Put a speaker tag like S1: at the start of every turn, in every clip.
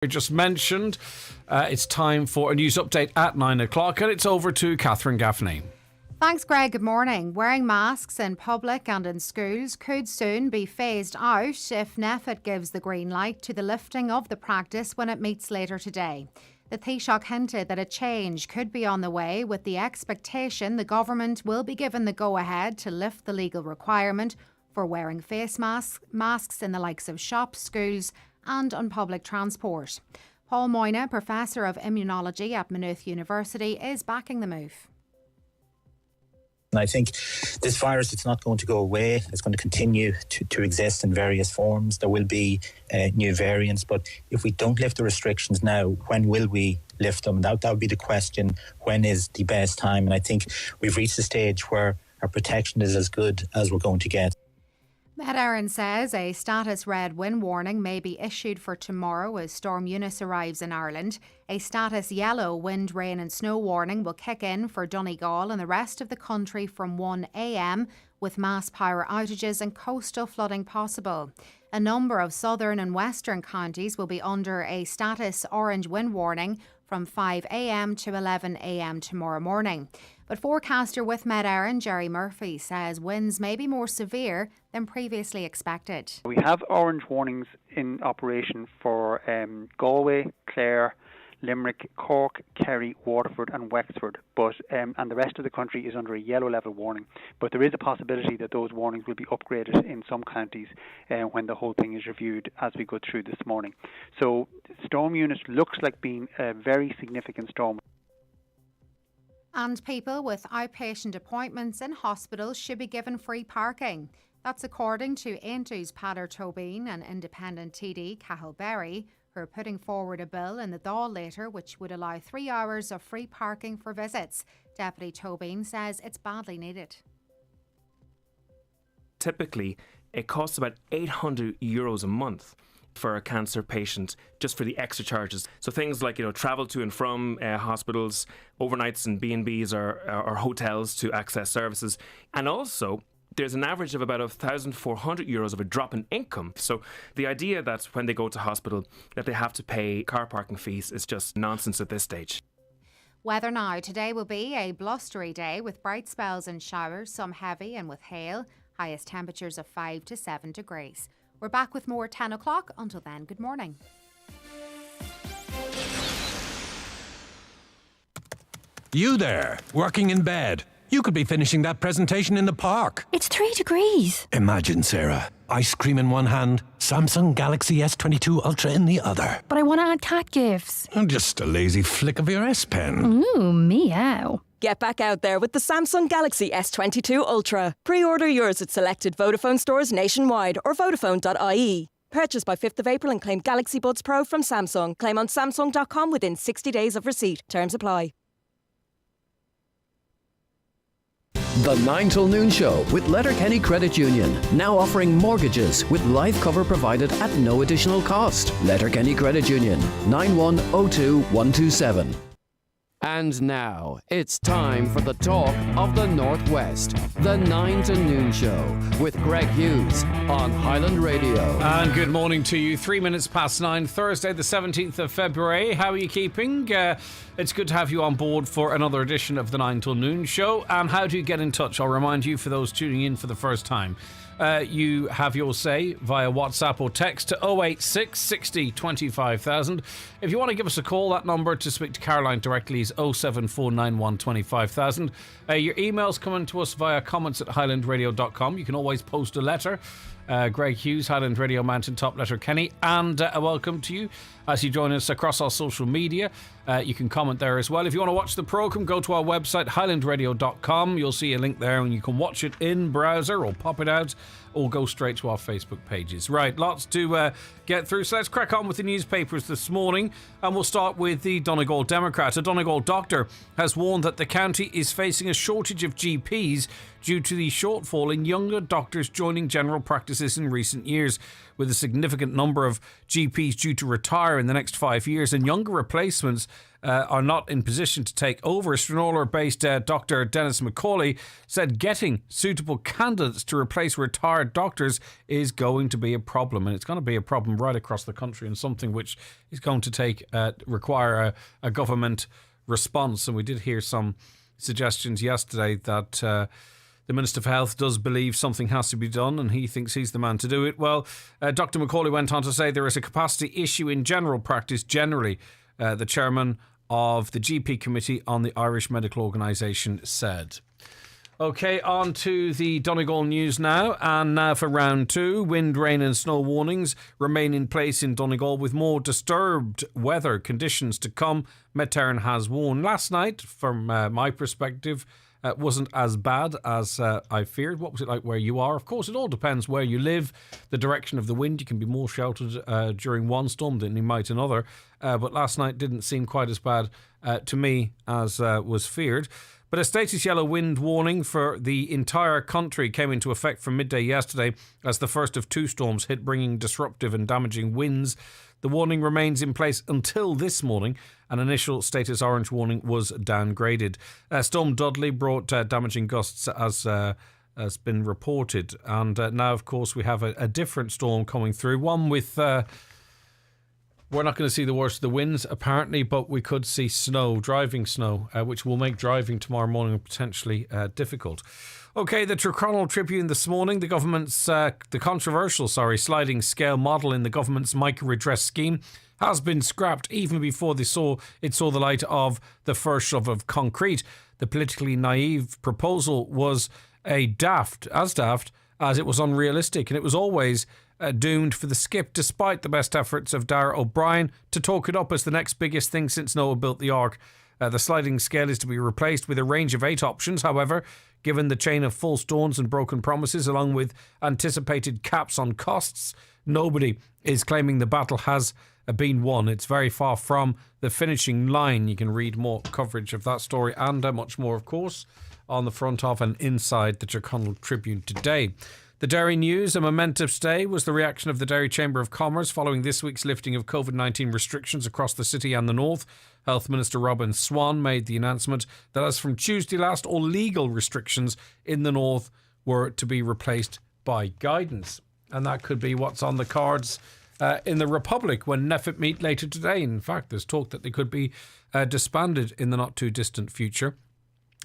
S1: we just mentioned. It's time for a news update at 9 o'clock, and it's over to Catherine Gaffney.
S2: Thanks, Greg. Good morning. Wearing masks in public and in schools could soon be phased out if NPHET gives the green light to the lifting of the practice when it meets later today. The Taoiseach hinted that a change could be on the way, with the expectation the government will be given the go-ahead to lift the legal requirement for wearing face masks in the likes of shops, schools and on public transport. Paul Moyna, Professor of Immunology at Maynooth University, is backing the move.
S3: And I think this virus, it's not going to go away. It's going to continue to exist in various forms. There will be new variants. But if we don't lift the restrictions now, when will we lift them? That would be the question. When is the best time? And I think we've reached a stage where our protection is as good as we're going to get.
S2: Met Éireann says a status red wind warning may be issued for tomorrow as Storm Eunice arrives in Ireland. A status yellow wind, rain and snow warning will kick in for Donegal and the rest of the country from 1 a.m, with mass power outages and coastal flooding possible. A number of southern and western counties will be under a status orange wind warning from 5 a.m. to 11 a.m. tomorrow morning. But forecaster with Met Éireann, Jerry Murphy, says winds may be more severe than previously expected.
S4: We have orange warnings in operation for Galway, Clare, Limerick, Cork, Kerry, Waterford and Wexford, but and the rest of the country is under a yellow level warning. But there is a possibility that those warnings will be upgraded in some counties when the whole thing is reviewed as we go through this morning. So Storm Eunice looks like being a very significant storm.
S2: And people with outpatient appointments in hospitals should be given free parking. That's according to Aontao's Peadar Tobin and Independent TD Cathal Berry, who are putting forward a bill in the Dáil later which would allow 3 hours of free parking for visits. Deputy Tobin says it's badly needed.
S5: Typically, it costs about €800 a month for a cancer patient, just for the extra charges. So things like, travel to and from hospitals, overnights in B&Bs or hotels to access services. And also, there's an average of about €1,400 of a drop in income. So the idea that when they go to hospital that they have to pay car parking fees is just nonsense at this stage.
S2: Weather now. Today will be a blustery day with bright spells and showers, some heavy and with hail. Highest temperatures of 5 to 7 degrees. We're back with more at 10 o'clock. Until then, good morning.
S6: You there, working in bed. You could be finishing that presentation in the park.
S7: It's 3 degrees.
S6: Imagine, Sarah, ice cream in one hand, Samsung Galaxy S22 Ultra in the other.
S7: But I want to add cat gifts.
S6: Just a lazy flick of your S Pen.
S7: Ooh, meow.
S8: Get back out there with the Samsung Galaxy S22 Ultra. Pre-order yours at selected Vodafone stores nationwide or Vodafone.ie. Purchase by 5th of April and claim Galaxy Buds Pro from Samsung. Claim on Samsung.com within 60 days of receipt. Terms apply.
S9: The 9 till noon show with Letterkenny Credit Union. Now offering mortgages with life cover provided at no additional cost. Letterkenny Credit Union. 9102127. And now, it's time for the talk of the Northwest. The 9 to noon show with Greg Hughes on Highland Radio.
S1: And good morning to you. 3 minutes past 9, Thursday the 17th of February. How are you keeping? It's good to have you on board for another edition of the 9 till noon show. And how do you get in touch? I'll remind you, for those tuning in for the first time. You have your say via WhatsApp or text to 086 60 25000. If you want to give us a call, that number to speak to Caroline directly is 07491 25000. Your emails coming to us via comments at highlandradio.com. You can always post a letter. Greg Hughes, Highland Radio Mountain Top Letter Kenny, and a welcome to you as you join us across our social media. You can comment there as well. If you want to watch the programme, go to our website highlandradio.com. You'll see a link there and you can watch it in browser or pop it out or go straight to our Facebook pages. Right, lots to get through, so let's crack on with the newspapers this morning, and we'll start with the Donegal Democrat. A Donegal doctor has warned that the county is facing a shortage of GPs due to the shortfall in younger doctors joining general practices in recent years, with a significant number of GPs due to retire in the next 5 years and younger replacements are not in position to take over. Stranorlar-based Dr. Dennis McCauley said getting suitable candidates to replace retired doctors is going to be a problem, and it's going to be a problem right across the country, and something which is going to require a government response. And we did hear some suggestions yesterday that the Minister for Health does believe something has to be done, and he thinks he's the man to do it. Well, Dr. McCauley went on to say there is a capacity issue in general practice generally. The chairman of the GP Committee on the Irish Medical Organisation said. OK, on to the Donegal news now. And now for round two. Wind, rain and snow warnings remain in place in Donegal with more disturbed weather conditions to come, Met Éireann has warned. Last night, from my perspective, wasn't as bad as I feared. What was it like where you are? Of course, it all depends where you live, the direction of the wind. You can be more sheltered during one storm than you might another. But last night didn't seem quite as bad to me as was feared. But a status yellow wind warning for the entire country came into effect from midday yesterday as the first of two storms hit, bringing disruptive and damaging winds. The warning remains in place until this morning. An initial status orange warning was downgraded. Storm Dudley brought damaging gusts as has been reported. And now, of course, we have a different storm coming through. One with... we're not going to see the worst of the winds, apparently, but we could see snow, driving snow, which will make driving tomorrow morning potentially difficult. OK, the Tyrconnell Tribune this morning, the controversial sliding scale model in the government's micro-redress scheme has been scrapped even before it saw the light of the first shove of concrete. The politically naive proposal was as daft as it was unrealistic, and it was always doomed for the skip, despite the best efforts of Dara O'Brien to talk it up as the next biggest thing since Noah built the Ark. The sliding scale is to be replaced with a range of 8 options. However, given the chain of false dawns and broken promises, along with anticipated caps on costs, nobody is claiming the battle has been won. It's very far from the finishing line. You can read more coverage of that story and much more, of course, on the front of and inside the Tyrconnell Tribune today. The Derry News, a momentous day, was the reaction of the Derry Chamber of Commerce following this week's lifting of COVID-19 restrictions across the city and the north. Health Minister Robin Swan made the announcement that as from Tuesday last, all legal restrictions in the north were to be replaced by guidance. And that could be what's on the cards in the Republic when NEFIT meet later today. In fact, there's talk that they could be disbanded in the not too distant future.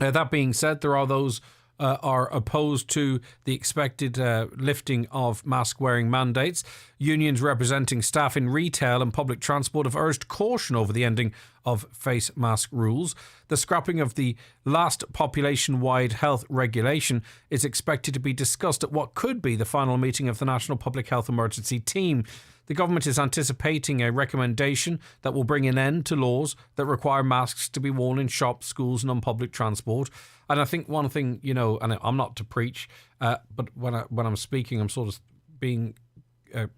S1: That being said, there are those are opposed to the expected lifting of mask-wearing mandates. Unions representing staff in retail and public transport have urged caution over the ending of face mask rules. The scrapping of the last population-wide health regulation is expected to be discussed at what could be the final meeting of the National Public Health Emergency Team. The government is anticipating a recommendation that will bring an end to laws that require masks to be worn in shops, schools and on public transport. And I think one thing, and I'm not to preach, but when I'm speaking, I'm sort of being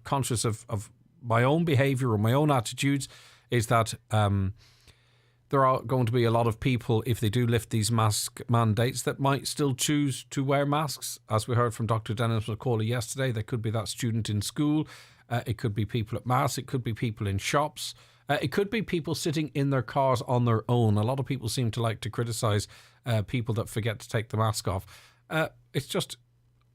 S1: conscious of my own behaviour or my own attitudes, is that there are going to be a lot of people, if they do lift these mask mandates, that might still choose to wear masks. As we heard from Dr. Dennis McCauley yesterday, there could be that student in school. It could be people at mass. It could be people in shops. It could be people sitting in their cars on their own. A lot of people seem to like to criticise people that forget to take the mask off. It's just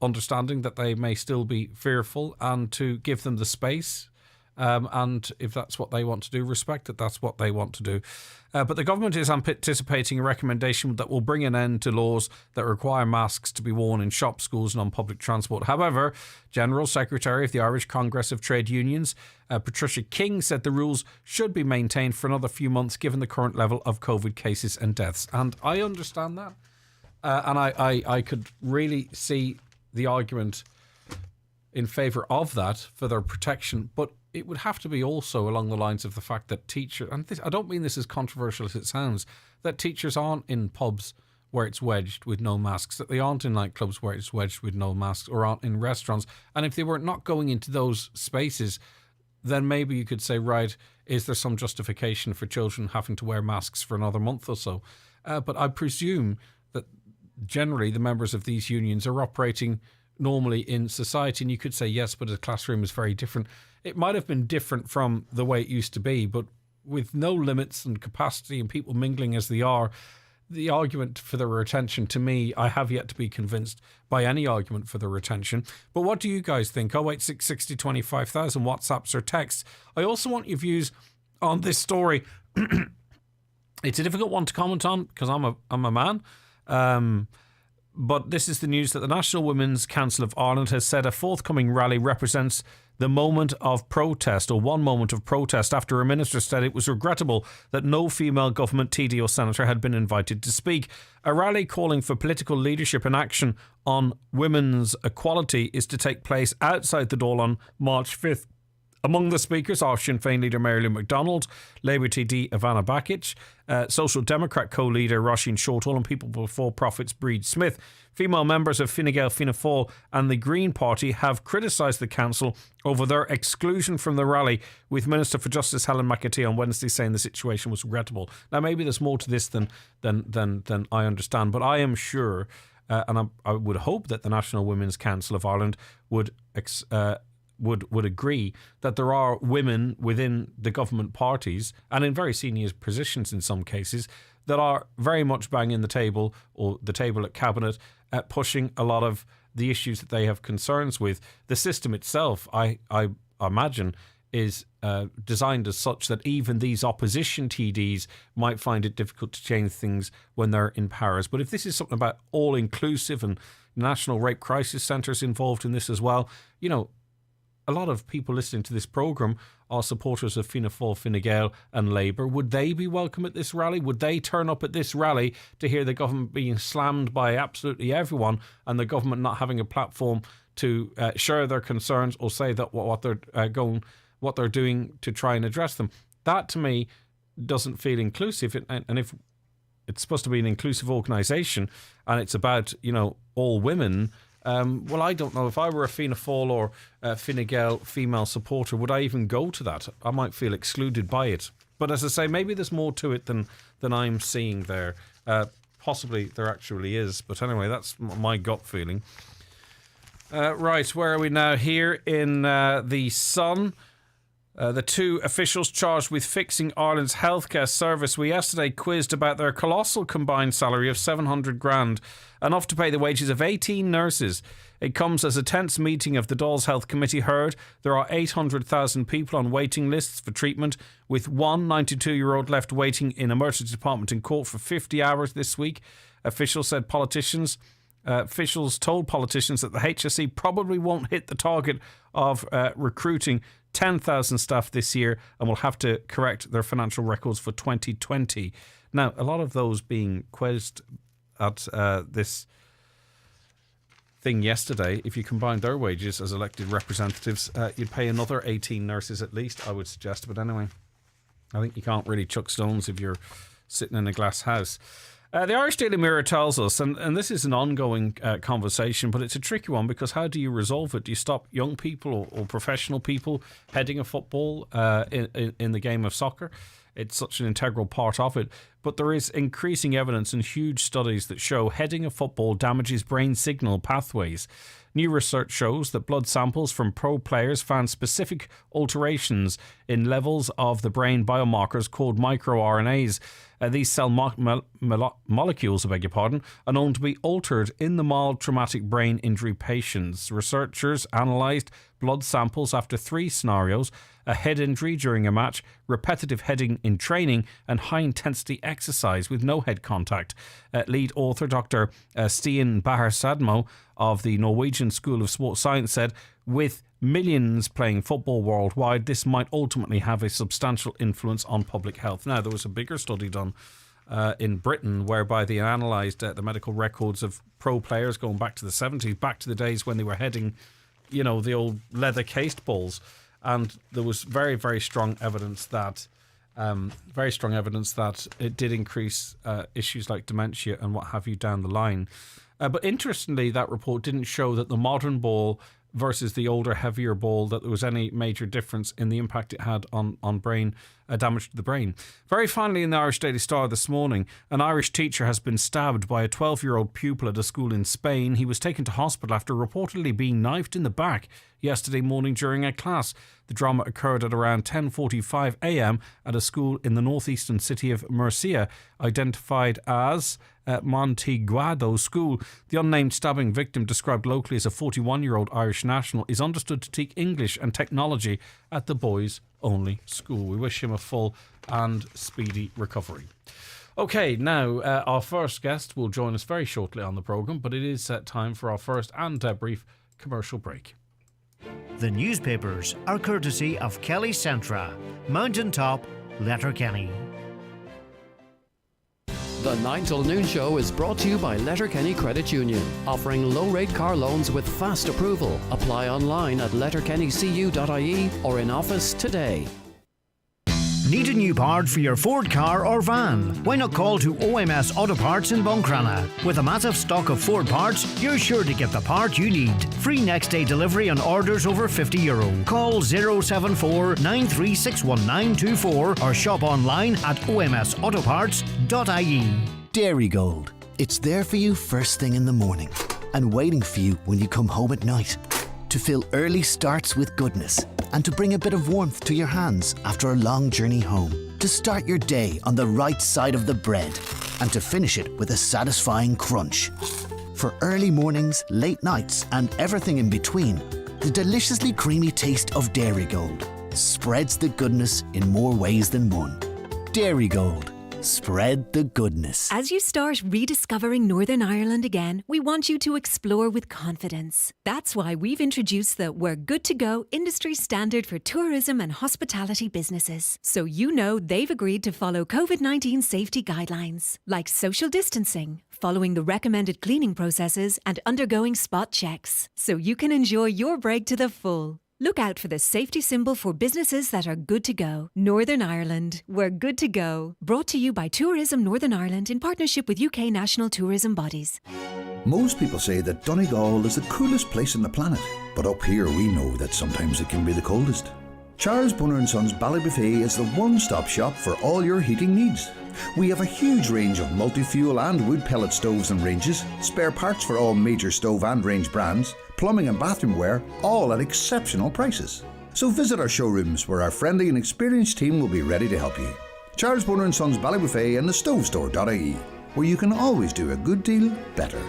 S1: understanding that they may still be fearful and to give them the space. And if that's what they want to do, respect that that's what they want to do. But the government is anticipating a recommendation that will bring an end to laws that require masks to be worn in shops, schools and on public transport. However, General Secretary of the Irish Congress of Trade Unions, Patricia King, said the rules should be maintained for another few months given the current level of COVID cases and deaths. And I understand that. And I could really see the argument in favour of that for their protection, but it would have to be also along the lines of the fact that teachers, and I don't mean this as controversial as it sounds, that teachers aren't in pubs where it's wedged with no masks, that they aren't in nightclubs where it's wedged with no masks, or aren't in restaurants. And if they were not going into those spaces, then maybe you could say, right, is there some justification for children having to wear masks for another month or so? But I presume that generally the members of these unions are operating normally in society. And you could say, yes, but a classroom is very different. It might have been different from the way it used to be, but with no limits and capacity and people mingling as they are, the argument for the retention, to me, I have yet to be convinced by any argument for the retention. But what do you guys think? 086 60 25,000 WhatsApps or texts. I also want your views on this story. It's a difficult one to comment on because I'm a man. But this is the news that the National Women's Council of Ireland has said a forthcoming rally represents the moment of protest, or one moment of protest, after a minister said it was regrettable that no female government TD or senator had been invited to speak. A rally calling for political leadership and action on women's equality is to take place outside the Dáil on March 5th. Among the speakers are Sinn Féin leader Marilyn McDonald, Labour TD Ivana Bakic, Social Democrat co-leader Roisin Shortall and People Before Profits Breed Smith. Female members of Fine Gael, Fianna Fáil and the Green Party have criticised the council over their exclusion from the rally, with Minister for Justice Helen McAtee on Wednesday saying the situation was regrettable. Now, maybe there's more to this than I understand, but I am sure, and I would hope that the National Women's Council of Ireland would agree that there are women within the government parties and in very senior positions in some cases that are very much banging the table, or the table at cabinet, pushing a lot of the issues that they have concerns with. The system itself, I imagine, is designed as such that even these opposition TDs might find it difficult to change things when they're in powers. But if this is something about all-inclusive and national rape crisis centres involved in this as well, you know, a lot of people listening to this programme are supporters of Fianna Fáil, Fine Gael and Labour. Would they be welcome at this rally? Would they turn up at this rally to hear the government being slammed by absolutely everyone and the government not having a platform to share their concerns or say that what they're doing to try and address them? That, to me, doesn't feel inclusive. And if it's supposed to be an inclusive organisation and it's about, you know, all women, well, I don't know. If I were a Fianna Fáil or Fine Gael female supporter, would I even go to that? I might feel excluded by it. But as I say, maybe there's more to it than I'm seeing there. Possibly there actually is. But anyway, that's my gut feeling. Right, where are we now? Here in the Sun. The two officials charged with fixing Ireland's healthcare service were yesterday quizzed about their colossal combined salary of 700 grand, enough to pay the wages of 18 nurses. It comes as a tense meeting of the Dáil's Health Committee heard there are 800,000 people on waiting lists for treatment, with one 92-year-old left waiting in emergency department in court for 50 hours this week. Officials told politicians that the HSE probably won't hit the target of recruiting 10,000 staff this year and will have to correct their financial records for 2020. Now, a lot of those being quizzed at this thing yesterday, if you combine their wages as elected representatives, you'd pay another 18 nurses at least, I would suggest. But anyway, I think you can't really chuck stones if you're sitting in a glass house. The Irish Daily Mirror tells us, and this is an ongoing conversation, but it's a tricky one, because how do you resolve it? Do you stop young people or professional people heading a football in the game of soccer? It's such an integral part of it. But there is increasing evidence and huge studies that show heading a football damages brain signal pathways. New research shows that blood samples from pro players found specific alterations in levels of the brain biomarkers called microRNAs. These cell molecules, are known to be altered in the mild traumatic brain injury patients. Researchers analysed blood samples after 3 scenarios: a head injury during a match, repetitive heading in training, and high-intensity exercise with no head contact. Lead author Dr. Stian Bahar-Sadmo of the Norwegian School of Sports Science said, with millions playing football worldwide, this might ultimately have a substantial influence on public health. Now, there was a bigger study done in Britain whereby they analysed the medical records of pro players going back to the 70s, back to the days when they were heading, you know, the old leather-cased balls. And there was very, very strong evidence that it did increase issues like dementia and what have you down the line. But interestingly, that report didn't show that the modern ball versus the older, heavier ball, that there was any major difference in the impact it had on brain damage to the brain. Very finally, in the Irish Daily Star this morning, an Irish teacher has been stabbed by a 12-year-old pupil at a school in Spain. He was taken to hospital after reportedly being knifed in the back yesterday morning during a class. The drama occurred at around 10:45 a.m. at a school in the northeastern city of Murcia, identified as Montiguado School. The unnamed stabbing victim, described locally as a 41-year-old Irish national, is understood to teach English and technology at the boys-only school. We wish him a full and speedy recovery. OK, now our first guest will join us very shortly on the programme, but it is time for our first and brief commercial break.
S10: The newspapers are courtesy of Kelly Centra, Mountaintop, Letterkenny.
S9: The 9 till noon show is brought to you by Letterkenny Credit Union, offering low-rate car loans with fast approval. Apply online at letterkennycu.ie or in office today.
S10: Need a new part for your Ford car or van? Why not call to OMS Auto Parts in Buncrana? With a massive stock of Ford parts, you're sure to get the part you need. Free next day delivery on orders over €50. Call 074 936 1924 or shop online at omsautoparts.ie.
S11: Dairygold. It's there for you first thing in the morning and waiting for you when you come home at night. To fill early starts with goodness and to bring a bit of warmth to your hands after a long journey home. To start your day on the right side of the bread and to finish it with a satisfying crunch. For early mornings, late nights and everything in between, the deliciously creamy taste of Dairygold spreads the goodness in more ways than one. Dairygold. Spread the goodness.
S12: As you start rediscovering Northern Ireland again, we want you to explore with confidence. That's why we've introduced the We're Good to Go industry standard for tourism and hospitality businesses. So you know they've agreed to follow COVID-19 safety guidelines, like social distancing, following the recommended cleaning processes and undergoing spot checks, so you can enjoy your break to the full. Look out for the safety symbol for businesses that are good to go. Northern Ireland, we're good to go. Brought to you by Tourism Northern Ireland in partnership with UK national tourism bodies.
S13: Most people say that Donegal is the coolest place on the planet, but up here we know that sometimes it can be the coldest. Charles Bunner & Sons Ballybuffet is the one-stop shop for all your heating needs. We have a huge range of multi-fuel and wood pellet stoves and ranges, spare parts for all major stove and range brands, plumbing and bathroom ware, all at exceptional prices. So visit our showrooms where our friendly and experienced team will be ready to help you. Charles Bunner & Sons Ballybuffet and the stovestore.ie, where you can always do a good deal better.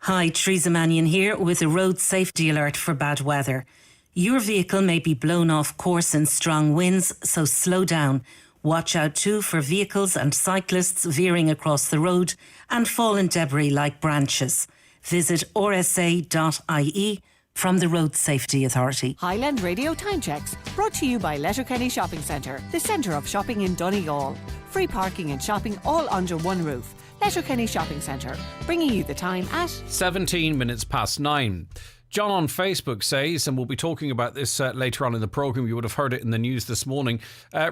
S14: Hi, Teresa Mannion here with a road safety alert for bad weather. Your vehicle may be blown off course in strong winds, so slow down. Watch out too for vehicles and cyclists veering across the road and fallen debris like branches. Visit rsa.ie from the Road Safety Authority.
S15: Highland Radio Time Checks, brought to you by Letterkenny Shopping Centre, the centre of shopping in Donegal. Free parking and shopping all under one roof. Letterkenny Shopping Centre, bringing you the time at
S1: 17 minutes past 9. John on Facebook says, and we'll be talking about this later on in the programme, you would have heard it in the news this morning,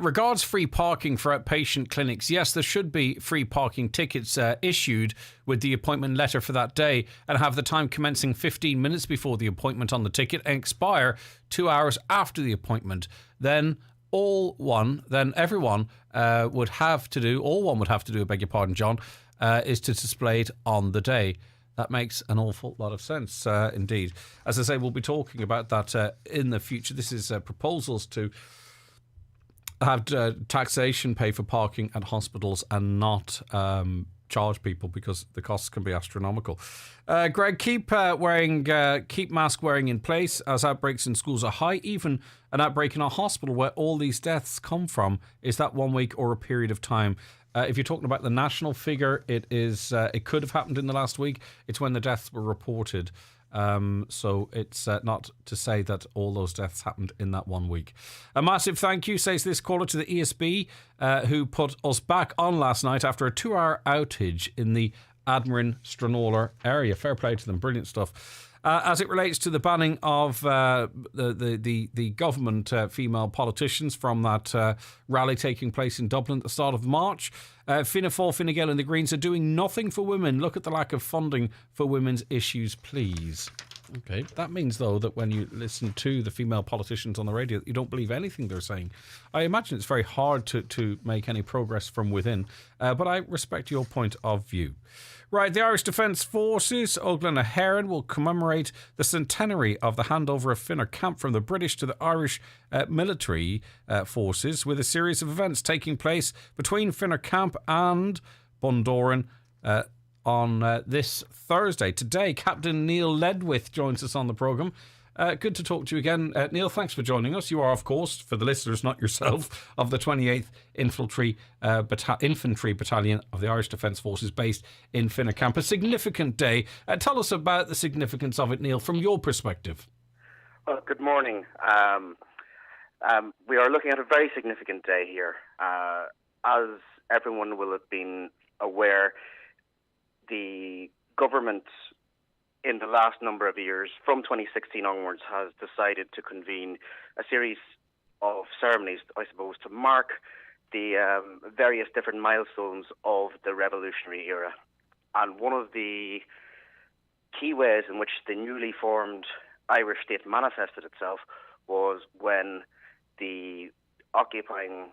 S1: regards free parking for outpatient clinics. Yes, there should be free parking tickets issued with the appointment letter for that day and have the time commencing 15 minutes before the appointment on the ticket and expire 2 hours after the appointment. Then everyone would have to do, beg your pardon, John, is to display it on the day. That makes an awful lot of sense, indeed. As I say, we'll be talking about that in the future. This is proposals to have taxation pay for parking at hospitals and not charge people because the costs can be astronomical. Greg, keep mask wearing in place as outbreaks in schools are high. Even an outbreak in a hospital where all these deaths come from, is that 1 week or a period of time? If you're talking about the national figure, it could have happened in the last week. It's when the deaths were reported. So it's not to say that all those deaths happened in that 1 week. A massive thank you, says this caller, to the ESB, who put us back on last night after a 2-hour outage in the Admirin Stranraer area. Fair play to them. Brilliant stuff. As it relates to the banning of the government female politicians from that rally taking place in Dublin at the start of March, Fianna Fáil, Fine Gael and the Greens are doing nothing for women. Look at the lack of funding for women's issues, please. Okay, that means, though, that when you listen to the female politicians on the radio, you don't believe anything they're saying. I imagine it's very hard to make any progress from within, but I respect your point of view. Right, the Irish Defence Forces, Óglaigh na hÉireann, will commemorate the centenary of the handover of Finner Camp from the British to the Irish military forces, with a series of events taking place between Finner Camp and Bundoran on this Thursday. Today, Captain Neil Ledwith joins us on the programme. Good to talk to you again. Neil, thanks for joining us. You are, of course, for the listeners, not yourself, of the 28th Infantry Battalion of the Irish Defence Forces based in Finner Camp. A significant day. Tell us about the significance of it, Neil, from your perspective.
S16: Well, good morning. We are looking at a very significant day here. As everyone will have been aware, the government in the last number of years, from 2016 onwards, has decided to convene a series of ceremonies, I suppose, to mark the various different milestones of the revolutionary era. And one of the key ways in which the newly formed Irish state manifested itself was when the occupying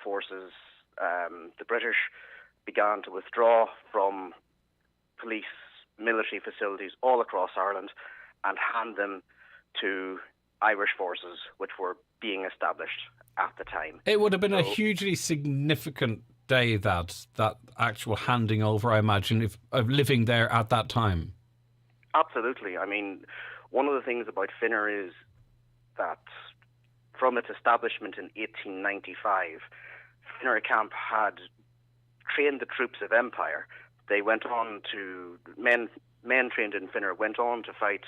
S16: forces, the British, began to withdraw from police military facilities all across Ireland and hand them to Irish forces, which were being established at the time.
S1: It would have been a hugely significant day, that actual handing over, I imagine, of living there at that time.
S16: Absolutely. I mean, one of the things about Finner is that from its establishment in 1895, Finner Camp had trained the troops of Empire. They went on to, men trained in Finner went on to fight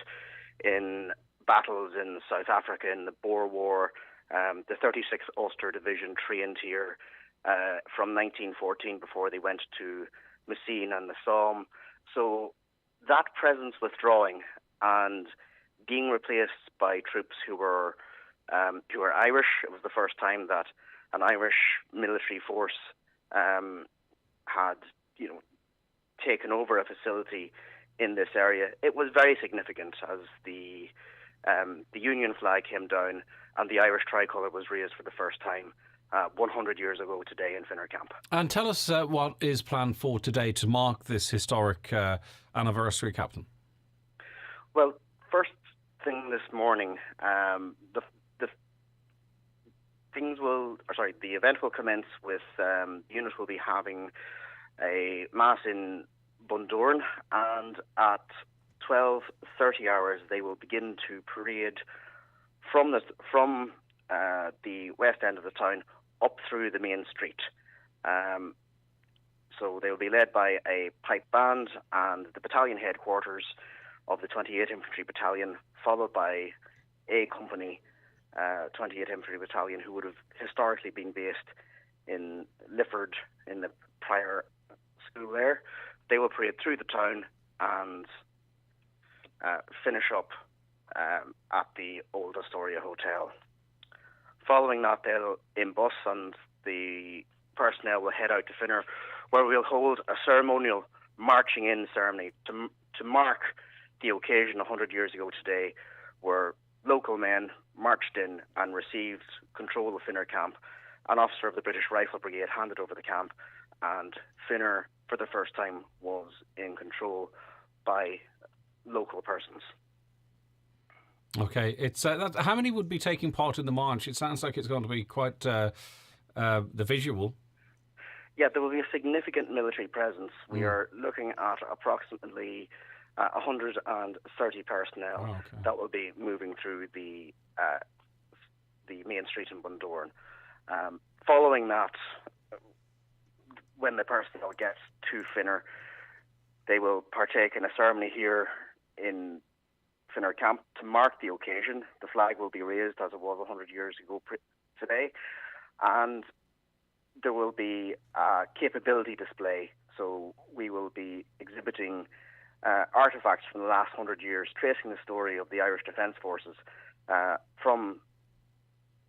S16: in battles in South Africa in the Boer War. The 36th Ulster Division trained here from 1914 before they went to Messines and the Somme. So that presence withdrawing and being replaced by troops who were Irish. It was the first time that an Irish military force had, taken over a facility in this area. It was very significant as the Union flag came down and the Irish tricolour was raised for the first time 100 years ago today in Finner Camp.
S1: And tell us what is planned for today to mark this historic anniversary, Captain.
S16: Well, first thing this morning, the event will commence with the unit will be having a mass in Bundoran, and at 12:30 hours they will begin to parade from the west end of the town up through the main street. So they will be led by a pipe band and the battalion headquarters of the 28th Infantry Battalion, followed by A Company, 28th Infantry Battalion, who would have historically been based in Lifford in the prior school there. They will parade through the town and finish up at the Old Astoria Hotel. Following that, they'll imbus and the personnel will head out to Finner, where we'll hold a ceremonial marching in ceremony to mark the occasion 100 years ago today, where local men marched in and received control of Finner Camp. An officer of the British Rifle Brigade handed over the camp, and Finner, for the first time, was in control by local persons.
S1: Okay, it's how many would be taking part in the march? It sounds like it's going to be quite the visual.
S16: Yeah, there will be a significant military presence. We are looking at approximately 130 personnel that will be moving through the main street in Bundoran. Following that, when the personnel gets to Finner, they will partake in a ceremony here in Finner Camp to mark the occasion. The flag will be raised as it was 100 years ago today, and there will be a capability display. So we will be exhibiting artefacts from the last 100 years, tracing the story of the Irish Defence Forces from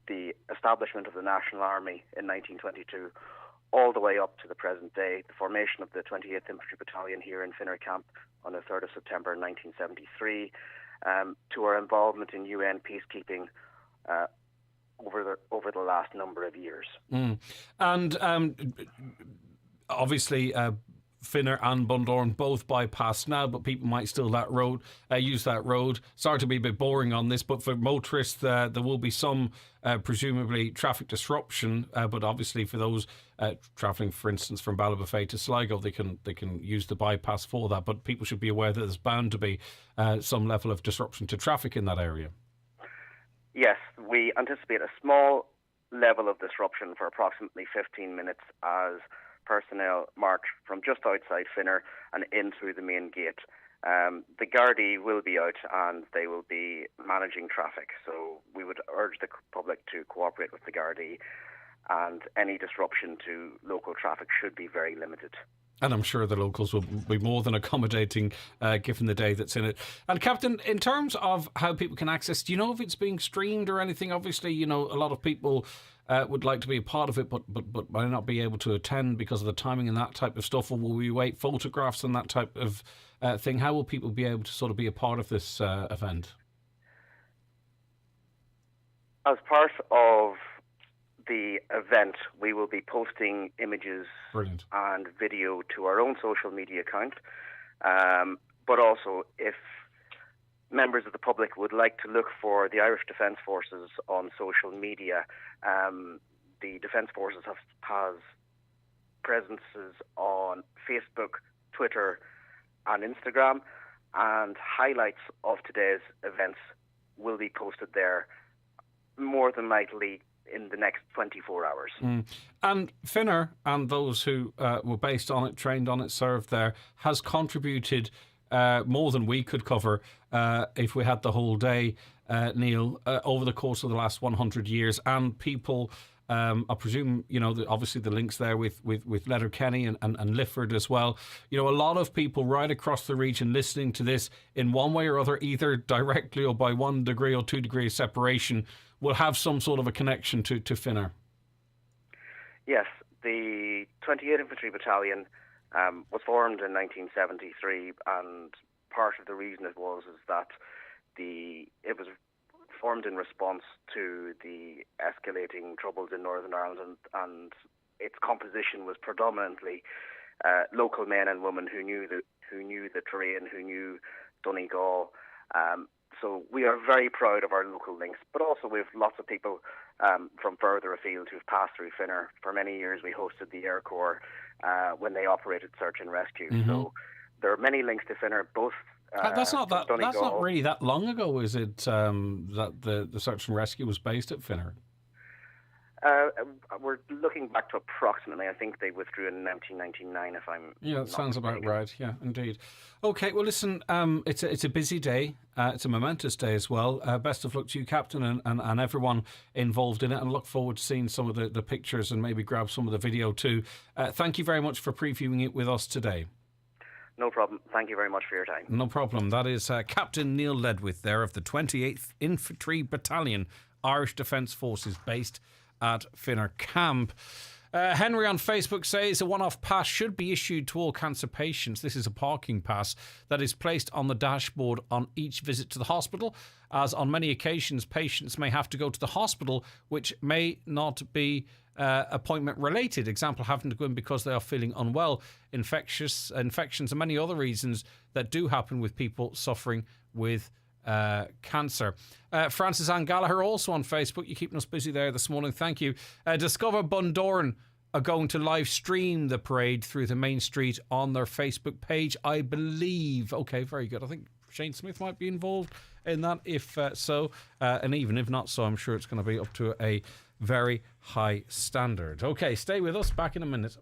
S16: the establishment of the National Army in 1922 all the way up to the present day, the formation of the 28th Infantry Battalion here in Finner Camp on the 3rd of September 1973, to our involvement in UN peacekeeping over the last number of years.
S1: And obviously, Finner and Bundoran both bypassed now, but people might still use that road. Sorry to be a bit boring on this, but for motorists, there will be some presumably traffic disruption. But obviously, for those travelling, for instance, from Ballybofey to Sligo, they can use the bypass for that. But people should be aware that there's bound to be some level of disruption to traffic in that area.
S16: Yes, we anticipate a small level of disruption for approximately 15 minutes as personnel march from just outside Finner and in through the main gate. The Gardaí will be out and they will be managing traffic, so we would urge the public to cooperate with the Gardaí, and any disruption to local traffic should be very limited.
S1: And I'm sure the locals will be more than accommodating given the day that's in it. And Captain, in terms of how people can access, do you know if it's being streamed or anything? Obviously, a lot of people would like to be a part of it, but might not be able to attend because of the timing and that type of stuff. Or will we wait photographs and that type of thing? How will people be able to sort of be a part of this event?
S16: As part of the event, we will be posting images
S1: Brilliant.
S16: And video to our own social media account. But also, if members of the public would like to look for the Irish Defence Forces on social media, the Defence Forces has presences on Facebook, Twitter and Instagram, and highlights of today's events will be posted there more than likely in the next 24 hours.
S1: And Finner and those who were based on it, trained on it, served there, has contributed more than we could cover if we had the whole day, Neil, over the course of the last 100 years. And people, I presume, obviously the links there with Letterkenny and Lifford as well. A lot of people right across the region listening to this in one way or other, either directly or by 1 degree or 2 degrees separation, will have some sort of a connection to Finner.
S16: Yes, the 28th Infantry Battalion was formed in 1973, and part of the reason it was is that it was formed in response to the escalating troubles in Northern Ireland, and its composition was predominantly local men and women who knew the terrain, who knew Donegal. So we are very proud of our local links, but also we have lots of people from further afield who've passed through Finner. For many years we hosted the Air Corps when they operated search and rescue. Mm-hmm. So there are many links to Finner, both
S1: that's not really that long ago, is it, that the search and rescue was based at Finner?
S16: We're looking back to approximately, I think they withdrew in 1999, if I'm
S1: Yeah, that sounds about right. Yeah, indeed. Okay, well, listen, it's a busy day. It's a momentous day as well. Best of luck to you, Captain, and everyone involved in it, and look forward to seeing some of the pictures and maybe grab some of the video too. Thank you very much for previewing it with us today.
S16: No problem. Thank you very much for your time.
S1: No problem. That is Captain Neil Ledwith there of the 28th Infantry Battalion, Irish Defence Forces, based at Finner Camp. Henry on Facebook says a one-off pass should be issued to all cancer patients. This is a parking pass that is placed on the dashboard on each visit to the hospital, as on many occasions patients may have to go to the hospital which may not be appointment related. Example, having to go in because they are feeling unwell, infections and many other reasons that do happen with people suffering with cancer. Francis Ann Gallagher also on Facebook. You're keeping us busy there this morning. Thank you. Discover Bundoran are going to live stream the parade through the main street on their Facebook page, I believe. Okay, very good. I think Shane Smith might be involved in that, if so. And even if not so, I'm sure it's going to be up to a very high standard. Okay, stay with us. Back in a minute.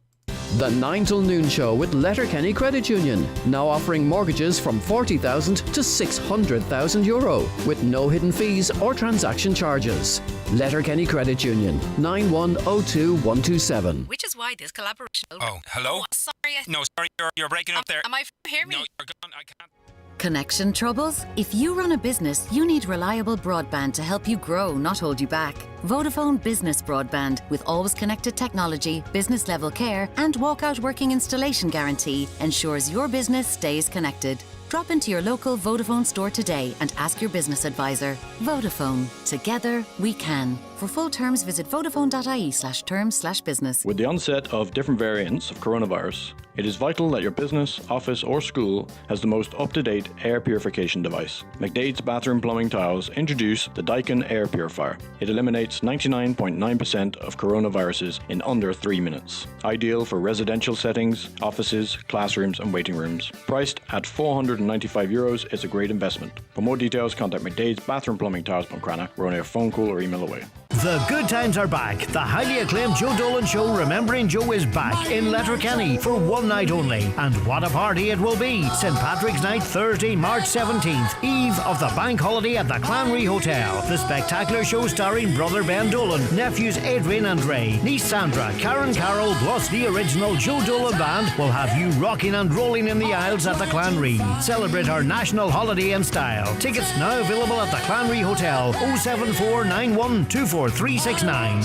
S9: The 9 till noon show with Letterkenny Credit Union, now offering mortgages from €40,000 to €600,000 with no hidden fees or transaction charges. Letterkenny Credit Union, 9102127.
S17: Which is why this collaboration...
S18: Oh, hello?
S17: Oh, sorry.
S18: No, sorry, you're breaking up there.
S17: Am I... Hear me?
S18: No, you're gone. I can't...
S19: Connection troubles? If you run a business, you need reliable broadband to help you grow, not hold you back. Vodafone Business Broadband, with always connected technology, business level care, and walkout working installation guarantee, ensures your business stays connected. Drop into your local Vodafone store today and ask your business advisor. Vodafone. Together we can. For full terms, visit vodafone.ie/terms/business.
S17: With the onset of different variants of coronavirus, it is vital that your business, office or school has the most up-to-date air purification device. McDade's Bathroom Plumbing Tiles introduce the Daikin Air Purifier. It eliminates 99.9% of coronaviruses in under 3 minutes. Ideal for residential settings, offices, classrooms and waiting rooms. Priced at €495, it's a great investment. For more details, contact McDade's Bathroom Plumbing Tiles Buncrana. We're only a phone call or email away.
S10: The good times are back. The highly acclaimed Joe Dolan Show Remembering Joe is back in Letterkenny for one night only. And what a party it will be. St. Patrick's Night, Thursday, March 17th, eve of the bank holiday at the Clanry Hotel. The spectacular show starring brother Ben Dolan, nephews Adrian and Ray, niece Sandra, Karen Carroll, plus the original Joe Dolan Band will have you rocking and rolling in the aisles at the Clanry. Celebrate our national holiday in style. Tickets now available at the Clanry Hotel, 07491243369.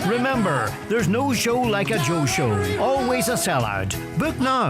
S10: Remember, there's no show like a Joe show. Always a sellout. Book now.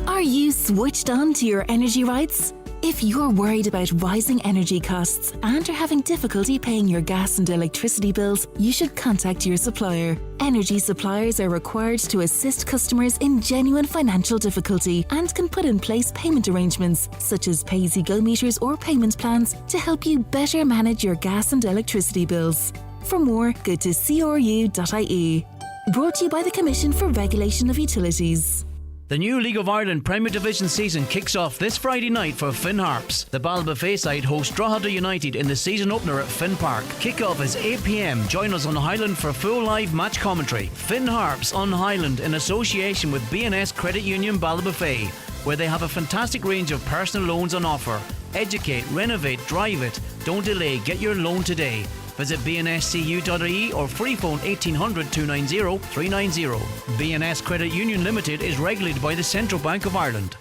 S20: Are you switched on to your energy rights? If you're worried about rising energy costs and are having difficulty paying your gas and electricity bills, you should contact your supplier. Energy suppliers are required to assist customers in genuine financial difficulty and can put in place payment arrangements, such as pay-as-you-go meters or payment plans, to help you better manage your gas and electricity bills. For more, go to cru.ie. Brought to you by the Commission for Regulation of Utilities.
S21: The new League of Ireland Premier Division season kicks off this Friday night for Finn Harps. The Ballybofey side host Drogheda United in the season opener at Finn Park. Kick-off is 8 p.m. Join us on Highland for full live match commentary. Finn Harps on Highland in association with B&S Credit Union Ballybofey, where they have a fantastic range of personal loans on offer. Educate, renovate, drive it. Don't delay, get your loan today. Visit bnscu.ie or free phone 1800 290 390. B&S Credit Union Limited is regulated by the Central Bank of Ireland.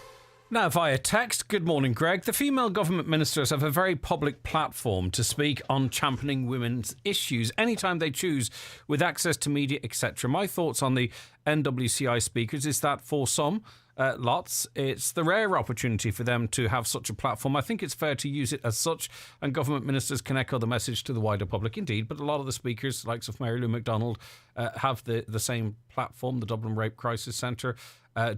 S1: Now via text, good morning Greg. The female government ministers have a very public platform to speak on championing women's issues anytime they choose, with access to media, etc. My thoughts on the NWCI speakers is that for some, lots, it's the rare opportunity for them to have such a platform. I think it's fair to use it as such, and government ministers can echo the message to the wider public indeed, but a lot of the speakers, likes of Mary Lou McDonald, have the same platform. The Dublin Rape Crisis Centre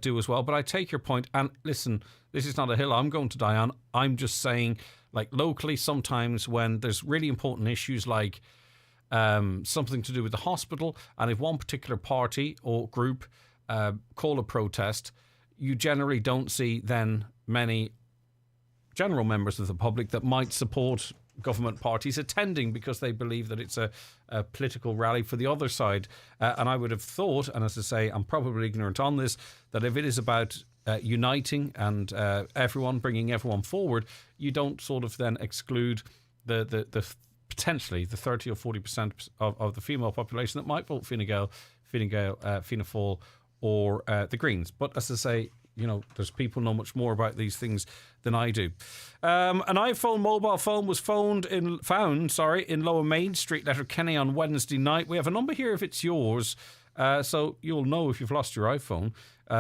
S1: do as well. But I take your point, and listen, this is not a hill I'm going to die on. I'm just saying, like, locally sometimes when there's really important issues like something to do with the hospital, and if one particular party or group call a protest, you generally don't see then many general members of the public that might support government parties attending because they believe that it's a political rally for the other side. And I would have thought, and as I say, I'm probably ignorant on this, that if it is about uniting and everyone, bringing everyone forward, you don't sort of then exclude the potentially the 30 or 40% of the female population that might vote Fine Gael, Fianna Fáil, or the Greens. But as I say, you know, there's people know much more about these things than I do. An iPhone mobile phone was found in Lower Main Street, Letterkenny on Wednesday night. We have a number here if it's yours, so you'll know if you've lost your iPhone.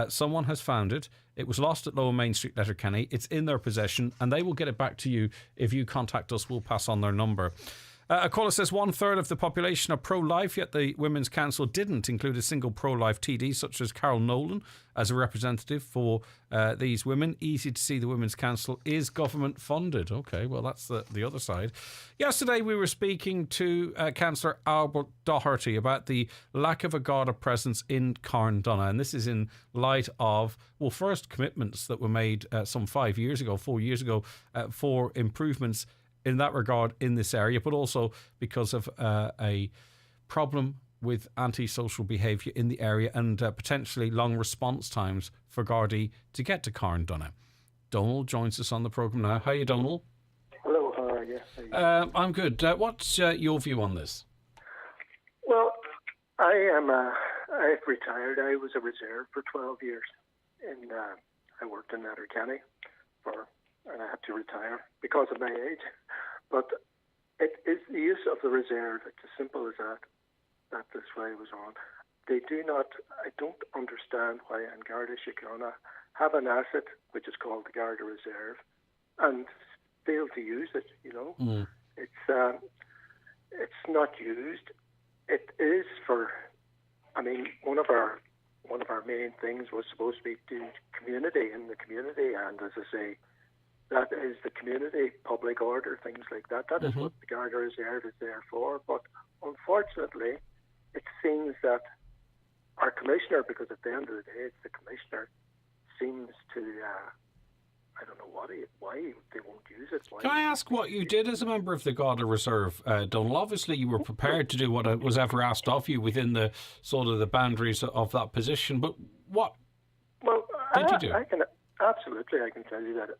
S1: Someone has found it. It was lost at Lower Main Street, Letterkenny. It's in their possession, and they will get it back to you. If you contact us, we'll pass on their number. A caller says 1/3 of the population are pro-life, yet the Women's Council didn't include a single pro-life TD, such as Carol Nolan, as a representative for these women. Easy to see the Women's Council is government funded. Okay, well, that's the other side. Yesterday, we were speaking to Councillor Albert Doherty about the lack of a Garda presence in Carndonagh, and this is in light of, well, first commitments that were made some 4 years ago, for improvements in that regard in this area, but also because of a problem with antisocial behaviour in the area and potentially long response times for Gardaí to get to Carndonagh. Donald joins us on the programme now. How are you, Donald?
S22: Hello, how are you?
S1: I'm good. What's your view on this?
S22: Well, I've retired. I was a reserve for 12 years, and I worked in Letterkenny and I had to retire because of my age. But it is the use of the reserve. It's as simple as that this way was on. I don't understand why in Garda Síochána have an asset which is called the Garda Reserve and fail to use it. It's not used. It is for. I mean, one of our main things was supposed to be doing community in the community, and as I say, that is the community, public order, things like that. That is what the Garda Reserve is there for. But unfortunately, it seems that our commissioner, because at the end of the day, it's the commissioner, seems to. I don't know why they won't use it.
S1: Can I ask what you did as a member of the Garda Reserve, Donald? Obviously, you were prepared to do what was ever asked of you within the sort of the boundaries of that position. But what did you do?
S22: I can tell you that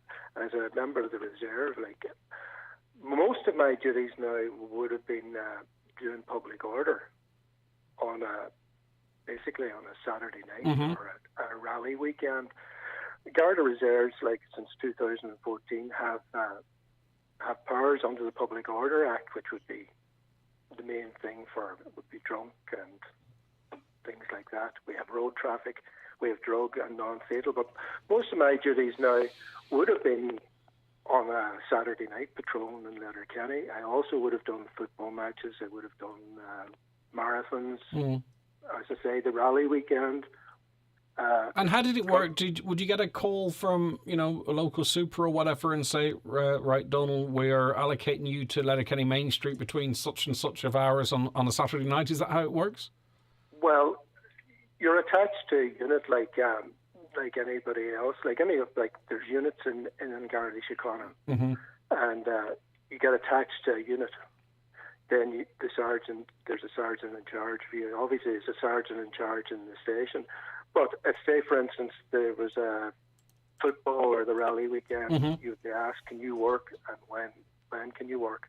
S22: as a member of the reserve, like most of my duties now would have been doing public order on basically on a Saturday night or a rally weekend. The Garda Reserves, like since 2014, have powers under the Public Order Act, which would be the main thing would be drunk and things like that. We have road traffic, we have drug and non-fatal. But most of my duties now would have been on a Saturday night patrolling in Letterkenny. I also would have done football matches. I would have done marathons. As I say, the rally weekend.
S1: And how did it work? Would you get a call from a local super or whatever and say, right, Donald, we're allocating you to Letterkenny Main Street between such and such of hours on a Saturday night? Is that how it works?
S22: Well, you're attached to a unit like anybody else. There's units in Garda Síochána, and you get attached to a unit. Then there's a sergeant in charge of you. Obviously, there's a sergeant in charge in the station. But if, say, for instance, there was a football or the rally weekend, you'd be asked, can you work, and when can you work?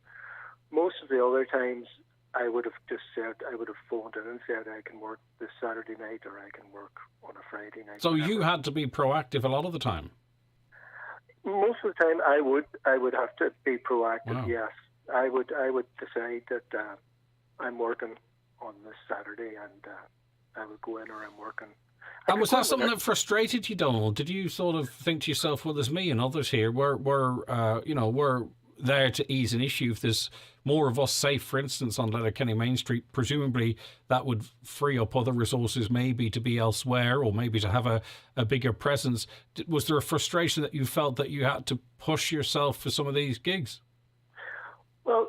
S22: Most of the other times, I would have just said, I would have phoned in and said, I can work this Saturday night or I can work on a Friday night.
S1: So you had to be proactive a lot of the time?
S22: Most of the time, I would have to be proactive,
S1: Wow.
S22: yes. I would decide that I'm working on this Saturday and I would go in or I'm working.
S1: And was that something that frustrated you, Donald? Did you sort of think to yourself, well, there's me and others here, we're there to ease an issue. If there's more of us safe, for instance, on Letterkenny Main Street, presumably that would free up other resources maybe to be elsewhere or maybe to have a bigger presence. Was there a frustration that you felt that you had to push yourself for some of these gigs?
S22: Well,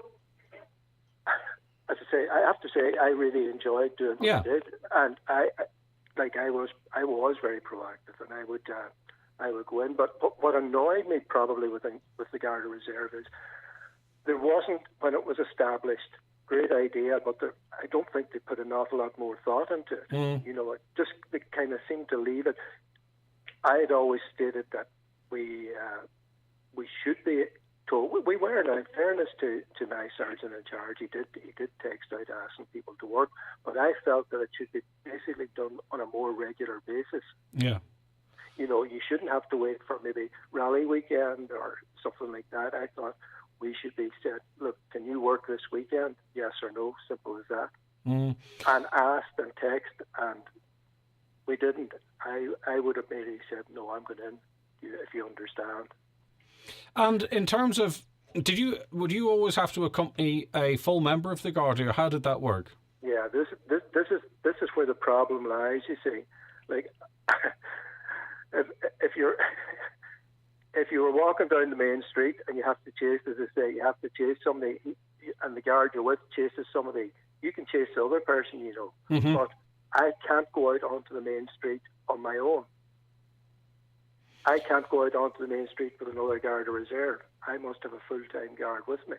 S22: as I say, I have to say I really enjoyed doing what I did, and I was very proactive, and I would go in. But what annoyed me probably with the Garda Reserve is there wasn't, when it was established, great idea, but I don't think they put an awful lot more thought into it. They kind of seemed to leave it. I had always stated that we should be told. We were, now, in fairness to my sergeant in charge, he did text out asking people to work, but I felt that it should be basically done on a more regular basis.
S1: Yeah.
S22: You shouldn't have to wait for maybe rally weekend or something like that. I thought we should be said, look, can you work this weekend? Yes or no, simple as that. And asked and text, and we didn't. I would have maybe said, no, I'm going in, if you understand.
S1: And in terms of, would you always have to accompany a full member of the Garda, or how did that work?
S22: Yeah, this is where the problem lies. You see, like if you were walking down the main street and you have to chase, as I say, you have to chase somebody, and the guard you're with chases somebody, you can chase the other person, but I can't go out onto the main street on my own. I can't go out onto the main street with another Garda Reserve. I must have a full-time guard with me.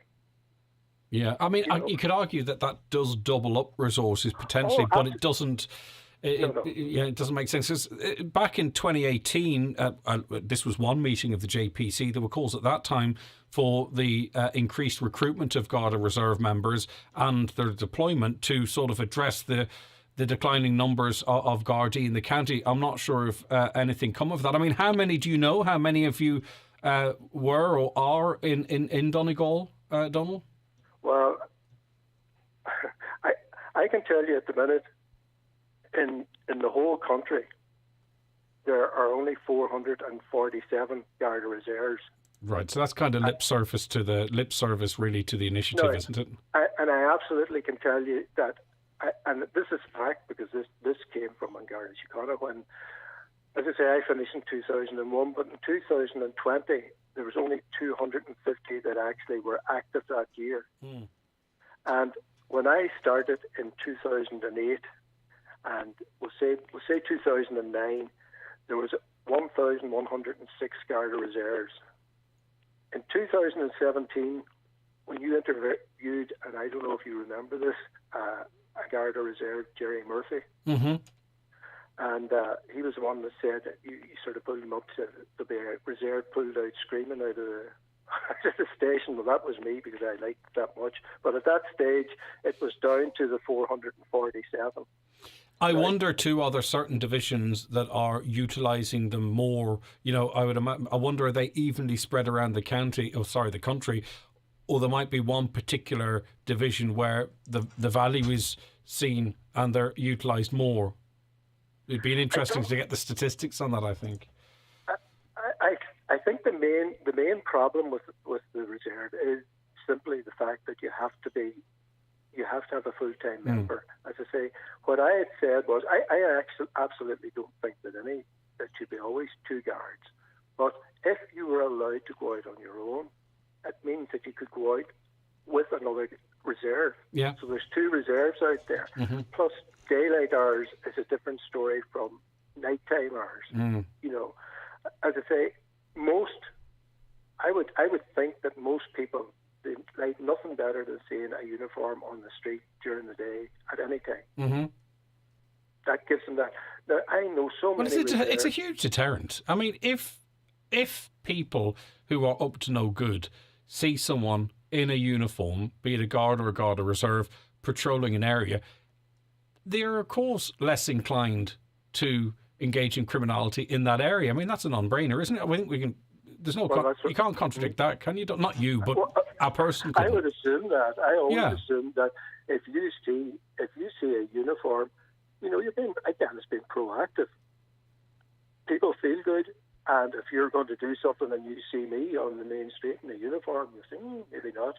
S1: Yeah, I mean, you could argue that does double up resources potentially, but it doesn't. It doesn't make sense. 'Cause back in 2018, this was one meeting of the JPC. There were calls at that time for the increased recruitment of Garda Reserve members and their deployment to sort of address the declining numbers of Gardaí in the county. I'm not sure if anything come of that. I mean, how many do you know? How many of you were or are in Donegal, Donald?
S22: Well, I can tell you at the minute, in the whole country, there are only 447 Garda reserves.
S1: Right, so that's kind of lip service really to the initiative, isn't it?
S22: And I absolutely can tell you that, and this is fact because this came from Garda Síochána when, as I say, I finished in 2001, but in 2020 there was only 250 that actually were active that year. And when I started in 2008, and we'll say 2009, there was 1,106 Garda reserves. In 2017, when you interviewed, and I don't know if you remember this, a Garda reserve, Jerry Murphy, and he was the one that said that you sort of pulled him up to be a reserve pulled out screaming out of the station. Well, that was me because I liked it that much. But at that stage, it was down to the 447.
S1: I wonder too, are there certain divisions that are utilising them more? You know, I wonder, are they evenly spread around the country, or there might be one particular division where the value is seen and they're utilised more. It'd be interesting to get the statistics on that, I think.
S22: I think the main problem with the reserve is simply the fact that you have to have a full-time member. As I say, what I had said was I actually absolutely don't think that should be always two guards. But if you were allowed to go out on your own, it means that you could go out with another reserve.
S1: Yeah.
S22: So there's two reserves out there. Plus, daylight hours is a different story from nighttime hours. You know, as I say, I would think that most people, they like nothing better than seeing a uniform on the street during the day at any time. That gives them that. Now, I know so many.
S1: It's a huge deterrent. I mean, if people who are up to no good see someone in a uniform, be it a guard or a Garda reserve, patrolling an area, they're of course less inclined to engage in criminality in that area. I mean, that's a non-brainer, isn't it? I think we can. There's no. You can't contradict that, can you? Not you, but a person.
S22: I would assume that. I always assume that if you see a uniform, you know, it's being proactive. People feel good, and if you're going to do something and you see me on the main street in a uniform, you think maybe not.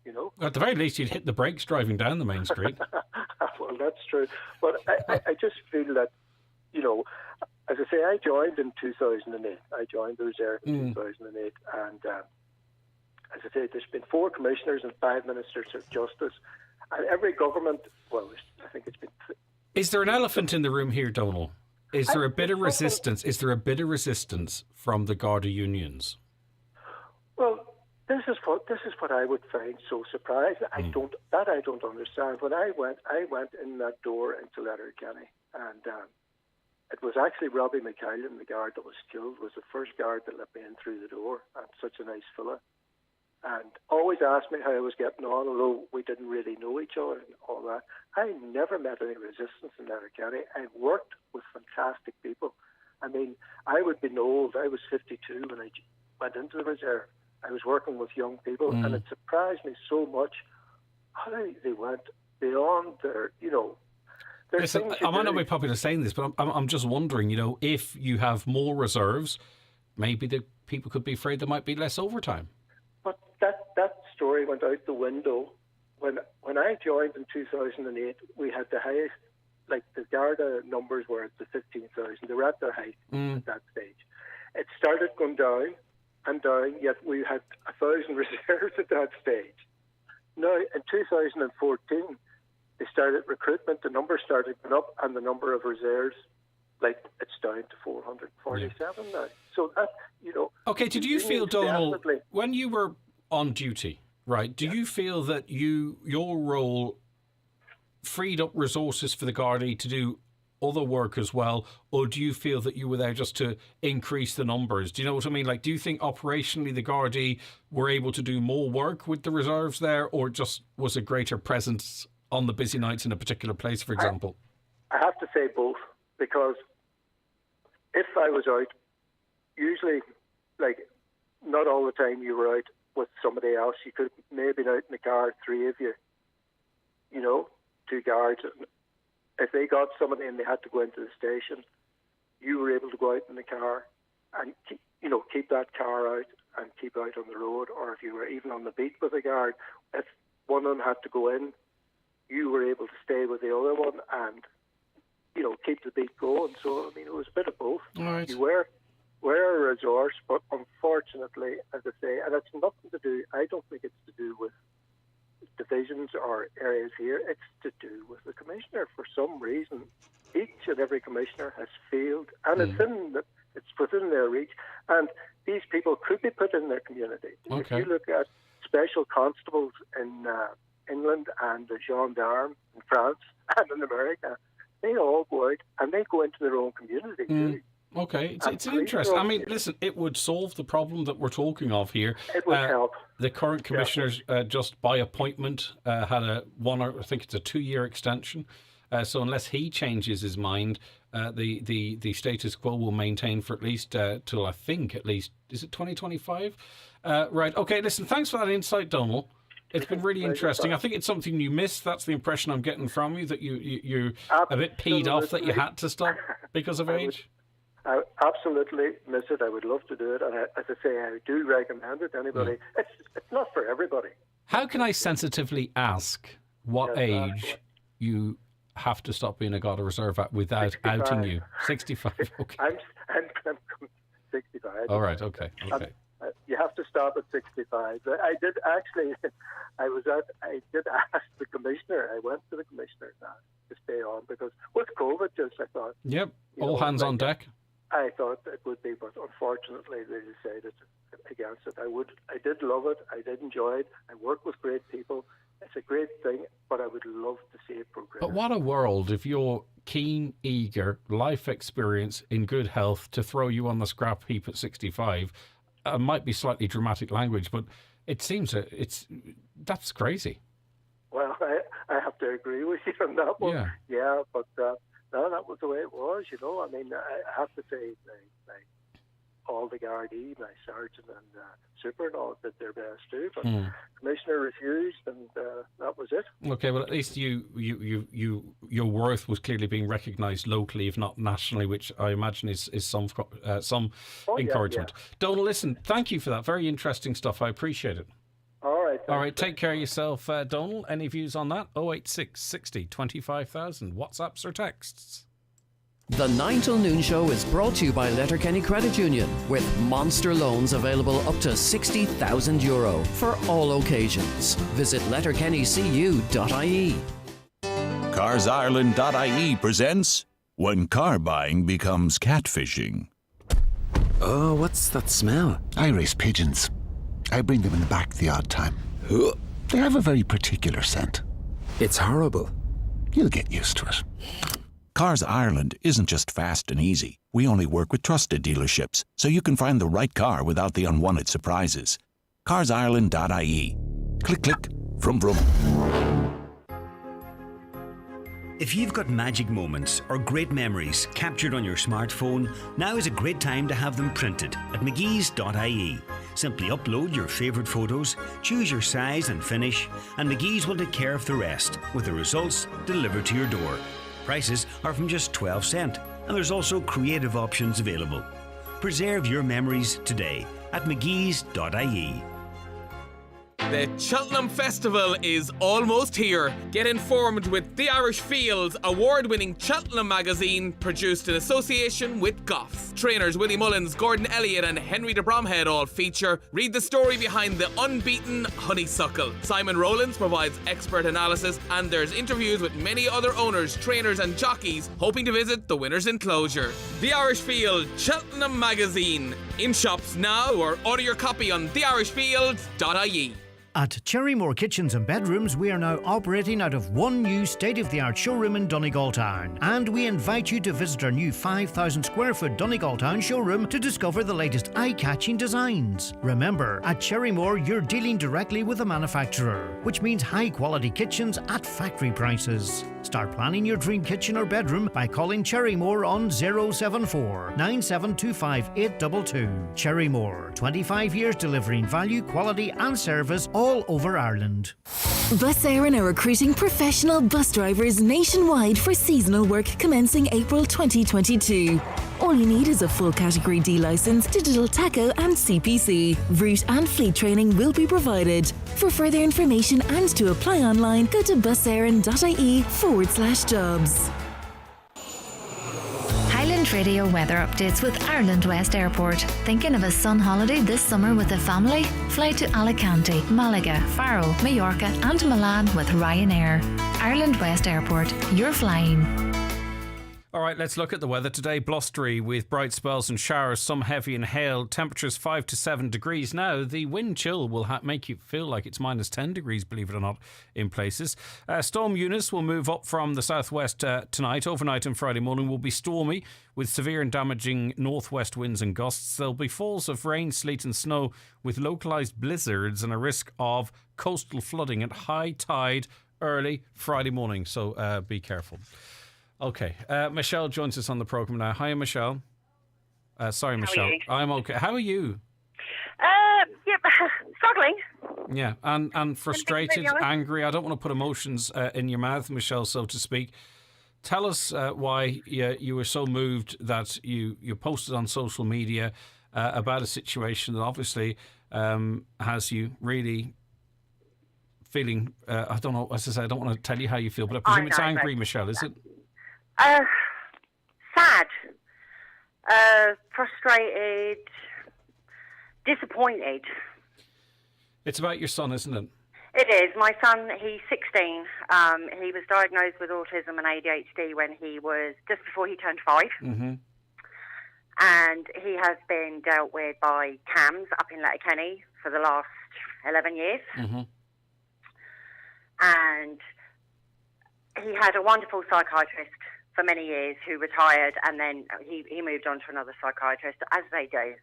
S22: You know.
S1: At the very least, you'd hit the brakes driving down the main street.
S22: Well, that's true, but I just feel that, you know, as I say, I joined in 2008. I joined the reserve in 2008, and as I say, there's been 4 commissioners and 5 ministers of justice, and every government. Well, I think it's been.
S1: Is there an elephant in the room here, Donal? Is there a bit of resistance? Is there a bit of resistance from the Garda unions?
S22: Well, this is what I would find so surprising. I don't understand. When I went in that door into Letterkenny, and it was actually Robbie McKillen, the guard that was killed, was the first guard that let me in through the door, and such a nice fella. And always asked me how I was getting on, although we didn't really know each other and all that. I never met any resistance in Letterkenny. I worked with fantastic people. I mean, I would be old. I was 52 when I went into the reserve. I was working with young people, and it surprised me so much how they went beyond their, you know.
S1: Listen, I might not be popular saying this, but I'm just wondering, you know, if you have more reserves, maybe the people could be afraid there might be less overtime.
S22: But that story went out the window. When I joined in 2008, we had the highest, like the Garda numbers were at the 15,000. They were at their height at that stage. It started going down and down, yet we had 1,000 reserves at that stage. Now, in 2014, they started recruitment, the numbers started going up, and the number of reserves, like, it's down to 447 now. So that, you know...
S1: Okay, did you feel, Donal, when you were on duty, right, do you feel that your role freed up resources for the Gardaí to do other work as well, or do you feel that you were there just to increase the numbers? Do you know what I mean? Like, do you think operationally the Gardaí were able to do more work with the reserves there, or just was a greater presence on the busy nights in a particular place, for example?
S22: I have to say both, because if I was out, usually, like, not all the time you were out with somebody else. You could maybe out in the car, 3 of you, you know, 2 guards. If they got somebody and they had to go into the station, you were able to go out in the car and keep that car out and keep out on the road, or if you were even on the beat with a guard, if one of them had to go in, you were able to stay with the other one and keep the beat going. So I mean, it was a bit of both.
S1: All right.
S22: You were a resource, but unfortunately, as I say, and it's nothing to do. I don't think it's to do with divisions or areas here. It's to do with the commissioner. For some reason, each and every commissioner has failed, and it's within their reach. And these people could be put in their community.
S1: Okay.
S22: If you look at special constables in England and the gendarmes in France and in America, they all go out and they go into their own community too.
S1: Okay, it's interesting. I mean, listen, it would solve the problem that we're talking of here.
S22: It would help.
S1: The current commissioners just by appointment had I think it's a 2-year extension. So unless he changes his mind, the status quo will maintain for at least till I think at least, is it 2025? Right. Okay. Listen. Thanks for that insight, Donald. It's been really interesting. I think it's something you missed. That's the impression I'm getting from you, that you're a bit peed off that you had to stop because of age.
S22: I absolutely miss it. I would love to do it, and as I say, I do recommend it to anybody. It's not for everybody.
S1: How can I sensitively ask what age you have to stop being a God of Reserve at without
S22: 65.
S1: outing you? 65. Okay.
S22: I'm 65.
S1: All right. Okay.
S22: You have to stop at 65. I did actually. I did ask the commissioner. I went to the commissioner to stay on because with COVID, I thought.
S1: Yep. All hands on deck.
S22: I thought it would be, but unfortunately they decided against it. I did love it. I did enjoy it. I work with great people. It's a great thing, but I would love to see it progress.
S1: But what a world if you're keen, eager, life experience, in good health, to throw you on the scrap heap at 65. Might be slightly dramatic language, but it seems that's crazy.
S22: Well, I have to agree with you on that one. Yeah, but no, that was the way it was. I mean, I have to say, all the Gardaí, my sergeant and super and all did their best too, but commissioner refused, and that was it.
S1: Okay, well, at least your worth was clearly being recognised locally, if not nationally, which I imagine is some encouragement.
S22: Yeah.
S1: Donald, listen, thank you for that. Very interesting stuff. I appreciate it. All right, take care of yourself, Donald. Any views on that? 086 60 25,000. WhatsApps or texts?
S9: The 9 till noon show is brought to you by Letterkenny Credit Union, with monster loans available up to €60,000 for all occasions. Visit letterkennycu.ie.
S3: CarsIreland.ie presents When Car Buying Becomes Catfishing.
S11: Oh, what's that smell? I raise pigeons. I bring them in the back the odd time. They have a very particular scent. It's horrible. You'll get used to it.
S3: Cars Ireland isn't just fast and easy. We only work with trusted dealerships, so you can find the right car without the unwanted surprises. CarsIreland.ie. Click, click, vroom, vroom.
S4: If you've got magic moments or great memories captured on your smartphone, now is a great time to have them printed at mcgee's.ie. Simply upload your favourite photos, choose your size and finish, and McGee's will take care of the rest, with the results delivered to your door. Prices are from just 12 cents, and there's also creative options available. Preserve your memories today at mcgee's.ie.
S23: The Cheltenham Festival is almost here. Get informed with The Irish Fields, award-winning Cheltenham magazine, produced in association with Goffs. Trainers Willie Mullins, Gordon Elliott and Henry de Bromhead all feature. Read the story behind the unbeaten honeysuckle. Simon Rowlands provides expert analysis, and there's interviews with many other owners, trainers and jockeys hoping to visit the winner's enclosure. The Irish Field, Cheltenham magazine. In shops now, or order your copy on theirishfield.ie.
S10: At Cherrymore Kitchens and Bedrooms, we are now operating out of one new state-of-the-art showroom in Donegal Town. And we invite you to visit our new 5,000 square foot Donegal Town showroom to discover the latest eye-catching designs. Remember, at Cherrymore, you're dealing directly with the manufacturer, which means high-quality kitchens at factory prices. Start planning your dream kitchen or bedroom by calling Cherrymore on 074 9725 822. Cherrymore, 25 years delivering value, quality and service all over Ireland.
S20: Bus Éireann are recruiting professional bus drivers nationwide for seasonal work commencing April 2022. All you need is a full Category D licence, digital tacho and CPC. Route and fleet training will be provided. For further information and to apply online, go to busaerin.ie/jobs.
S2: Highland Radio weather updates with Ireland West Airport. Thinking of a sun holiday this summer with the family? Fly to Alicante, Malaga, Faro, Mallorca and Milan with Ryanair. Ireland West Airport. You're flying.
S1: All right, let's look at the weather today. Blustery with bright spells and showers, some heavy and hail. Temperatures 5 to 7 degrees. Now, the wind chill will make you feel like it's minus 10 degrees, believe it or not, in places. Storm Eunice will move up from the southwest tonight. Overnight and Friday morning will be stormy with severe and damaging northwest winds and gusts. There'll be falls of rain, sleet and snow with localised blizzards and a risk of coastal flooding at high tide early Friday morning. So be careful. Okay, Michelle joins us on the programme now. Hi, Michelle. Sorry, Michelle. I'm okay. How are you?
S5: Yep, struggling.
S1: Yeah, and frustrated, angry. I don't want to put emotions in your mouth, Michelle, so to speak. Tell us why you were so moved that you posted on social media about a situation that obviously has you really feeling, I don't know, as I say, I don't want to tell you how you feel, but I presume it's angry, Michelle, is it?
S5: Sad, frustrated, disappointed.
S1: It's about your son, isn't it?
S5: It is. My son, he's 16. He was diagnosed with autism and ADHD when he was just before he turned 5.
S1: Mm-hmm.
S5: And he has been dealt with by CAMS up in Letterkenny for the last 11 years.
S1: Mm-hmm.
S5: And he had a wonderful psychiatrist for many years who retired, and then he moved on to another psychiatrist, as they do.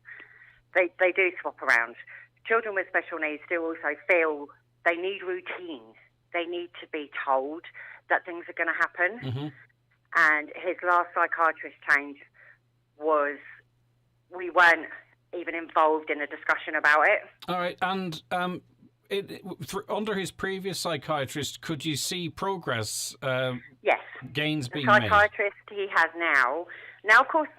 S5: They do swap around. Children with special needs do also feel they need routine. They need to be told that things are going to happen.
S1: Mm-hmm.
S5: And his last psychiatrist change was we weren't even involved in a discussion about it.
S1: All right, and under his previous psychiatrist, could you see progress?
S5: Yes.
S1: Gains being
S5: made. The psychiatrist he has now. Now, of course,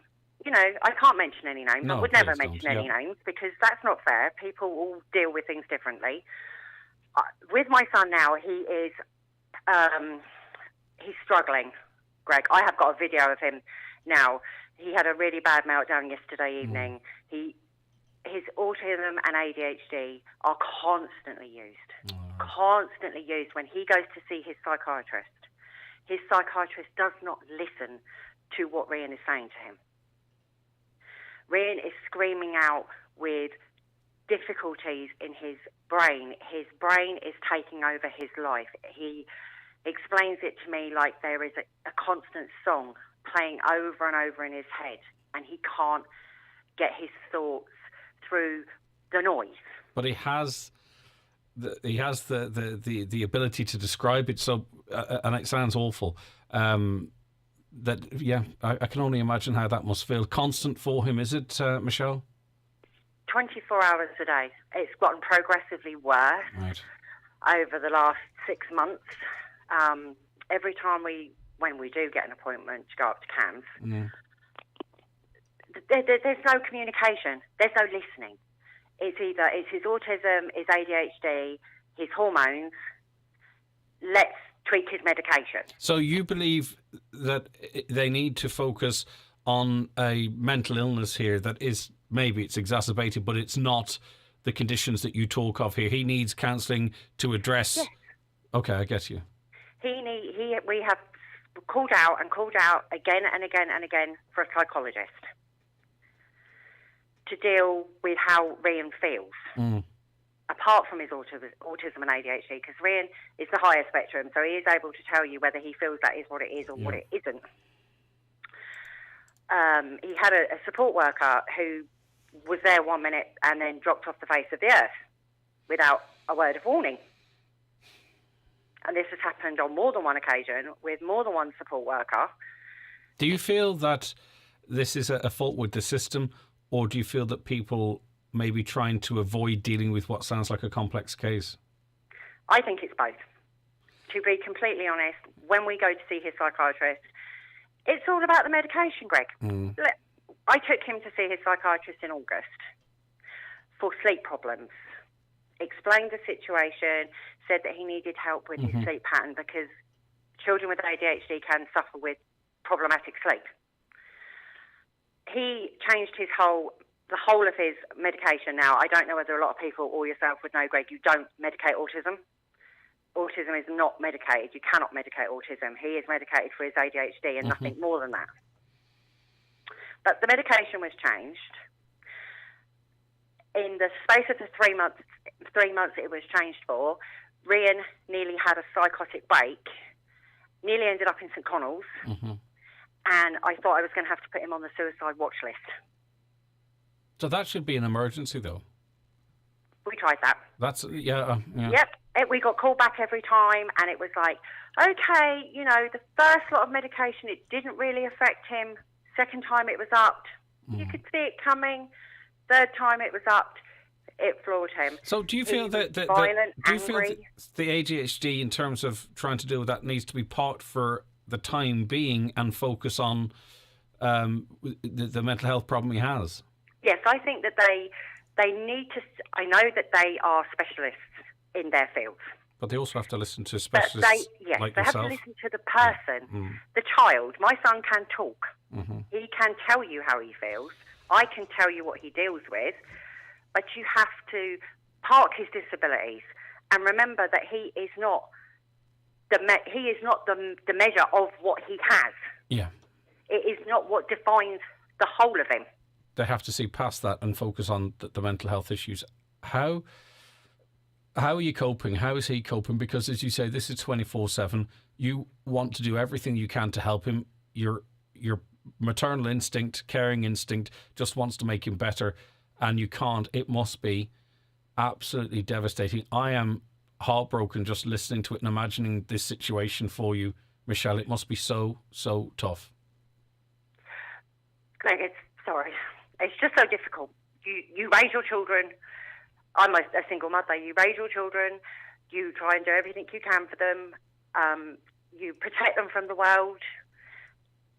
S5: you know, I can't mention any names.
S1: No,
S5: I would never mention any names because that's not fair. People all deal with things differently. With my son now, he is he's struggling, Greg. I have got a video of him now. He had a really bad meltdown yesterday evening. His autism and ADHD are constantly used. Constantly used. When he goes to see his psychiatrist does not listen to what Rian is saying to him. Rian is screaming out with difficulties in his brain. His brain is taking over his life. He explains it to me like there is a constant song playing over and over in his head, and he can't get his thoughts through the noise.
S1: But he has the ability to describe it. So, and it sounds awful. I can only imagine how that must feel. Constant for him, is it, Michelle?
S5: 24 hours a day. It's gotten progressively worse over the last 6 months. Every time when we do get an appointment to go up to CAMS, there's no communication. There's no listening. It's his autism, his ADHD, his hormones. Let's tweak his medication.
S1: So you believe that they need to focus on a mental illness here that is, maybe it's exacerbated, but it's not the conditions that you talk of here. He needs counselling to address.
S5: Yes.
S1: Okay, I get you.
S5: We have called out again and again and again for a psychologist to deal with how Rian feels, apart from his autism and ADHD, because Rian is the higher spectrum, so he is able to tell you whether he feels that is what it is or what it isn't. He had a support worker who was there 1 minute and then dropped off the face of the earth without a word of warning. And this has happened on more than one occasion with more than one support worker.
S1: Do you feel that this is a fault with the system, or do you feel that people may be trying to avoid dealing with what sounds like a complex case?
S5: I think it's both. To be completely honest, when we go to see his psychiatrist, it's all about the medication, Greg. I took him to see his psychiatrist in August for sleep problems. Explained the situation, said that he needed help with his sleep pattern because children with ADHD can suffer with problematic sleep. He changed the whole of his medication. Now, I don't know whether a lot of people or yourself would know, Greg, you don't medicate autism. Autism is not medicated. You cannot medicate autism. He is medicated for his ADHD and nothing more than that. But the medication was changed. In the space of the 3 months it was changed for, Rian nearly had a psychotic break, nearly ended up in St Connell's, and I thought I was going to have to put him on the suicide watch list.
S1: So that should be an emergency, though.
S5: We tried that.
S1: That's, yeah.
S5: Yep. We got called back every time, and it was like, okay, the first lot of medication, it didn't really affect him. Second time it was upped. You could see it coming. Third time it was upped. It floored him.
S1: So do you feel that the ADHD, in terms of trying to deal with that, needs to be parked for the time being and focus on the mental health problem he has?
S5: Yes, I think that they need to. I know that they are specialists in their fields.
S1: But they also have to listen to specialists like
S5: they
S1: yourself.
S5: have to listen to the person, the child. My son can talk. He can tell you how he feels. I can tell you what he deals with. But you have to park his disabilities and remember that he is not the measure of what he has.
S1: Yeah.
S5: It is not what defines the whole of him.
S1: They have to see past that and focus on the mental health issues. How are you coping? How is he coping? Because, as you say, this is 24/7. You want to do everything you can to help him. Your maternal instinct, caring instinct, just wants to make him better, and you can't. It must be absolutely devastating. I am heartbroken just listening to it and imagining this situation for you, Michelle. It must be so, so tough.
S5: Greg, it's just so difficult. You raise your children. I'm a single mother. You raise your children. You try and do everything you can for them. You protect them from the world,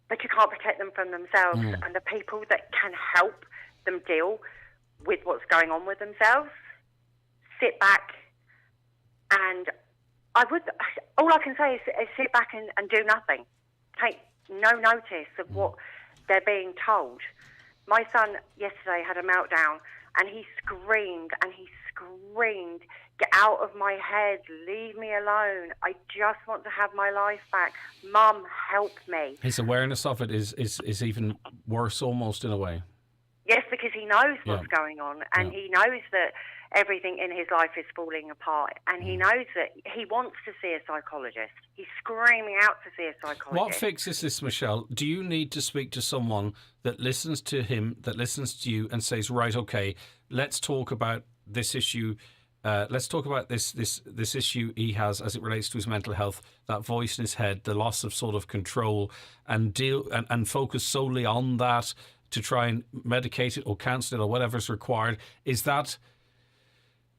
S5: but you can't protect them from themselves. And the people that can help them deal with what's going on with themselves sit back, and all I can say is sit back and do nothing. Take no notice of what they're being told. My son yesterday had a meltdown, and he screamed, "Get out of my head, leave me alone. I just want to have my life back. Mum, help me."
S1: His awareness of it is even worse, almost, in a way.
S5: Yes, because he knows what's going on, and he knows that everything in his life is falling apart, and he knows that he wants to see a psychologist. He's screaming out to see a psychologist.
S1: What fixes this, Michelle? Do you need to speak to someone that listens to him, that listens to you, and says, right, okay, let's talk about this issue. Let's talk about this issue he has as it relates to his mental health, that voice in his head, the loss of sort of control, and focus solely on that to try and medicate it or cancel it or whatever's required. Is that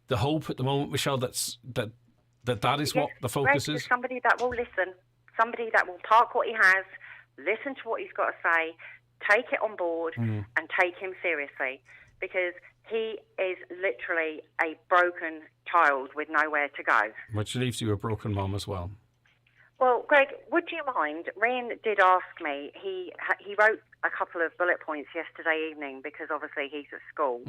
S1: the hope at the moment, Michelle, that is what the focus is?
S5: Somebody that will listen, somebody that will park what he has, listen to what he's got to say, take it on board and take him seriously, because he is literally a broken child with nowhere to go.
S1: Which leaves you a broken mum as well.
S5: Well, Greg, would you mind? Rian did ask me. He wrote a couple of bullet points yesterday evening because obviously he's at school,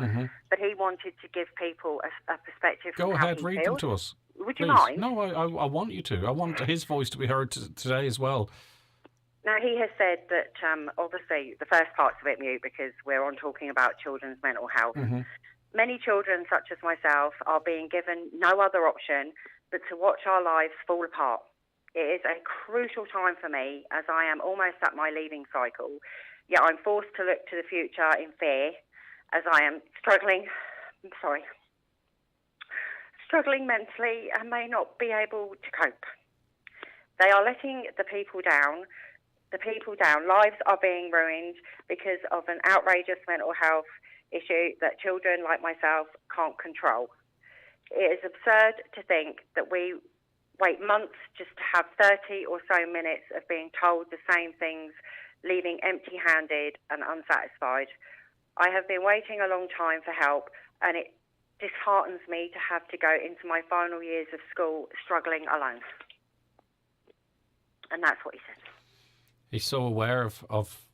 S5: but he wanted to give people a perspective.
S1: Go ahead, read them to us.
S5: Would you mind?
S1: No, I want you to. I want his voice to be heard today as well.
S5: Now, he has said that obviously the first part's a bit mute because we're on talking about children's mental health. Many children, such as myself, are being given no other option but to watch our lives fall apart. It is a crucial time for me as I am almost at my leaving cycle, yet I'm forced to look to the future in fear as I am struggling mentally and may not be able to cope. They are letting the people down. Lives are being ruined because of an outrageous mental health issue that children like myself can't control. It is absurd to think that we wait months just to have 30 or so minutes of being told the same things leaving empty-handed and unsatisfied. I have been waiting a long time for help, and it disheartens me to have to go into my final years of school struggling alone. And that's what he said.
S1: He's so aware of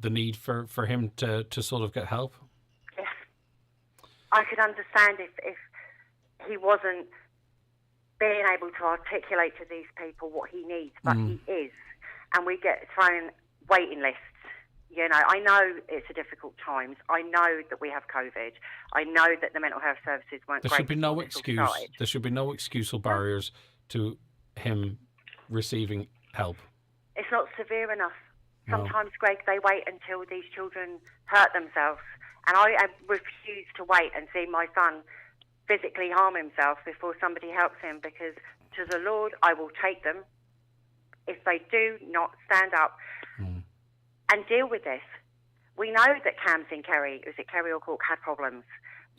S1: the need for him to sort of get help.
S5: Yeah. I could understand if he wasn't being able to articulate to these people what he needs, but he is. And we get thrown waiting lists. You know, I know it's a difficult times. I know that we have COVID. I know that the mental health services weren't
S1: There
S5: great.
S1: should be no excuse. There should be no excuse or barriers to him receiving help.
S5: It's not severe enough.
S1: No.
S5: Sometimes, Greg, they wait until these children hurt themselves. And I refuse to wait and see my son physically harm himself before somebody helps him, because to the Lord I will take them if they do not stand up and deal with this. We know that Cam's in Kerry, is it Kerry or Cork, had problems.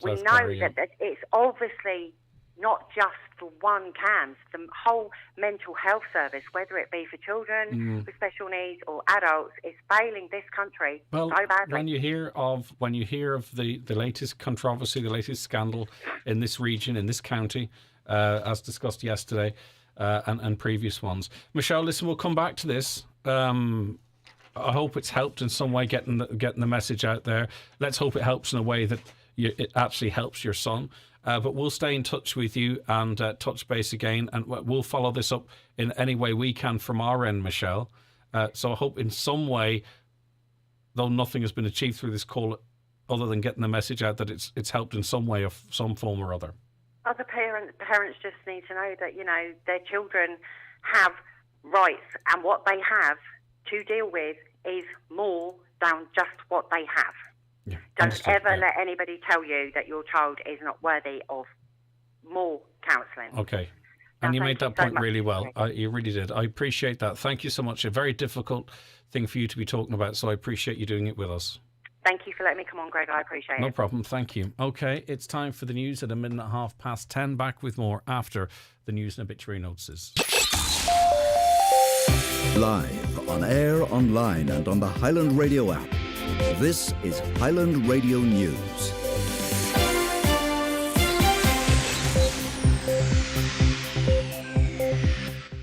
S5: We
S1: South
S5: know
S1: Kerry,
S5: that it's obviously not just for one CAMS, the whole mental health service, whether it be for children with special needs or adults, is failing this country so badly.
S1: when you hear of the latest controversy, the latest scandal in this region, in this county, as discussed yesterday, and previous ones, Michelle, listen, we'll come back to this. I hope it's helped in some way getting the message out there. Let's hope it helps in a way that it actually helps your son. But we'll stay in touch with you and touch base again, and we'll follow this up in any way we can from our end, Michelle. So I hope in some way, though nothing has been achieved through this call, other than getting the message out, that it's helped in some way, of some form or other.
S5: Other parents just need to know that, you know, their children have rights, and what they have to deal with is more than just what they have.
S1: Yeah,
S5: don't ever let anybody tell you that your child is not worthy of more counselling.
S1: Okay. And you made that point really well. You really did. I appreciate that. Thank you so much. A very difficult thing for you to be talking about, so I appreciate you doing it with us.
S5: Thank you for letting me come on, Greg. I appreciate it.
S1: No problem. Thank you. Okay, it's time for the news at 10:10. Back with more after the news and obituary notices.
S6: Live, on air, online and on the Highland Radio app. This is Highland Radio News.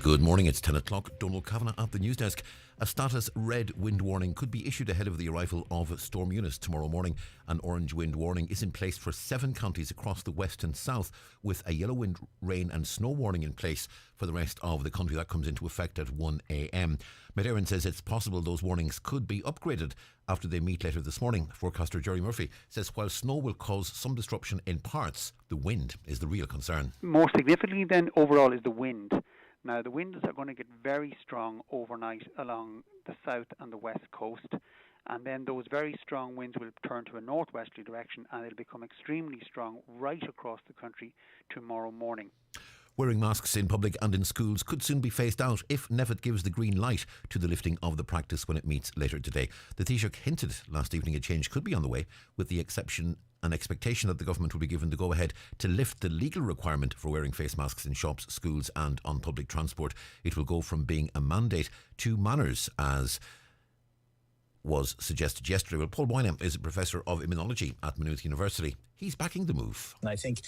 S7: Good morning, it's 10 o'clock. Donald Kavanagh at the news desk. A status red wind warning could be issued ahead of the arrival of Storm Eunice tomorrow morning. An orange wind warning is in place for 7 counties across the west and south, with a yellow wind, rain and snow warning in place for the rest of the country. That comes into effect at 1 a.m. Met Éireann says it's possible those warnings could be upgraded after they meet later this morning. Forecaster Jerry Murphy says while snow will cause some disruption in parts, the wind is the real concern.
S8: More significantly then overall is the wind. Now, the winds are going to get very strong overnight along the south and the west coast, and then those very strong winds will turn to a northwesterly direction, and it'll become extremely strong right across the country tomorrow morning.
S7: Wearing masks in public and in schools could soon be phased out if NPHET gives the green light to the lifting of the practice when it meets later today. The Taoiseach hinted last evening a change could be on the way, with the an expectation that the government will be given the go-ahead to lift the legal requirement for wearing face masks in shops, schools and on public transport. It will go from being a mandate to manners, as was suggested yesterday. Well, Paul Boynham is a professor of immunology at Maynooth University. He's backing the move.
S24: And I think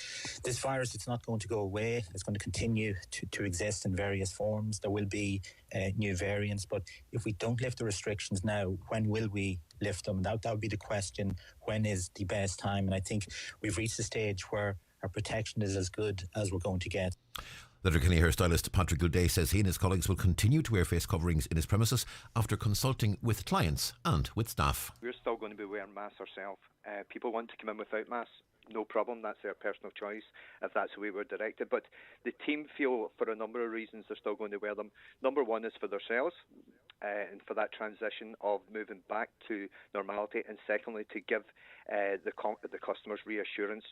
S24: this virus, it's not going to go away. It's going to continue to exist in various forms. There will be new variants, but if we don't lift the restrictions now, when will we lift them? That would be the question. When is the best time? And I think we've reached a stage where our protection is as good as we're going to get.
S7: Letterkenny hairstylist Patrick Gilday says he and his colleagues will continue to wear face coverings in his premises after consulting with clients and with staff.
S25: We're still going to be wearing masks ourselves. People want to come in without masks, no problem, that's their personal choice if that's the way we're directed. But the team feel for a number of reasons they're still going to wear them. Number one is for themselves and for that transition of moving back to normality, and secondly to give the customers reassurance.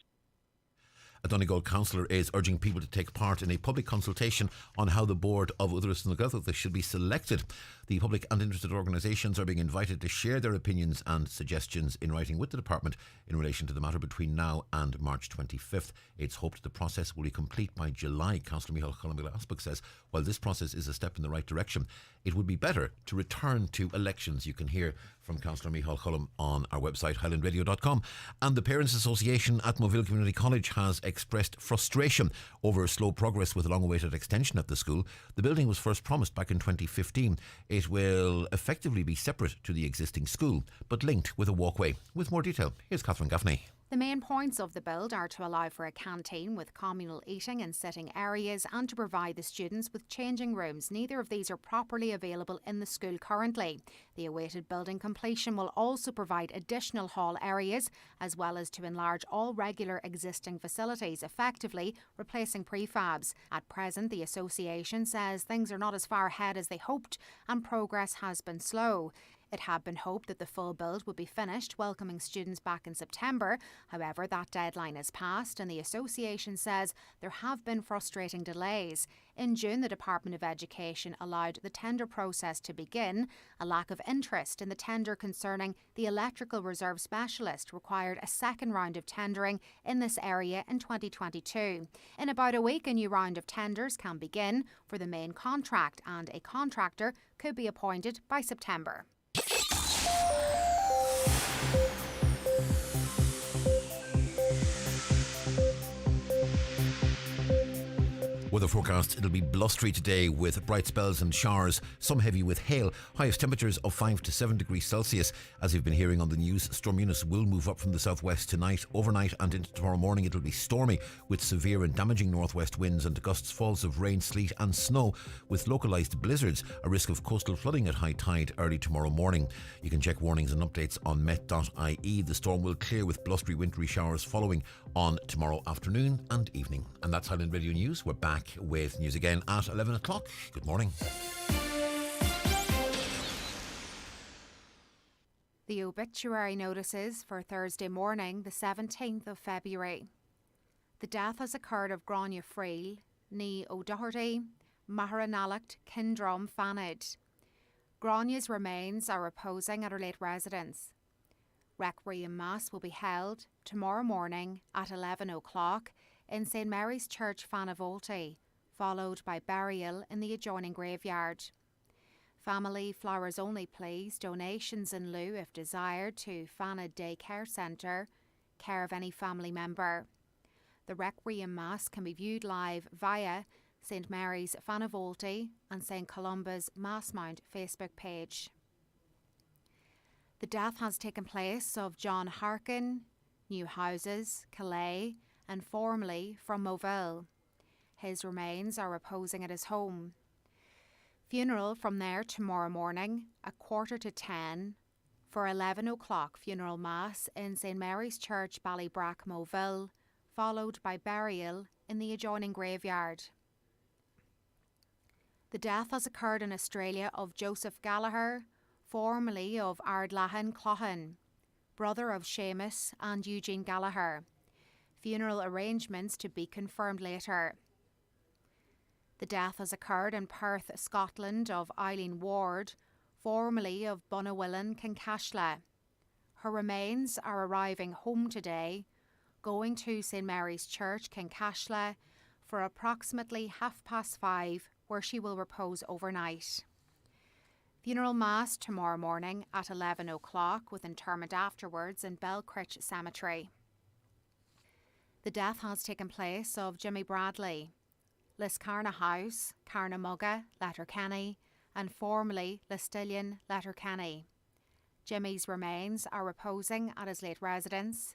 S7: A Donegal councillor is urging people to take part in a public consultation on how the board of Uthras na Gaeltachta should be selected. The public and interested organisations are being invited to share their opinions and suggestions in writing with the department in relation to the matter between now and March 25th. It's hoped the process will be complete by July. Councillor Micheál Chulum says while this process is a step in the right direction, it would be better to return to elections. You can hear from Councillor Micheál Chulum on our website highlandradio.com. And the Parents Association at Moville Community College has expressed frustration over slow progress with a long-awaited extension at the school. The building was first promised back in 2015. It will effectively be separate to the existing school, but linked with a walkway. With more detail, here's Catherine Gaffney.
S12: The main points of the build are to allow for a canteen with communal eating and sitting areas and to provide the students with changing rooms. Neither of these are properly available in the school currently. The awaited building completion will also provide additional hall areas as well as to enlarge all regular existing facilities, effectively replacing prefabs. At present, the association says things are not as far ahead as they hoped and progress has been slow. It had been hoped that the full build would be finished, welcoming students back in September. However, that deadline has passed and the association says there have been frustrating delays. In June, the Department of Education allowed the tender process to begin. A lack of interest in the tender concerning the electrical reserve specialist required a second round of tendering in this area in 2022. In about a week, a new round of tenders can begin for the main contract and a contractor could be appointed by September.
S7: Weather forecast, it'll be blustery today with bright spells and showers, some heavy with hail. Highest temperatures of 5 to 7 degrees Celsius. As you've been hearing on the news, Storm Eunice will move up from the southwest tonight. Overnight and into tomorrow morning it'll be stormy with severe and damaging northwest winds and gusts, falls of rain, sleet and snow with localised blizzards. A risk of coastal flooding at high tide early tomorrow morning. You can check warnings and updates on met.ie. The storm will clear with blustery wintry showers following on tomorrow afternoon and evening. And that's Highland Radio News. We're back with news again at 11 o'clock. Good morning.
S12: The obituary notices for Thursday morning, the 17th of February. The death has occurred of Grania Friel, ní O'Doherty, Maharanalacht, Kindrum, Fanid. Grania's remains are reposing at her late residence. Requiem Mass will be held tomorrow morning at 11 o'clock in St Mary's Church, Fanavolti, followed by burial in the adjoining graveyard. Family flowers only please, donations in lieu if desired to Fana Day Care Centre, care of any family member. The Requiem Mass can be viewed live via St Mary's Fanavolti and St Columba's Mass Mount Facebook page. The death has taken place of John Harkin, New Houses, Calais, and formerly from Moville. His remains are reposing at his home. Funeral from there tomorrow morning at 10:15 for 11 o'clock funeral mass in St Mary's Church, Ballybrack, Moville, followed by burial in the adjoining graveyard. The death has occurred in Australia of Joseph Gallagher, formerly of Ardlahan Clohan, brother of Seamus and Eugene Gallagher. Funeral arrangements to be confirmed later. The death has occurred in Perth, Scotland, of Eileen Ward, formerly of Bunawillan, Kincashla. Her remains are arriving home today, going to St Mary's Church, Kincashla, for approximately 5:30, where she will repose overnight. Funeral Mass tomorrow morning at 11 o'clock with interment afterwards in Belcritch Cemetery. The death has taken place of Jimmy Bradley, Liscarna House, Carnamugga, Letterkenny, and formerly Listillion, Letterkenny. Jimmy's remains are reposing at his late residence.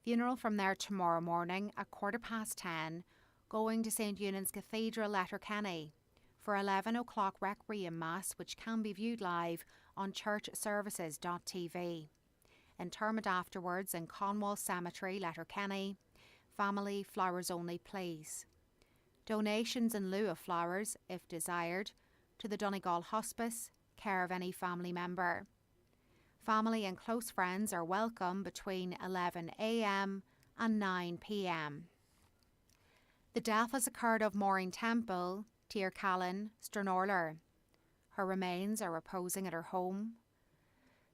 S12: Funeral from there tomorrow morning at 10:15, going to St Eunan's Cathedral, Letterkenny, for 11 o'clock Requiem Mass, which can be viewed live on churchservices.tv. Interment afterwards in Conwall Cemetery, Letterkenny. Family flowers only please. Donations in lieu of flowers, if desired, to the Donegal Hospice, care of any family member. Family and close friends are welcome between 11 a.m. and 9 p.m. The death has occurred of Maureen Temple, Tír Callan, Stranorlar. Her remains are reposing at her home.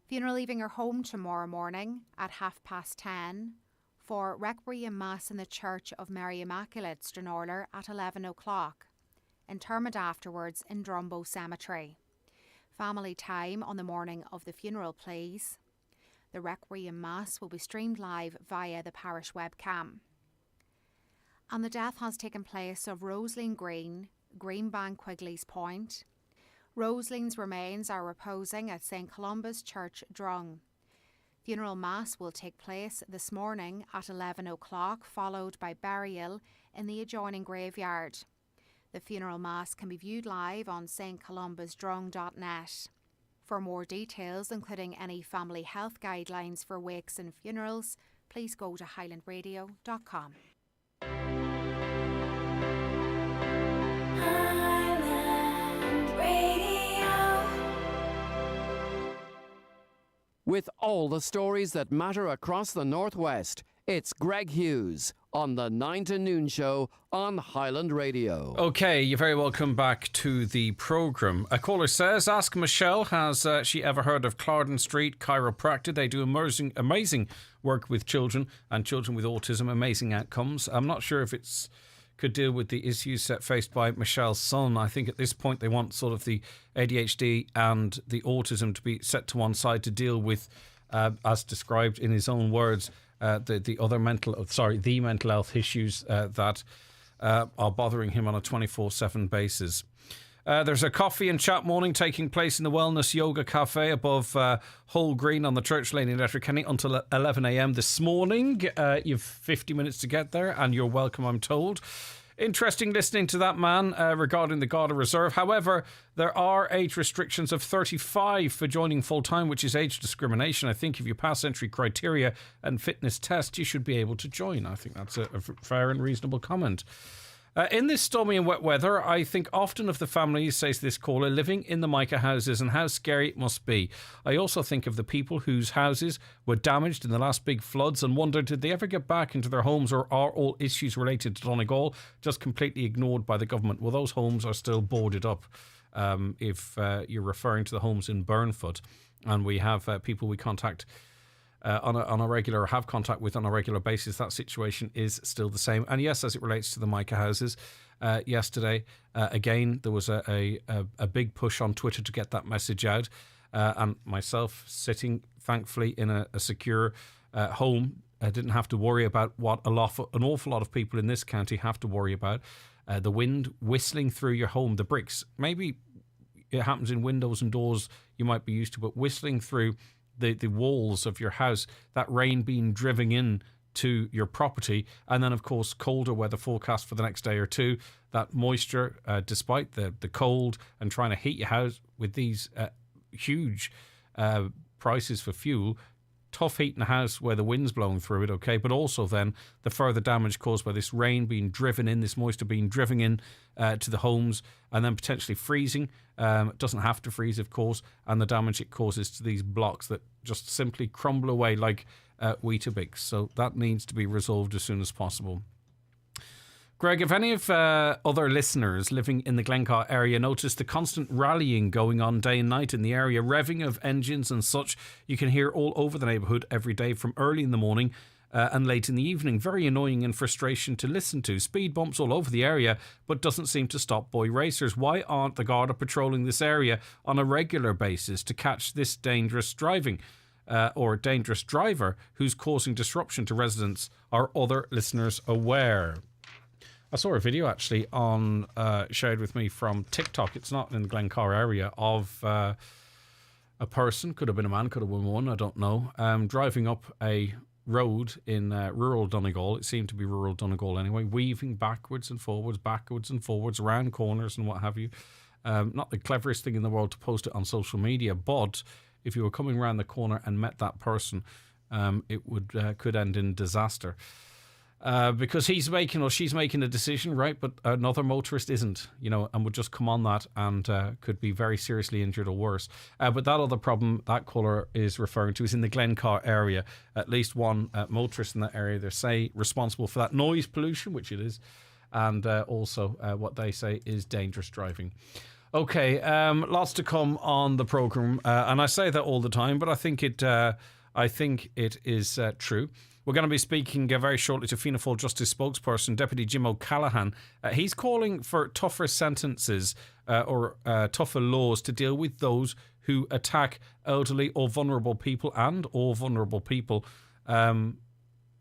S12: Funeral leaving her home tomorrow morning at 10:30 for Requiem Mass in the Church of Mary Immaculate, Stranorlar at 11 o'clock. Interment afterwards in Drumbo Cemetery. Family time on the morning of the funeral, please. The Requiem Mass will be streamed live via the parish webcam. And the death has taken place of Rosaleen Green, Greenbank Quigley's Point. Rosaleen's remains are reposing at St Columba's Church, Drung. Funeral Mass will take place this morning at 11 o'clock, followed by burial in the adjoining graveyard. The funeral Mass can be viewed live on stcolumbusdrung.net. For more details, including any family health guidelines for wakes and funerals, please go to highlandradio.com.
S9: With all the stories that matter across the Northwest, it's Greg Hughes on the 9 to Noon Show on Highland Radio.
S1: Okay, you're very welcome back to the programme. A caller says, ask Michelle, has she ever heard of Clarendon Street Chiropractic? They do amazing work with children and children with autism, amazing outcomes. I'm not sure if it's could deal with the issues faced by Michelle's son. I think at this point they want sort of the ADHD and the autism to be set to one side to deal with, as described in his own words, the mental health issues that are bothering him on a 24/7 basis. There's a coffee and chat morning taking place in the Wellness Yoga Cafe above Hull Green on the Church Lane in Letterkenny until 11 a.m. this morning. You've 50 minutes to get there and you're welcome, I'm told. Interesting listening to that man regarding the Garda Reserve. However, there are age restrictions of 35 for joining full-time, which is age discrimination. I think if you pass entry criteria and fitness test, you should be able to join. I think that's a fair and reasonable comment. In this stormy and wet weather, I think often of the families, says this caller, living in the mica houses and how scary it must be. I also think of the people whose houses were damaged in the last big floods and wonder, did they ever get back into their homes, or are all issues related to Donegal just completely ignored by the government? Well, those homes are still boarded up if you're referring to the homes in Burnfoot. And we have people we contact on a regular, or have contact with on a regular basis. That situation is still the same. And yes, as it relates to the mica houses, yesterday again there was a big push on Twitter to get that message out, and myself sitting thankfully in a secure home, I didn't have to worry about what an awful lot of people in this county have to worry about, the wind whistling through your home, the bricks. Maybe it happens in windows and doors you might be used to, but whistling through the walls of your house, that rain being driven in to your property, and then of course colder weather forecast for the next day or two, that moisture despite the cold, and trying to heat your house with these huge prices for fuel. Tough heating a house where the wind's blowing through it, okay, but also then the further damage caused by this rain being driven in, this moisture being driven in to the homes, and then potentially freezing. It doesn't have to freeze, of course, and the damage it causes to these blocks that just simply crumble away like Weetabix. So that needs to be resolved as soon as possible. Greg, if any of other listeners living in the Glencoe area notice the constant rallying going on day and night in the area, revving of engines and such, you can hear all over the neighbourhood every day from early in the morning and late in the evening. Very annoying and frustration to listen to. Speed bumps all over the area, but doesn't seem to stop boy racers. Why aren't the Garda patrolling this area on a regular basis to catch this dangerous driving? Or dangerous driver who's causing disruption to residents? Are other listeners aware? I saw a video actually on shared with me from TikTok. It's not in the Glencoe area, of a person, could have been a man, could have been a woman, I don't know, driving up a road in rural Donegal. It seemed to be rural Donegal anyway, weaving backwards and forwards, around corners and what have you. Not the cleverest thing in the world to post it on social media, but if you were coming around the corner and met that person, it could end in disaster. Because he's making or she's making a decision, right? But another motorist isn't, and would just come on that and could be very seriously injured or worse. But that other problem that caller is referring to is in the Glencoe area. At least one motorist in that area, they say, responsible for that noise pollution, which it is, and also what they say is dangerous driving. Okay, lots to come on the programme, and I say that all the time, but I think it is true. We're going to be speaking very shortly to Fianna Fáil Justice spokesperson, Deputy Jim O'Callaghan. He's calling for tougher sentences or tougher laws to deal with those who attack elderly or vulnerable people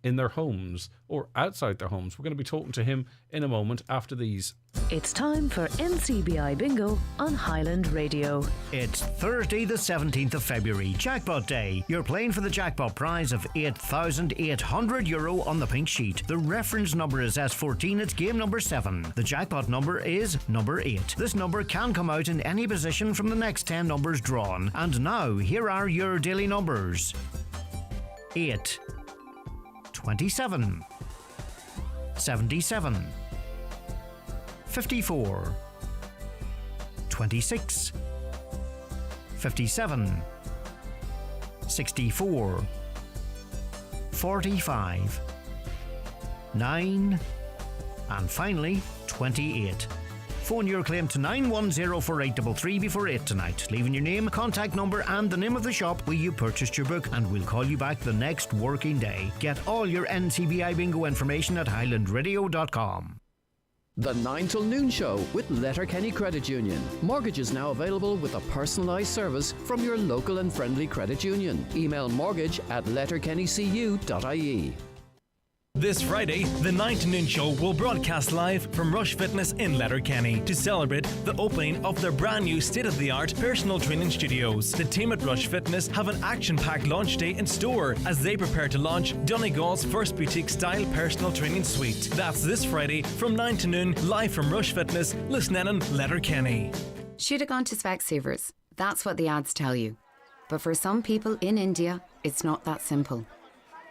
S1: in their homes or outside their homes. We're going to be talking to him in a moment after these.
S13: It's time for NCBI Bingo on Highland Radio.
S10: It's Thursday the 17th of February, Jackpot Day. You're playing for the jackpot prize of €8,800 on the pink sheet. The reference number is S14, it's game number 7. The jackpot number is number 8. This number can come out in any position from the next 10 numbers drawn. And now, here are your daily numbers. 8, 27, 77, 54, 26, 57, 64, 45, 9, and finally 28. Phone your claim to 9104833 before 8 tonight, leaving your name, contact number and the name of the shop where you purchased your book, and we'll call you back the next working day. Get all your NCBI Bingo information at highlandradio.com.
S9: The 9 till noon show with Letterkenny Credit Union. Mortgages now available with a personalised service from your local and friendly credit union. Email mortgage@letterkennycu.ie.
S14: This Friday, the 9 to Noon Show will broadcast live from Rush Fitness in Letterkenny to celebrate the opening of their brand new state-of-the-art personal training studios. The team at Rush Fitness have an action-packed launch day in store as they prepare to launch Donegal's first boutique-style personal training suite. That's this Friday from 9 to noon, live from Rush Fitness, Lisnenan, Letterkenny.
S19: Should have gone to Specsavers. That's what the ads tell you. But for some people in India, it's not that simple.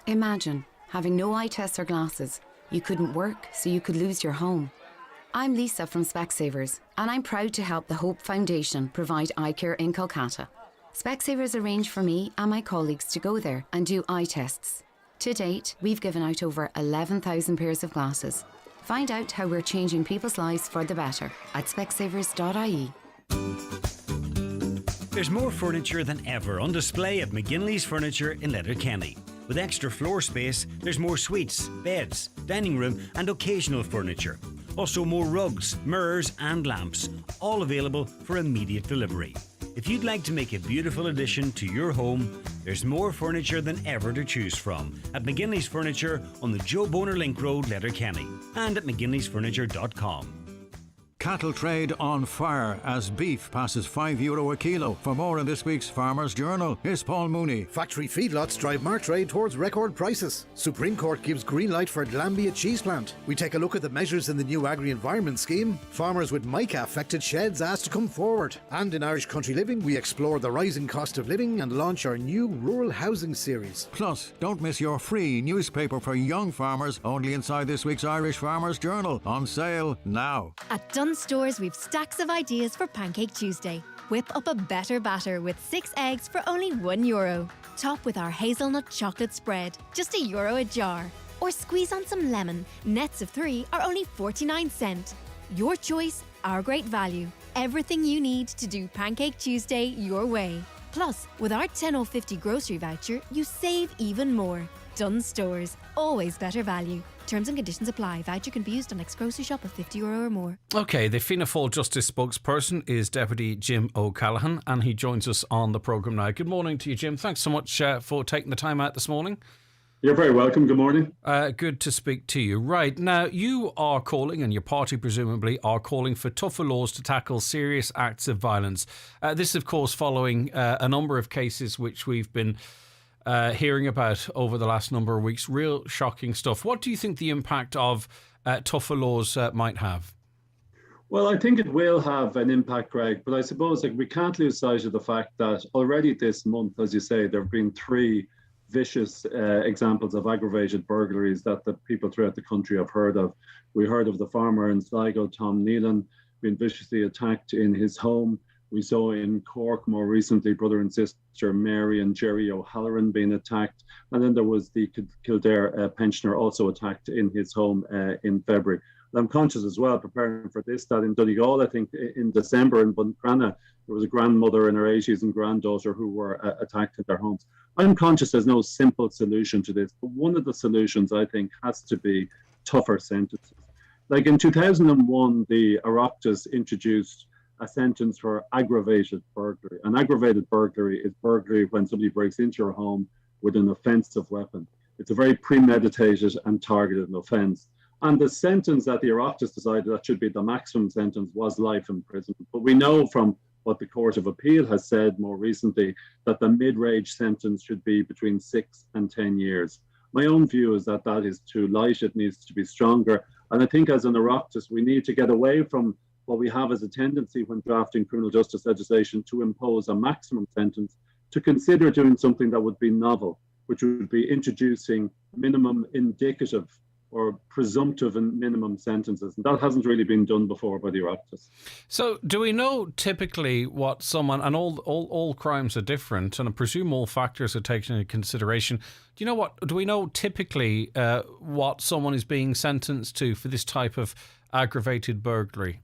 S19: Imagine having no eye tests or glasses. You couldn't work, so you could lose your home. I'm Lisa from Specsavers, and I'm proud to help the Hope Foundation provide eye care in Kolkata. Specsavers arranged for me and my colleagues to go there and do eye tests. To date, we've given out over 11,000 pairs of glasses. Find out how we're changing people's lives for the better at specsavers.ie.
S4: There's more furniture than ever on display at McGinley's Furniture in Letterkenny. With extra floor space, there's more suites, beds, dining room and occasional furniture. Also more rugs, mirrors and lamps, all available for immediate delivery. If you'd like to make a beautiful addition to your home, there's more furniture than ever to choose from at McGinley's Furniture on the Joe Boner Link Road, Letterkenny, and at mcginleysfurniture.com.
S15: Cattle trade on fire as beef passes €5 a kilo. For more in this week's Farmers Journal, here's Paul Mooney.
S16: Factory feedlots drive our trade towards record prices. Supreme Court gives green light for Glanbia cheese plant. We take a look at the measures in the new agri-environment scheme. Farmers with mica-affected sheds asked to come forward. And in Irish Country Living, we explore the rising cost of living and launch our new rural housing series.
S15: Plus, don't miss your free newspaper for young farmers, only inside this week's Irish Farmers Journal. On sale now.
S18: At Dunn Stores, we've stacks of ideas for Pancake Tuesday. Whip up a better batter with 6 eggs for only €1. Top with our hazelnut chocolate spread, just €1 a jar. Or squeeze on some lemon. Nets of 3 are only 49¢. Your choice, our great value. Everything you need to do Pancake Tuesday your way. Plus, with our 10.50 grocery voucher, you save even more. Dunn Stores, always better value. Terms and conditions apply. Voucher can be used on next grocery shop of €50 or more.
S1: Okay, the Fianna Fáil Justice spokesperson is Deputy Jim O'Callaghan, and he joins us on the programme now. Good morning to you, Jim. Thanks so much for taking the time out this morning.
S26: You're very welcome. Good morning.
S1: Good to speak to you. Right, now you are calling, and your party presumably are calling, for tougher laws to tackle serious acts of violence. This, of course, following a number of cases which we've been hearing about over the last number of weeks. Real shocking stuff. What do you think the impact of tougher laws might have?
S26: Well, I think it will have an impact, Greg, but I suppose we can't lose sight of the fact that already this month, as you say, there have been 3 vicious examples of aggravated burglaries that the people throughout the country have heard of. We heard of the farmer in Sligo, Tom Nealon, being viciously attacked in his home. We saw in Cork more recently brother and sister Mary and Jerry O'Halloran being attacked. And then there was the Kildare pensioner also attacked in his home in February. And I'm conscious as well, preparing for this, that in Donegal, I think in December in Buncrana, there was a grandmother in her 80s and granddaughter who were attacked in their homes. I'm conscious there's no simple solution to this, but one of the solutions I think has to be tougher sentences. Like in 2001, the Oireachtas introduced a sentence for aggravated burglary. An aggravated burglary is burglary when somebody breaks into your home with an offensive weapon. It's a very premeditated and targeted offence. And the sentence that the Oireachtas decided that should be the maximum sentence was life imprisonment. But we know from what the Court of Appeal has said more recently that the mid-range sentence should be between 6 and 10 years. My own view is that that is too light. It needs to be stronger. And I think as an Oireachtas, we need to get away from what we have as a tendency when drafting criminal justice legislation to impose a maximum sentence, to consider doing something that would be novel, which would be introducing minimum indicative or presumptive and minimum sentences. And that hasn't really been done before by the Oireachtas.
S1: So do we know typically what someone, and all crimes are different, and I presume all factors are taken into consideration. Do we know typically what someone is being sentenced to for this type of aggravated burglary?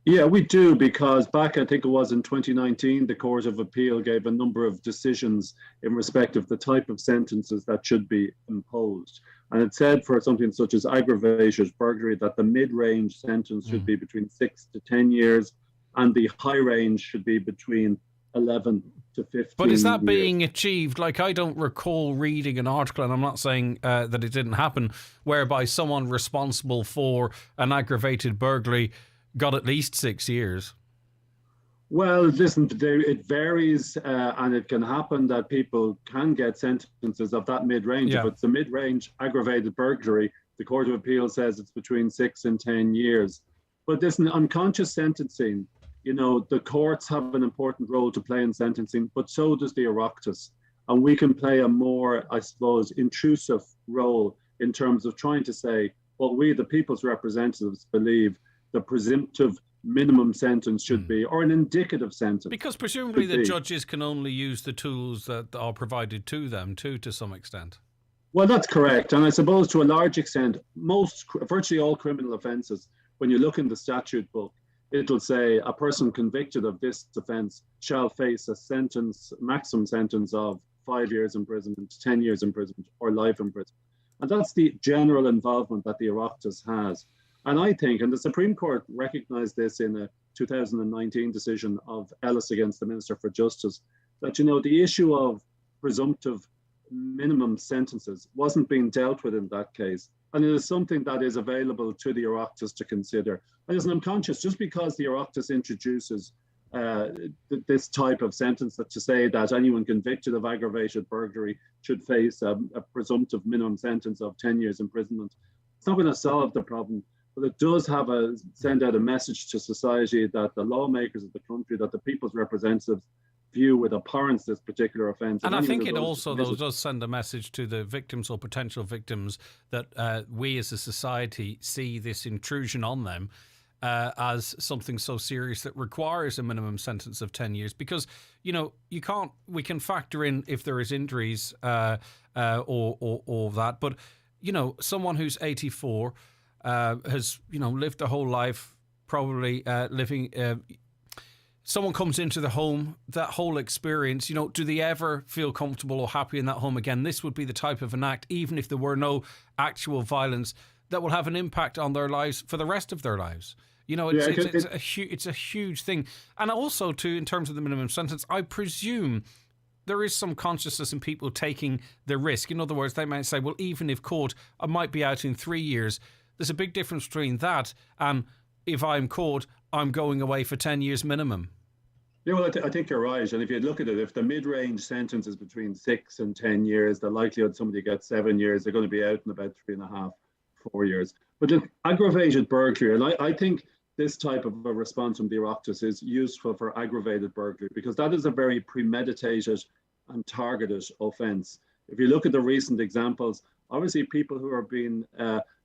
S26: Yeah, we do, because back, I think it was in 2019, the Court of Appeal gave a number of decisions in respect of the type of sentences that should be imposed. And it said for something such as aggravated burglary that the mid-range sentence should be between 6 to 10 years and the high range should be between 11 to 15
S1: But is that
S26: years.
S1: being achieved? Like, I don't recall reading an article, and I'm not saying that it didn't happen, whereby someone responsible for an aggravated burglary got at least 6 years.
S26: Well, listen, it varies, and it can happen that people can get sentences of that mid-range.
S1: Yeah.
S26: If it's a mid-range aggravated burglary, the Court of Appeal says it's between 6 and 10 years. But listen, unconscious sentencing, the courts have an important role to play in sentencing, but so does the Oireachtas. And we can play a more, I suppose, intrusive role in terms of trying to say what we, the people's representatives, believe the presumptive minimum sentence should be, or an indicative sentence.
S1: Because presumably the judges can only use the tools that are provided to them too, to some extent.
S26: Well, that's correct. And I suppose to a large extent, virtually all criminal offences, when you look in the statute book, it'll say a person convicted of this offence shall face a maximum sentence of 5 years imprisonment, 10 years imprisonment, or life imprisonment. And that's the general involvement that the Oireachtas has. And I think, and the Supreme Court recognised this in a 2019 decision of Ellis against the Minister for Justice, that, the issue of presumptive minimum sentences wasn't being dealt with in that case. And it is something that is available to the Oireachtas to consider. And I'm conscious, just because the Oireachtas introduces this type of sentence, that to say that anyone convicted of aggravated burglary should face a presumptive minimum sentence of 10 years imprisonment, it's not going to solve the problem. But it does send out a message to society that the lawmakers of the country, that the people's representatives view with abhorrence this particular offence.
S1: And I think it also does send a message to the victims or potential victims that we as a society see this intrusion on them as something so serious that requires a minimum sentence of 10 years. Because, we can factor in if there is injuries or that. But, someone who's 84... has lived their whole life probably living someone comes into the home, that whole experience, do they ever feel comfortable or happy in that home again? This would be the type of an act, even if there were no actual violence, that will have an impact on their lives for the rest of their lives. It's a huge thing. And also too, in terms of the minimum sentence, I presume there is some consciousness in people taking the risk. In other words, they might say, well, even if caught, I might be out in 3 years. There's a big difference between that and if I'm caught, I'm going away for 10 years minimum.
S26: Yeah, well, I think you're right. And if you look at it, if the mid-range sentence is between 6 and 10 years, the likelihood somebody gets 7 years, they're going to be out in about 3.5, 4 years. But the aggravated burglary, and I think this type of a response from the Oireachtas is useful for aggravated burglary, because that is a very premeditated and targeted offence. If you look at the recent examples, obviously people who are being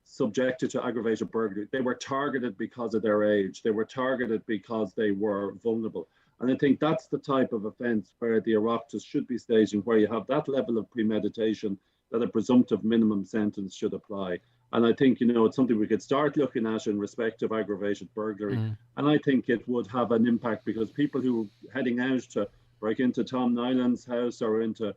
S26: subjected to aggravated burglary, they were targeted because of their age. They were targeted because they were vulnerable. And I think that's the type of offence where the Oireachtas should be staging, where you have that level of premeditation, that a presumptive minimum sentence should apply. And I think, it's something we could start looking at in respect of aggravated burglary. And I think it would have an impact, because people who are heading out to break into Tom Nyland's house or into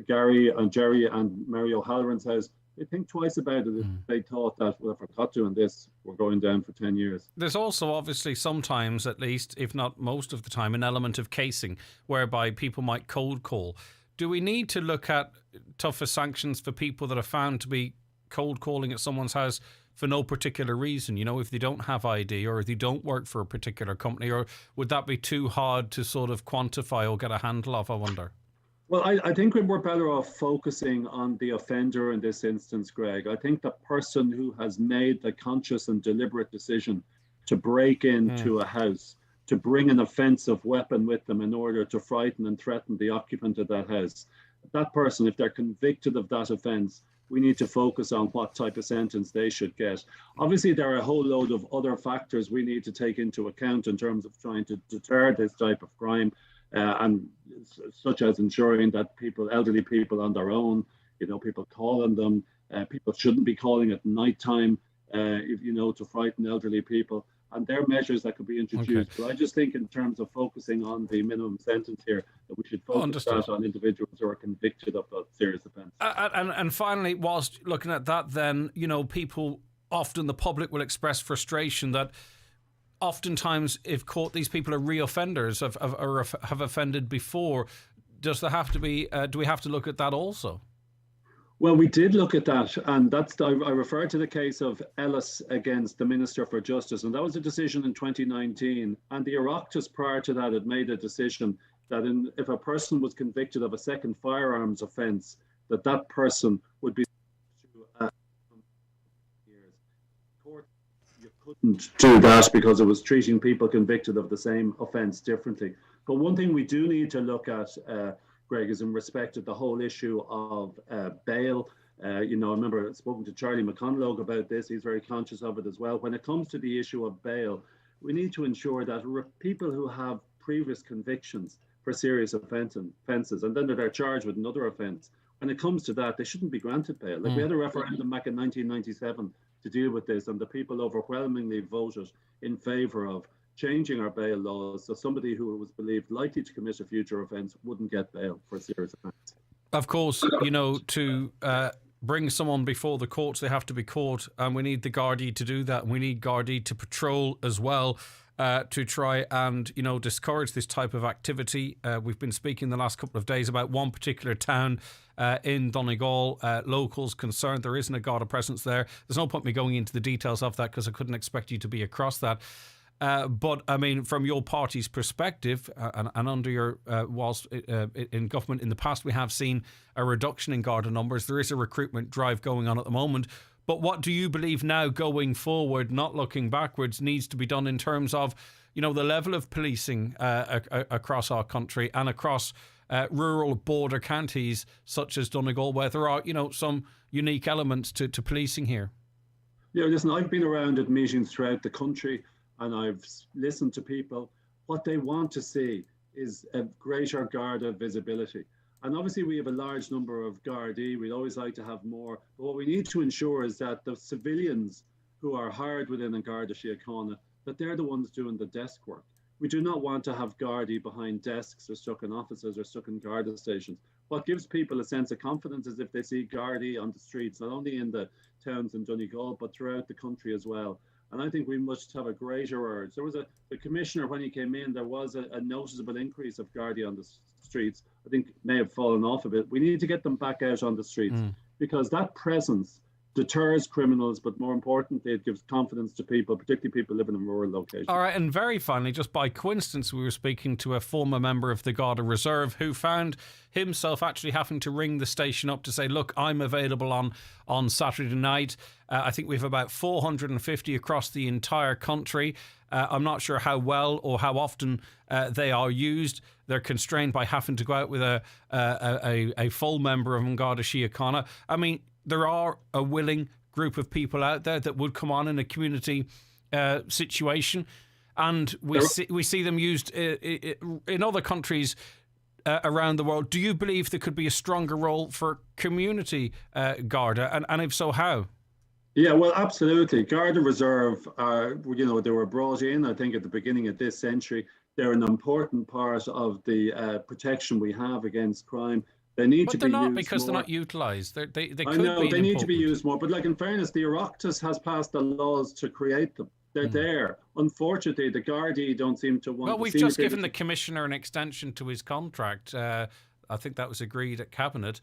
S26: Gary and Jerry and Mary O'Halloran's house, they think twice about it if they thought that, well, if we're caught doing this, we're going down for 10 years.
S1: There's also obviously sometimes, at least, if not most of the time, an element of casing whereby people might cold call. Do we need to look at tougher sanctions for people that are found to be cold calling at someone's house for no particular reason? If they don't have ID or if they don't work for a particular company, or would that be too hard to sort of quantify or get a handle of, I wonder?
S26: Well, I think we're better off focusing on the offender in this instance, Greg. I think the person who has made the conscious and deliberate decision to break into a house, to bring an offensive weapon with them in order to frighten and threaten the occupant of that house, that person, if they're convicted of that offence, we need to focus on what type of sentence they should get. Obviously, there are a whole load of other factors we need to take into account in terms of trying to deter this type of crime. And such as ensuring that elderly people on their own, people calling them, people shouldn't be calling at night time, to frighten elderly people. And there are measures that could be introduced. But I just think in terms of focusing on the minimum sentence here, that we should focus that on individuals who are convicted of a serious offence.
S1: And finally, whilst looking at that, then, people, often the public will express frustration that oftentimes, if caught, these people are re-offenders or have offended before. Does there have to be? Do we have to look at that also?
S26: Well, we did look at that, and I referred to the case of Ellis against the Minister for Justice, and that was a decision in 2019. And the Oireachtas prior to that had made a decision that if a person was convicted of a second firearms offence, that person would be couldn't do that because it was treating people convicted of the same offence differently. But one thing we do need to look at, Greg, is in respect of the whole issue of bail. I remember spoken to Charlie McConalogue about this. He's very conscious of it as well. When it comes to the issue of bail, we need to ensure that people who have previous convictions for serious offences and then they're charged with another offence, when it comes to that, they shouldn't be granted bail. We had a referendum back in 1997 to deal with this, and the people overwhelmingly voted in favour of changing our bail laws so somebody who was believed likely to commit a future offence wouldn't get bail for a serious offence.
S1: Of course, to bring someone before the courts, they have to be caught, and we need the Gardaí to do that. We need Gardaí to patrol as well, to try and discourage this type of activity. We've been speaking the last couple of days about one particular town in Donegal. Locals concerned there isn't a Garda presence there. There's no point me going into the details of that because I couldn't expect you to be across that. But I mean, from your party's perspective, and under your whilst in government in the past, we have seen a reduction in Garda numbers. There is a recruitment drive going on at the moment. But what do you believe now going forward, not looking backwards, needs to be done in terms of, the level of policing across our country and across rural border counties such as Donegal, where there are, some unique elements to policing here?
S26: Yeah, listen, I've been around at meetings throughout the country and I've listened to people. What they want to see is a greater Garda visibility. And obviously we have a large number of Gardaí. We'd always like to have more. But what we need to ensure is that the civilians who are hired within a Garda Síochána, that they're the ones doing the desk work. We do not want to have Gardaí behind desks or stuck in offices or stuck in Garda stations. What gives people a sense of confidence is if they see Gardaí on the streets, not only in the towns in Donegal, but throughout the country as well. And I think we must have a greater urge. There was the commissioner, when he came in, there was a noticeable increase of Gardaí on the streets. I think may have fallen off a bit. We need to get them back out on the streets because that presence deters criminals, but more importantly, it gives confidence to people, particularly people living in rural locations. All
S1: right, and very finally, just by coincidence, we were speaking to a former member of the Garda Reserve who found himself actually having to ring the station up to say, look, I'm available on Saturday night. I think we have about 450 across the entire country. I'm not sure how well or how often they are used. They're constrained by having to go out with a full member of Garda Síochána. I mean, there are a willing group of people out there that would come on in a community situation, and we see them used in other countries around the world. Do you believe there could be a stronger role for community Garda, and if so, how?
S26: Yeah, well, absolutely. Garda Reserve are, they were brought in, I think, at the beginning of this century. They're an important part of the protection we have against crime. They need to be used more.
S1: But they're not, because they're not utilised. They could be.
S26: I know, they need to be used more. But like, in fairness, the Oireachtas has passed the laws to create them. They're there. Unfortunately, the Gardaí don't seem to want.
S1: Well, we've just given the Commissioner an extension to his contract. I think that was agreed at Cabinet.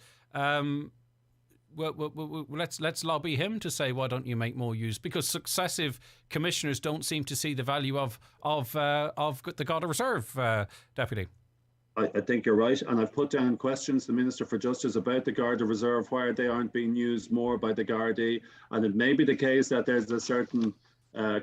S1: Let's lobby him to say, why don't you make more use? Because successive commissioners don't seem to see the value of the Garda Reserve, Deputy.
S26: I think you're right, and I've put down questions to the Minister for Justice about the Garda Reserve, why they aren't being used more by the Gardaí, and it may be the case that there's a certain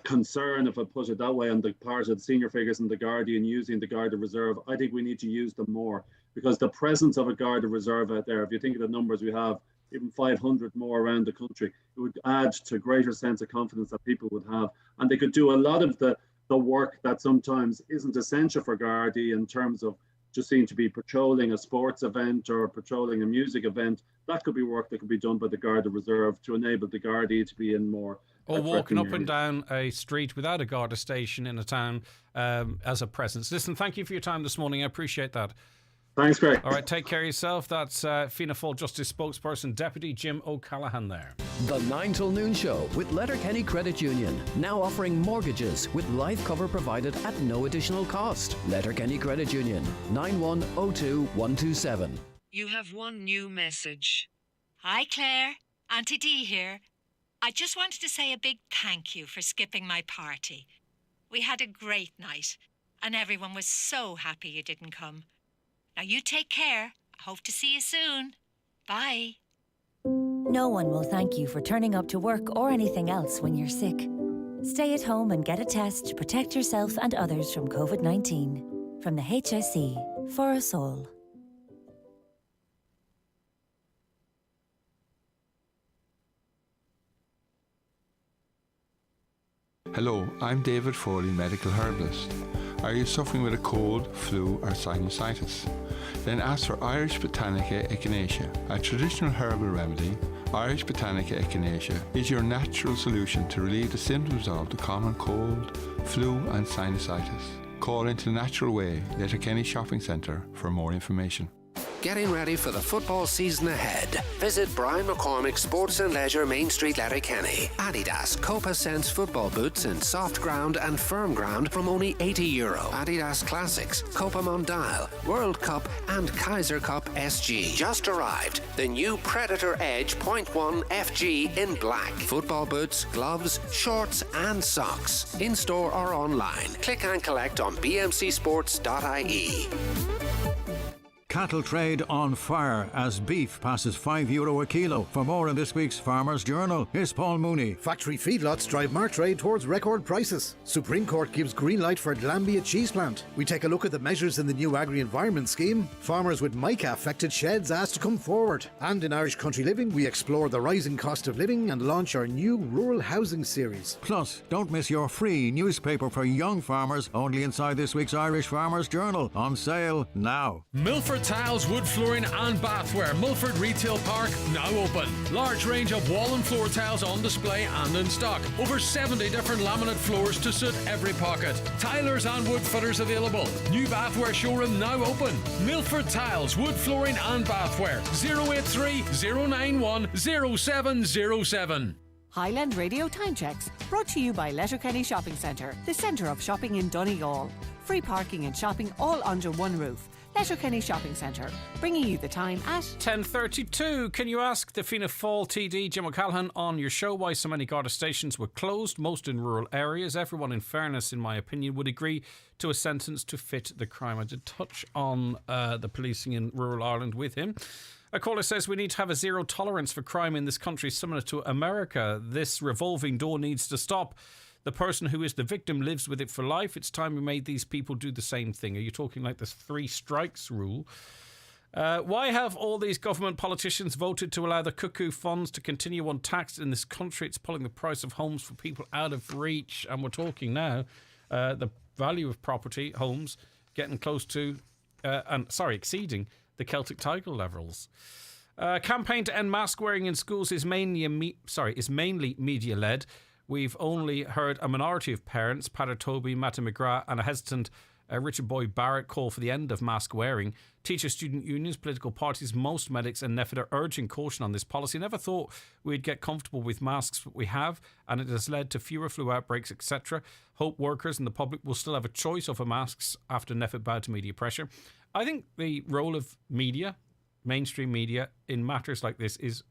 S26: concern, if I put it that way, on the part of the senior figures in the Gardaí in using the Garda Reserve. I think we need to use them more, because the presence of a Garda Reserve out there, if you think of the numbers we have, even 500 more around the country, it would add to a greater sense of confidence that people would have, and they could do a lot of the work that sometimes isn't essential for Gardaí, in terms of just seem to be patrolling a sports event or patrolling a music event. That could be work that could be done by the Garda Reserve to enable the Gardaí to be in more.
S1: Or walking up and down a street without a Garda station in a town as a presence. Listen, thank you for your time this morning. I appreciate that.
S26: Thanks, Greg.
S1: All right, take care of yourself. That's Fianna Fáil Justice spokesperson, Deputy Jim O'Callaghan there.
S9: The 9 till noon show with Letterkenny Credit Union. Now offering mortgages with life cover provided at no additional cost. Letterkenny Credit Union, 9102127.
S3: You have one new message. Hi, Claire. Auntie Dee here. I just wanted to say a big thank you for skipping my party. We had a great night, and everyone was so happy you didn't come. Now you take care. I hope to see you soon. Bye.
S11: No one will thank you for turning up to work or anything else when you're sick. Stay at home and get a test to protect yourself and others from COVID-19. From the HSE, for us all.
S17: Hello, I'm David Foley, medical herbalist. Are you suffering with a cold, flu or sinusitis? Then ask for Irish Botanica echinacea, a traditional herbal remedy. Irish Botanica echinacea is your natural solution to relieve the symptoms of the common cold, flu and sinusitis. Call into the Natural Way, Letterkenny Shopping Centre for more information.
S21: Getting ready for the football season ahead. Visit Brian McCormick Sports and Leisure, Main Street, Letterkenny. Adidas Copa Sense football boots in soft ground and firm ground from only €80. Adidas Classics, Copa Mondial, World Cup and Kaiser Cup SG. Just arrived. The new Predator Edge .1 FG in black. Football boots, gloves, shorts and socks. In store or online. Click and collect on bmcsports.ie.
S15: Cattle trade on fire as beef passes €5 a kilo. For more in this week's Farmers Journal, here's Paul Mooney.
S16: Factory feedlots drive March trade towards record prices. Supreme Court gives green light for Lambia cheese plant. We take a look at the measures in the new agri-environment scheme. Farmers with mica-affected sheds asked to come forward. And in Irish Country Living, we explore the rising cost of living and launch our new rural housing series.
S15: Plus, don't miss your free newspaper for young farmers, only inside this week's Irish Farmers Journal. On sale now.
S22: Milford Tiles, wood flooring and bathware. Milford Retail Park now open. Large range of wall and floor tiles on display and in stock. Over 70 different laminate floors to suit every pocket. Tilers and wood fitters available. New bathware showroom now open. Milford Tiles, wood flooring and bathware. 083 091 0707.
S23: Highland Radio Time Checks, brought to you by Letterkenny Shopping Centre, the centre of shopping in Donegal. Free parking and shopping all under one roof. Letterkenny Shopping Centre, bringing you the time at
S1: 10:32. Can you ask the Fianna Fáil TD Jim O'Callaghan on your show why so many Garda stations were closed, most in rural areas? Everyone, in fairness, in my opinion, would agree to a sentence to fit the crime. I did touch on the policing in rural Ireland with him. A caller says we need to have a zero tolerance for crime in this country, similar to America. This revolving door needs to stop. The person who is the victim lives with it for life. It's time we made these people do the same thing. Are you talking like the 3 strikes rule? Why have all these government politicians voted to allow the cuckoo funds to continue untaxed in this country? It's pulling the price of homes for people out of reach. And we're talking now the value of property, homes, getting close to, exceeding the Celtic title levels. Campaign to end mask wearing in schools is mainly media led. We've only heard a minority of parents, Pater Toby, Matty McGrath, and a hesitant Richard Boyd Barrett call for the end of mask wearing. Teacher student unions, political parties, most medics and NEFID are urging caution on this policy. Never thought we'd get comfortable with masks, but we have, and it has led to fewer flu outbreaks, etc. Hope workers and the public will still have a choice over masks after NEFID bowed to media pressure. I think the role of media, mainstream media, in matters like this is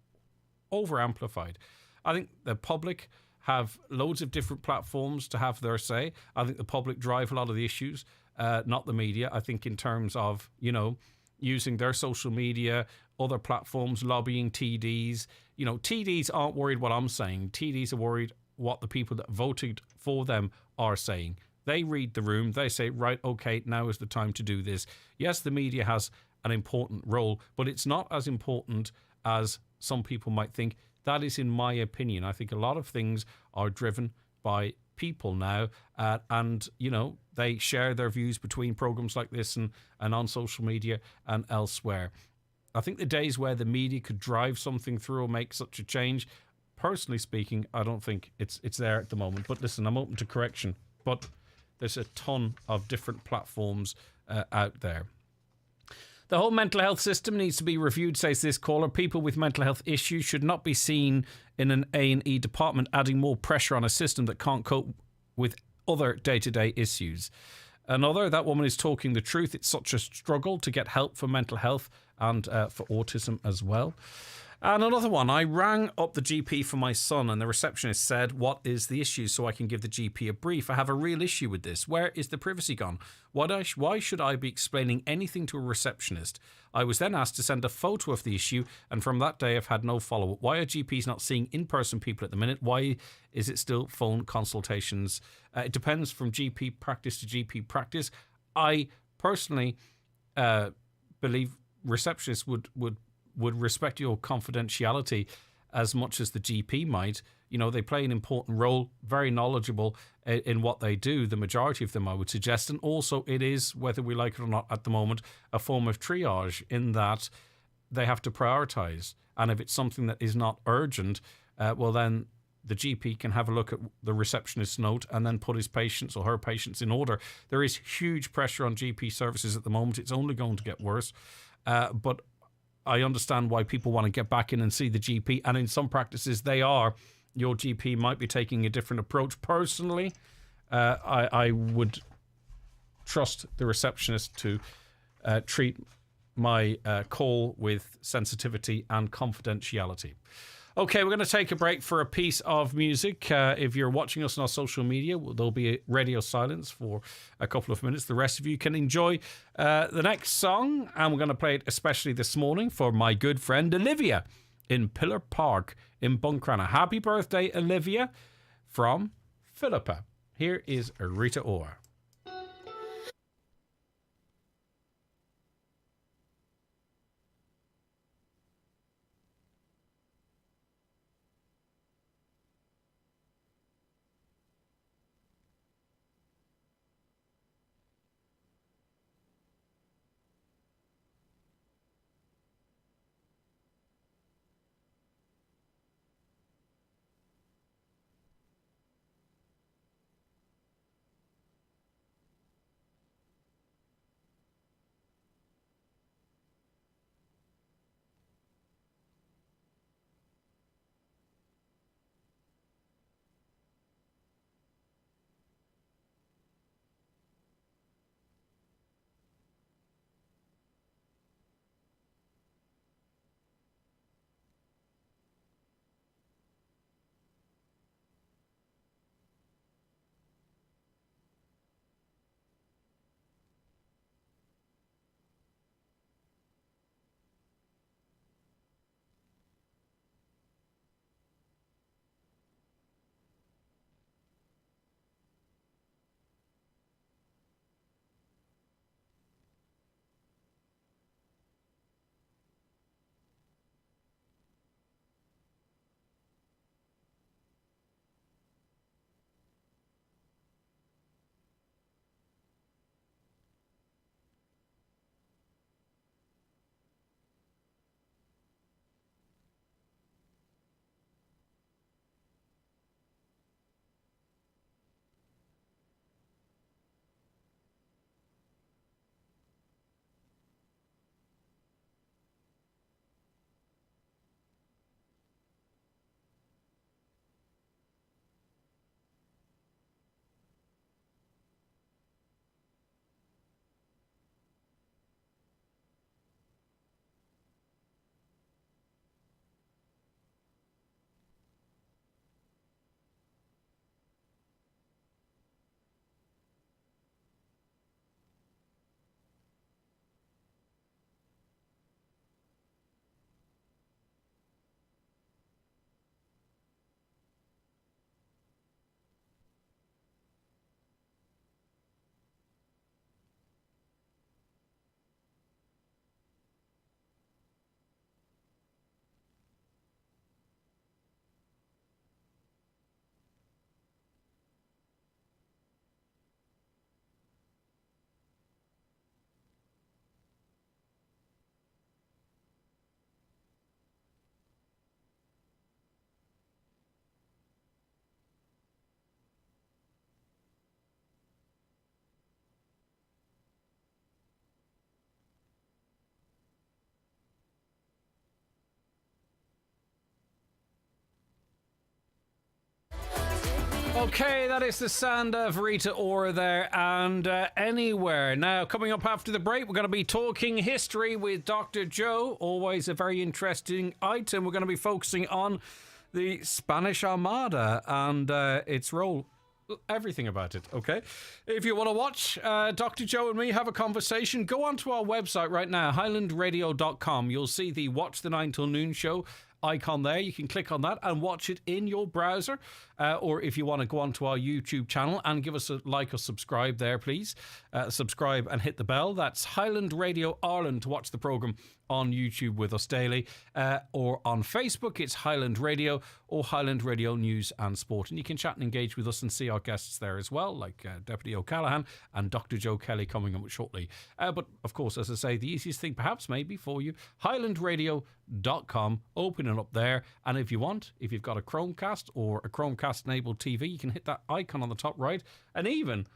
S1: over-amplified. I think the public have loads of different platforms to have their say. I think the public drive a lot of the issues, not the media. I think in terms of, using their social media, other platforms, lobbying TDs. TDs aren't worried what I'm saying. TDs are worried what the people that voted for them are saying. They read the room. They say, right, okay, now is the time to do this. Yes, the media has an important role, but it's not as important as some people might think. That is in my opinion. I think a lot of things are driven by people now, and they share their views between programs like this and on social media and elsewhere. I think the days where the media could drive something through or make such a change, personally speaking, I don't think it's there at the moment. But listen, I'm open to correction, but there's a ton of different platforms out there. The whole mental health system needs to be reviewed, says this caller. People with mental health issues should not be seen in an A&E department, adding more pressure on a system that can't cope with other day-to-day issues. Another, that woman is talking the truth. It's such a struggle to get help for mental health and for autism as well. And another one, I rang up the GP for my son and the receptionist said, what is the issue, so I can give the GP a brief. I have a real issue with this. Where is the privacy gone? Why should I be explaining anything to a receptionist? I was then asked to send a photo of the issue, and from that day I've had no follow-up. Why are GPs not seeing in-person people at the minute? Why is it still phone consultations? It depends from GP practice to GP practice. I personally believe receptionists would respect your confidentiality as much as the GP might. They play an important role, very knowledgeable in what they do, the majority of them, I would suggest. And also it is, whether we like it or not at the moment, a form of triage in that they have to prioritise. And if it's something that is not urgent, well then the GP can have a look at the receptionist's note and then put his patients or her patients in order. There is huge pressure on GP services at the moment. It's only going to get worse. But I understand why people want to get back in and see the GP. And in some practices, your GP might be taking a different approach. Personally, I would trust the receptionist to treat my call with sensitivity and confidentiality. Okay, we're going to take a break for a piece of music. If you're watching us on our social media, there'll be radio silence for a couple of minutes. The rest of you can enjoy the next song, and we're going to play it especially this morning for my good friend Olivia in Pillar Park in Buncrana. Happy birthday, Olivia, from Philippa. Here is Rita Ora. Okay, that is the sound of Rita Ora there, and Anywhere. Now, coming up after the break, we're going to be talking history with Dr. Joe. Always a very interesting item. We're going to be focusing on the Spanish Armada and its role. Everything about it, okay? If you want to watch Dr. Joe and me have a conversation, go onto our website right now, highlandradio.com. You'll see the Watch the 9 till Noon show icon there. You can click on that and watch it in your browser, or if you want to go onto our YouTube channel and give us a like or subscribe there, please subscribe and hit the bell. That's Highland Radio Ireland to watch the programme on YouTube with us daily, or on Facebook it's Highland Radio or Highland Radio News and Sport, and you can chat and engage with us and see our guests there as well, like Deputy O'Callaghan and Dr. Joe Kelly coming up shortly. But of course, as I say, the easiest thing perhaps maybe for you, highlandradio.com, open it up there, and if you want, if you've got a Chromecast or a Chromecast enabled TV, you can hit that icon on the top right and even,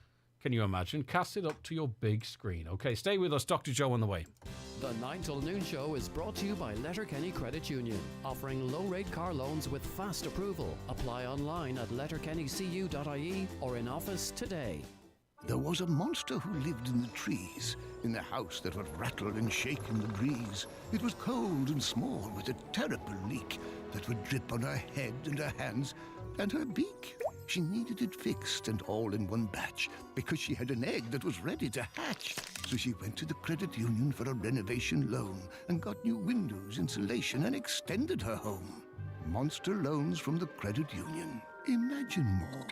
S1: can you imagine, cast it up to your big screen. Okay, stay with us, Dr. Joe on the way.
S9: The 9 till Noon show is brought to you by Letterkenny Credit Union, offering low-rate car loans with fast approval. Apply online at letterkennycu.ie or in office today.
S2: There was a monster who lived in the trees, in a house that would rattle and shake in the breeze. It was cold and small, with a terrible leak that would drip on her head and her hands and her beak. She needed it fixed and all in one batch because she had an egg that was ready to hatch. So she went to the credit union for a renovation loan and got new windows, insulation, and extended her home. Monster loans from the credit union. Imagine more.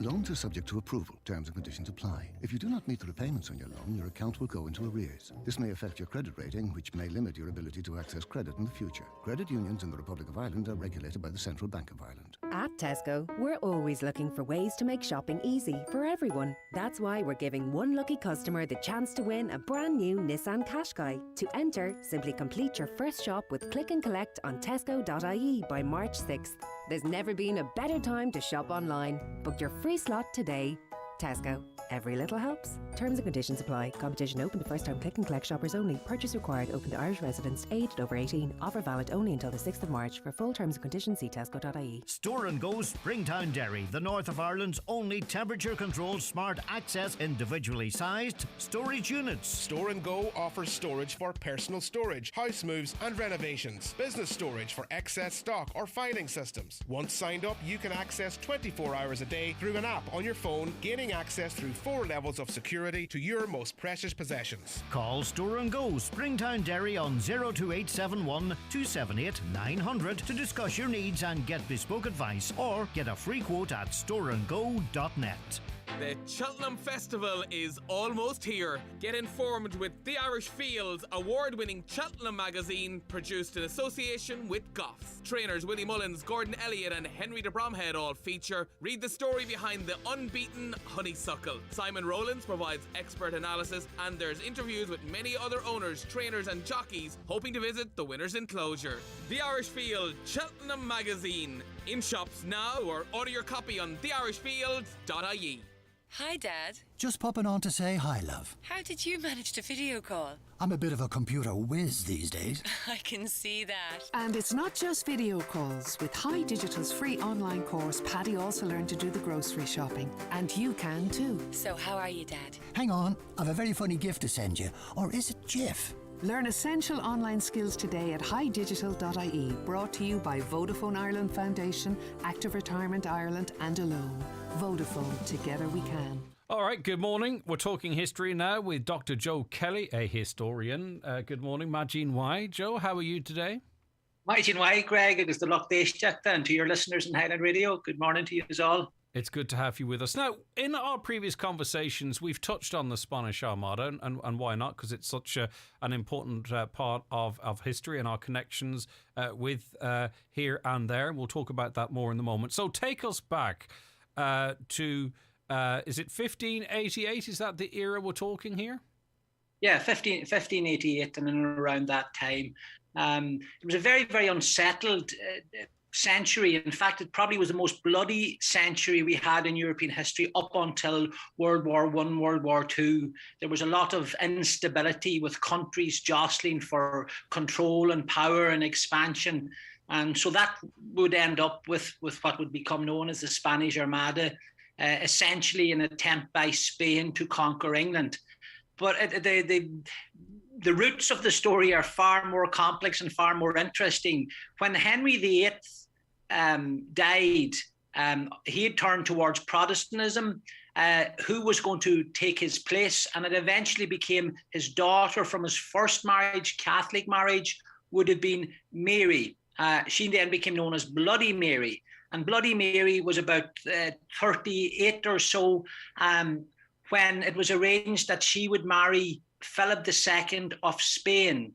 S2: Loans are subject to approval. Terms and conditions apply. If you do not meet the repayments on your loan, your account will go into arrears. This may affect your credit rating, which may limit your ability to access credit in the future. Credit unions in the Republic of Ireland are regulated by the Central Bank of Ireland.
S5: At Tesco, we're always looking for ways to make shopping easy for everyone. That's why we're giving one lucky customer the chance to win a brand new Nissan Qashqai. To enter, simply complete your first shop with click and collect on tesco.ie by March 6th. There's never been a better time to shop online. Book your free slot today. Tesco. Every little helps. Terms and conditions apply. Competition open to first-time click and collect shoppers only. Purchase required. Open to Irish residents aged over 18. Offer valid only until the 6th of March. For full terms and conditions, see tesco.ie.
S10: Store and Go Springtown Dairy, the north of Ireland's only temperature-controlled smart access individually sized storage units.
S6: Store and Go offers storage for personal storage, house moves and renovations, business storage for excess stock or filing systems. Once signed up, you can access 24 hours a day through an app on your phone, gaining access through 4 levels of security to your most precious possessions.
S10: Call Store and Go Springtown Dairy on 02871 278 900 to discuss your needs and get bespoke advice, or get a free quote at storeandgo.net.
S8: The Cheltenham Festival is almost here. Get informed with The Irish Field's award-winning Cheltenham magazine, produced in association with Goffs. Trainers Willie Mullins, Gordon Elliott and Henry de Bromhead all feature. Read the story behind the unbeaten honeysuckle. Simon Rowlands provides expert analysis, and there's interviews with many other owners, trainers and jockeys hoping to visit the winner's enclosure. The Irish Field Cheltenham magazine. In shops now, or order your copy on theirishfield.ie.
S20: Hi, Dad.
S24: Just popping on to say hi, love.
S20: How did you manage to video call?
S24: I'm a bit of a computer whiz these days.
S20: I can see that.
S23: And it's not just video calls. With High Digital's free online course, Paddy also learned to do the grocery shopping. And you can too.
S20: So how are you, Dad?
S24: Hang on, I've a very funny gift to send you. Or is it GIF?
S23: Learn essential online skills today at highdigital.ie. Brought to you by Vodafone Ireland Foundation, Active Retirement Ireland and Alone. Vodafone, together we can.
S1: All right, good morning. We're talking history now with Dr. Joe Kelly, a historian. Good morning, Majin Y. Joe, how are you today?
S27: Majin Y, Greg, agus the Loch Deishteach, and to your listeners in Highland Radio, good morning to you all.
S1: It's good to have you with us. Now, in our previous conversations, we've touched on the Spanish Armada, and why not? Because it's such an important part of history and our connections with here and there. We'll talk about that more in a moment. So take us back to, is it 1588? Is that the era we're talking here?
S27: Yeah, 1588 and around that time. It was a very, very unsettled century. In fact, it probably was the most bloody century we had in European history up until World War I, World War II. There was a lot of instability with countries jostling for control and power and expansion. And so that would end up with what would become known as the Spanish Armada, essentially an attempt by Spain to conquer England. But the roots of the story are far more complex and far more interesting. When Henry VIII died, he had turned towards Protestantism. Who was going to take his place? And it eventually became his daughter from his first marriage, Catholic marriage, would have been Mary. She then became known as Bloody Mary. And Bloody Mary was about 38 or so when it was arranged that she would marry Philip II of Spain.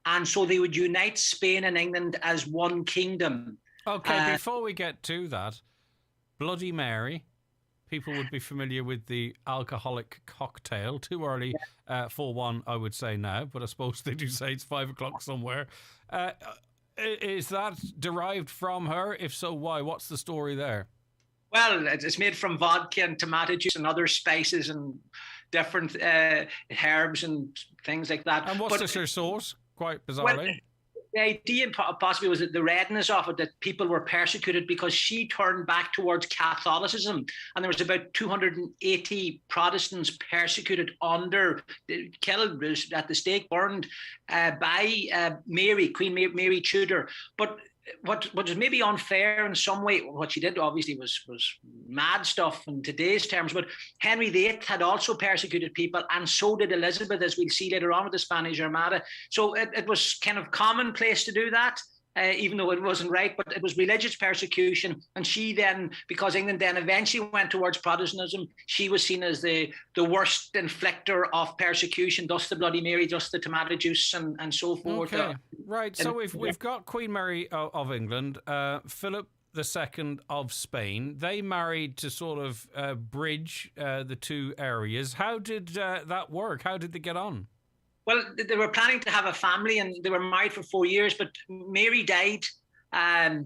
S27: And so they would unite Spain and England as one kingdom.
S1: Okay, before we get to that, Bloody Mary, people would be familiar with the alcoholic cocktail. Too early for one, I would say now, but I suppose they do say it's 5 o'clock somewhere. Is that derived from her? If so, why? What's the story there?
S27: Well, it's made from vodka and tomato juice and other spices and different herbs and things like that.
S1: And what's her source? Quite bizarrely.
S27: Well, the idea possibly was that the redness of it, that people were persecuted because she turned back towards Catholicism. And there was about 280 Protestants persecuted killed at the stake, burned by Mary, Queen Mary Tudor. But what was maybe unfair in some way, what she did obviously was mad stuff in today's terms, but Henry VIII had also persecuted people, and so did Elizabeth, as we'll see later on with the Spanish Armada. So it was kind of commonplace to do that, even though it wasn't right, but it was religious persecution. And she then, because England then eventually went towards Protestantism, she was seen as the worst inflictor of persecution, thus the Bloody Mary, thus the tomato juice and so forth.
S1: Okay, right. So we've got Queen Mary of England, Philip II of Spain. They married to sort of bridge the two areas. How did that work? How did they get on?
S27: Well, they were planning to have a family, and they were married for 4 years, but Mary died,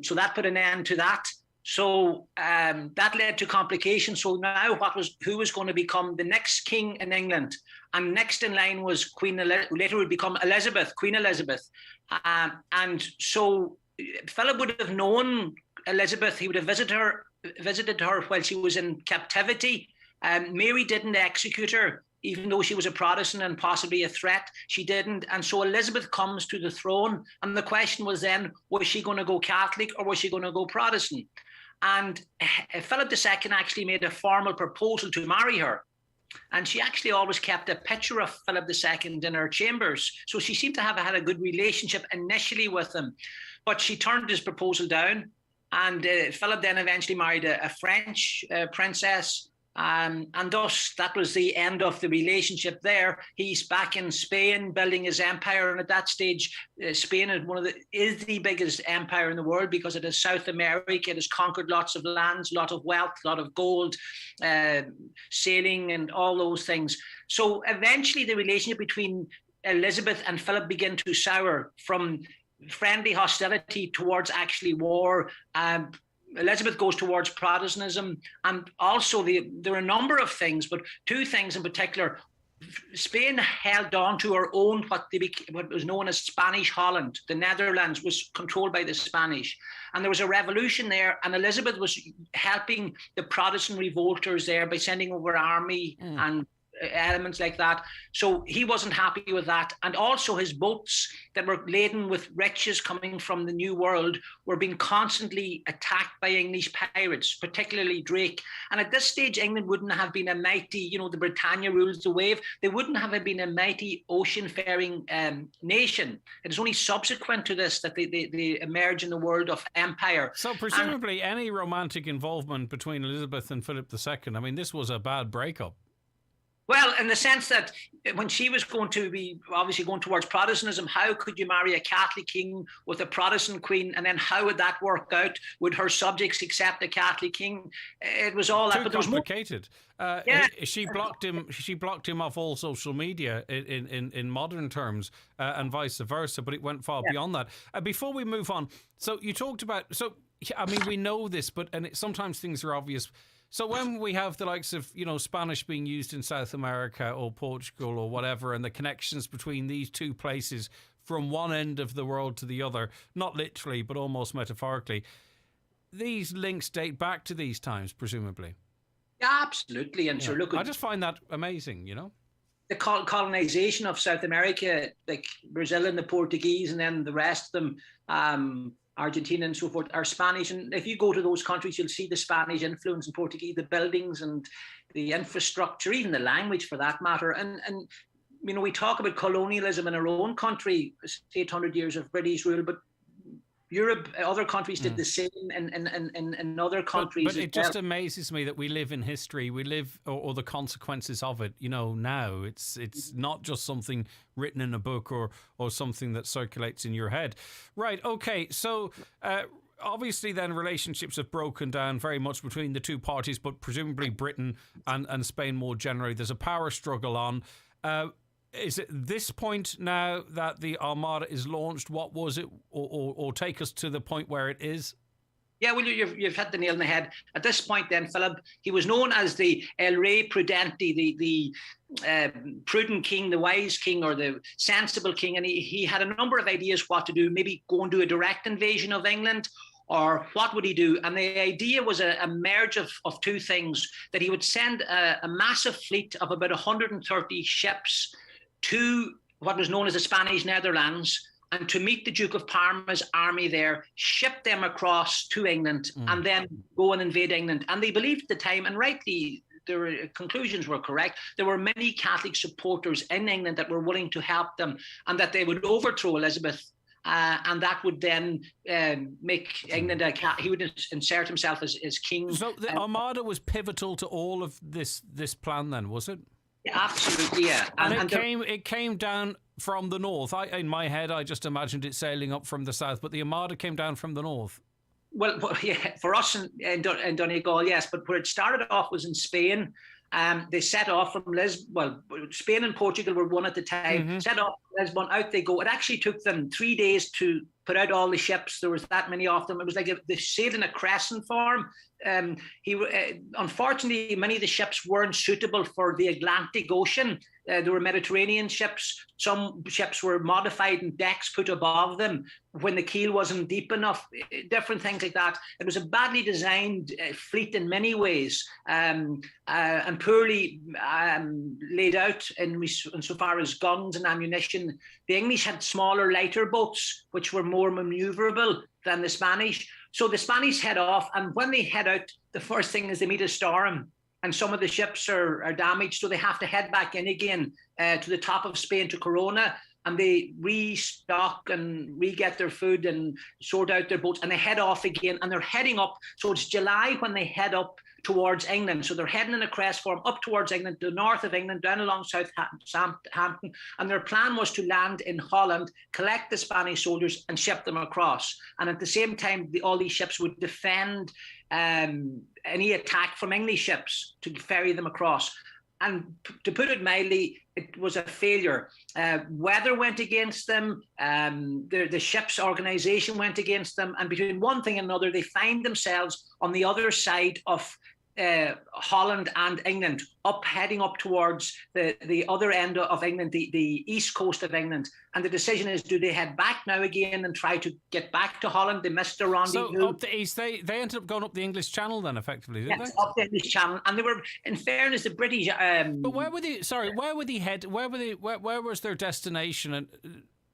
S27: so that put an end to that. So that led to complications. So now who was going to become the next king in England? And next in line was later would become Elizabeth, Queen Elizabeth. And so Philip would have known Elizabeth. He would have visited her while she was in captivity. Mary didn't execute her. Even though she was a Protestant and possibly a threat, she didn't. And so Elizabeth comes to the throne. And the question was then, was she going to go Catholic or was she going to go Protestant? And Philip II actually made a formal proposal to marry her. And she actually always kept a picture of Philip II in her chambers. So she seemed to have had a good relationship initially with him. But she turned his proposal down. And Philip then eventually married a French princess. And thus, that was the end of the relationship there. He's back in Spain building his empire. And at that stage, Spain is the biggest empire in the world because it is South America. It has conquered lots of lands, a lot of wealth, a lot of gold, sailing and all those things. So eventually the relationship between Elizabeth and Philip began to sour from friendly hostility towards actually war. Elizabeth goes towards Protestantism, and also there are a number of things, but two things in particular. Spain held on to her own, what was known as Spanish Holland. The Netherlands was controlled by the Spanish. And there was a revolution there, and Elizabeth was helping the Protestant revolters there by sending over army and elements like that. So he wasn't happy with that. And also his boats that were laden with riches coming from the New World were being constantly attacked by English pirates, particularly Drake. And at this stage, England wouldn't have been a mighty, the Britannia rules the wave. They wouldn't have been a mighty ocean-faring nation. It is only subsequent to this that they emerge in the world of empire.
S1: So presumably any romantic involvement between Elizabeth and Philip II, I mean, this was a bad breakup.
S27: Well, in the sense that when she was going to be obviously going towards Protestantism, how could you marry a Catholic king with a Protestant queen? And then how would that work out? Would her subjects accept a Catholic king? It was all that.
S1: Too complicated. She blocked him. She blocked him off all social media in modern terms, and vice versa. But it went far beyond that. Before we move on, so you talked about. So I mean, we know this, but sometimes things are obvious. So when we have the likes of, Spanish being used in South America or Portugal or whatever, and the connections between these two places from one end of the world to the other, not literally, but almost metaphorically. These links date back to these times, presumably.
S27: Yeah, absolutely. And
S1: Yeah.
S27: sure, look,
S1: I just find that amazing, you know?
S27: The colonization of South America, like Brazil and the Portuguese, and then the rest of them, Argentina and so forth, are Spanish. And if you go to those countries, you'll see the Spanish influence in Portuguese, the buildings and the infrastructure, even the language for that matter. And you know, we talk about colonialism in our own country, 800 years of British rule, but Europe, other countries did the same in other countries.
S1: But it just amazes me that we live in history. We live, or the consequences of it, you know, now. It's not just something written in a book or something that circulates in your head. Right, okay, so obviously then relationships have broken down very much between the two parties, but presumably Britain and Spain more generally. There's a power struggle on. Is it this point now that the Armada is launched? What was it, or take us to the point where it is?
S27: Yeah, well, you've hit the nail on the head. At this point then, Philip, he was known as the El Rey Prudente, the prudent king, the wise king, or the sensible king. And he had a number of ideas what to do, maybe go and do a direct invasion of England, or what would he do? And the idea was a merge of two things, that he would send a massive fleet of about 130 ships to what was known as the Spanish Netherlands, and to meet the Duke of Parma's army there, ship them across to England, and then go and invade England. And they believed at the time, and rightly, their conclusions were correct, there were many Catholic supporters in England that were willing to help them, and that they would overthrow Elizabeth, and that would then make England he would insert himself as king.
S1: So the Armada was pivotal to all of this plan then, was it?
S27: Absolutely, yeah.
S1: And it came down from the north. In my head, I just imagined it sailing up from the south, but the Armada came down from the north.
S27: Well, yeah, for us in Donegal, yes, but where it started off was in Spain. They set off from Lisbon. Well, Spain and Portugal were one at the time. Set off from Lisbon, out they go. It actually took them 3 days to put out all the ships. There was that many of them. It was like they sailed in a crescent form. Unfortunately, many of the ships weren't suitable for the Atlantic Ocean. There were Mediterranean ships. Some ships were modified and decks put above them when the keel wasn't deep enough, different things like that. It was a badly designed fleet in many ways, and poorly laid out insofar as guns and ammunition. The English had smaller, lighter boats, which were more maneuverable than the Spanish. So the Spanish head off, and when they head out, the first thing is they meet a storm, and some of the ships are damaged, so they have to head back in again to the top of Spain, to Corona, and they restock and re-get their food and sort out their boats, and they head off again, and they're heading up. So it's July when they head up towards England. So they're heading in a crest form up towards England, the north of England, down along Southampton. And their plan was to land in Holland, collect the Spanish soldiers and ship them across. And at the same time, all these ships would defend any attack from English ships to ferry them across. And to put it mildly, it was a failure. Weather went against them. The ship's organisation went against them. And between one thing and another, they find themselves on the other side of Holland and England, heading up towards the other end of England, the east coast of England. And the decision is, do they head back now again and try to get back to Holland? They missed the rendezvous.
S1: So up the east, they ended up going up the English Channel then, effectively, didn't they?
S27: Up the English Channel. And they were, in fairness, the British...
S1: but where were they, where were they head, where was their destination?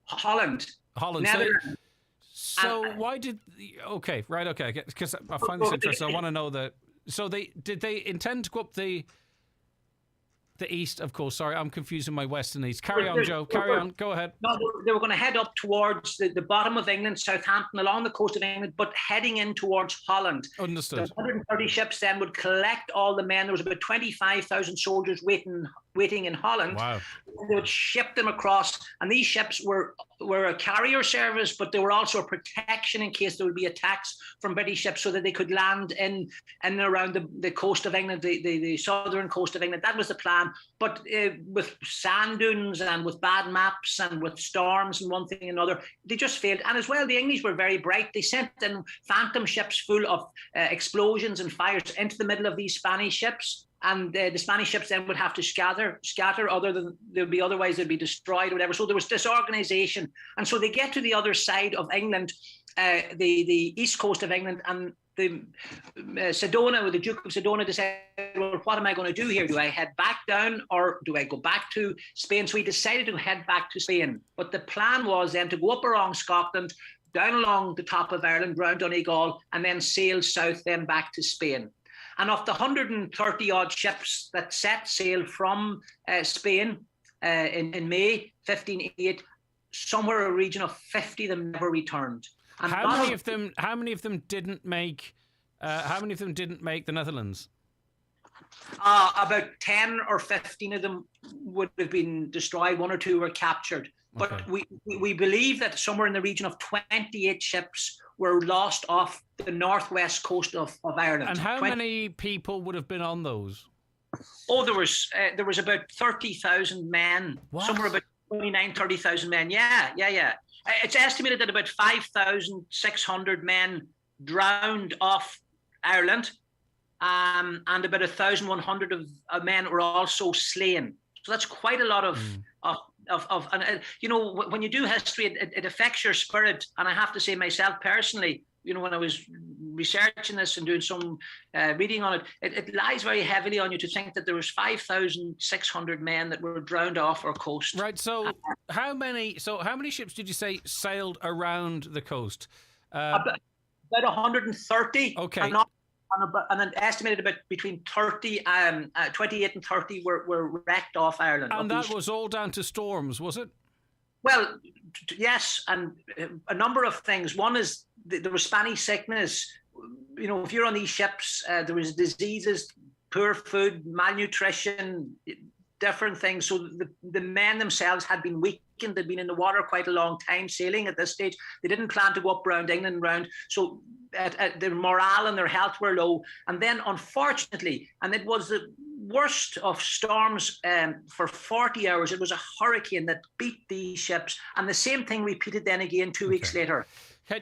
S27: Holland.
S1: Holland. So why did... Okay, because I find this interesting. I want to know that... So did they intend to go up the east? Of course. Sorry, I'm confusing my west and east. Carry on, Joe. Carry on. Go ahead.
S27: No, they were going to head up towards the bottom of England, Southampton, along the coast of England, but heading in towards Holland.
S1: Understood.
S27: The 130 ships then would collect all the men. There was about 25,000 soldiers waiting in Holland.
S1: Wow.
S27: And they would ship them across, and these ships were a carrier service, but they were also a protection in case there would be attacks from British ships, so that they could land in and around the coast of England, the southern coast of England. That was the plan. But with sand dunes and with bad maps and with storms and one thing and another, they just failed. And as well, the English were very bright. They sent in phantom ships full of explosions and fires into the middle of these Spanish ships. and the Spanish ships then would have to scatter. Otherwise they'd be destroyed or whatever. So there was disorganization, and so they get to the other side of England, the east coast of England, and the Duke of Sedona decided, well, what am I going to do here? Do I head back down or do I go back to Spain? So he decided to head back to Spain. But the plan was then to go up around Scotland, down along the top of Ireland, round Donegal, and then sail south, then back to Spain. And of the 130 odd ships that set sail from Spain in May 1588, somewhere a region of 50 of them never returned. And
S1: how many of them didn't make the Netherlands?
S27: About 10 or 15 of them would have been destroyed. 1 or 2 were captured. But
S1: Okay.
S27: we believe that somewhere in the region of 28 ships were lost off the northwest coast of Ireland.
S1: And how many people would have been on those?
S27: Oh, there was about 30,000 men.
S1: What?
S27: Somewhere about 30,000 men. Yeah. It's estimated that about 5,600 men drowned off Ireland, and about 1,100 of men were also slain. So that's quite a lot of when you do history, it affects your spirit. And I have to say myself personally, when I was researching this and doing some reading on it lies very heavily on you to think that there was 5,600 men that were drowned off our coast.
S1: Right. So how many ships did you say sailed around the coast?
S27: About 130.
S1: Okay.
S27: And an estimated about between 28 and 30 were wrecked off Ireland.
S1: And that was all down to storms, was it?
S27: Well, yes, and a number of things. One is there was Spanish sickness. If you're on these ships, there was diseases, poor food, malnutrition, different things. So the men themselves had been weakened. They'd been in the water quite a long time sailing at this stage. They didn't plan to go up around England round. So their morale and their health were low. And then, unfortunately, and it was the worst of storms for 40 hours, it was a hurricane that beat these ships. And the same thing repeated then again 2 weeks later.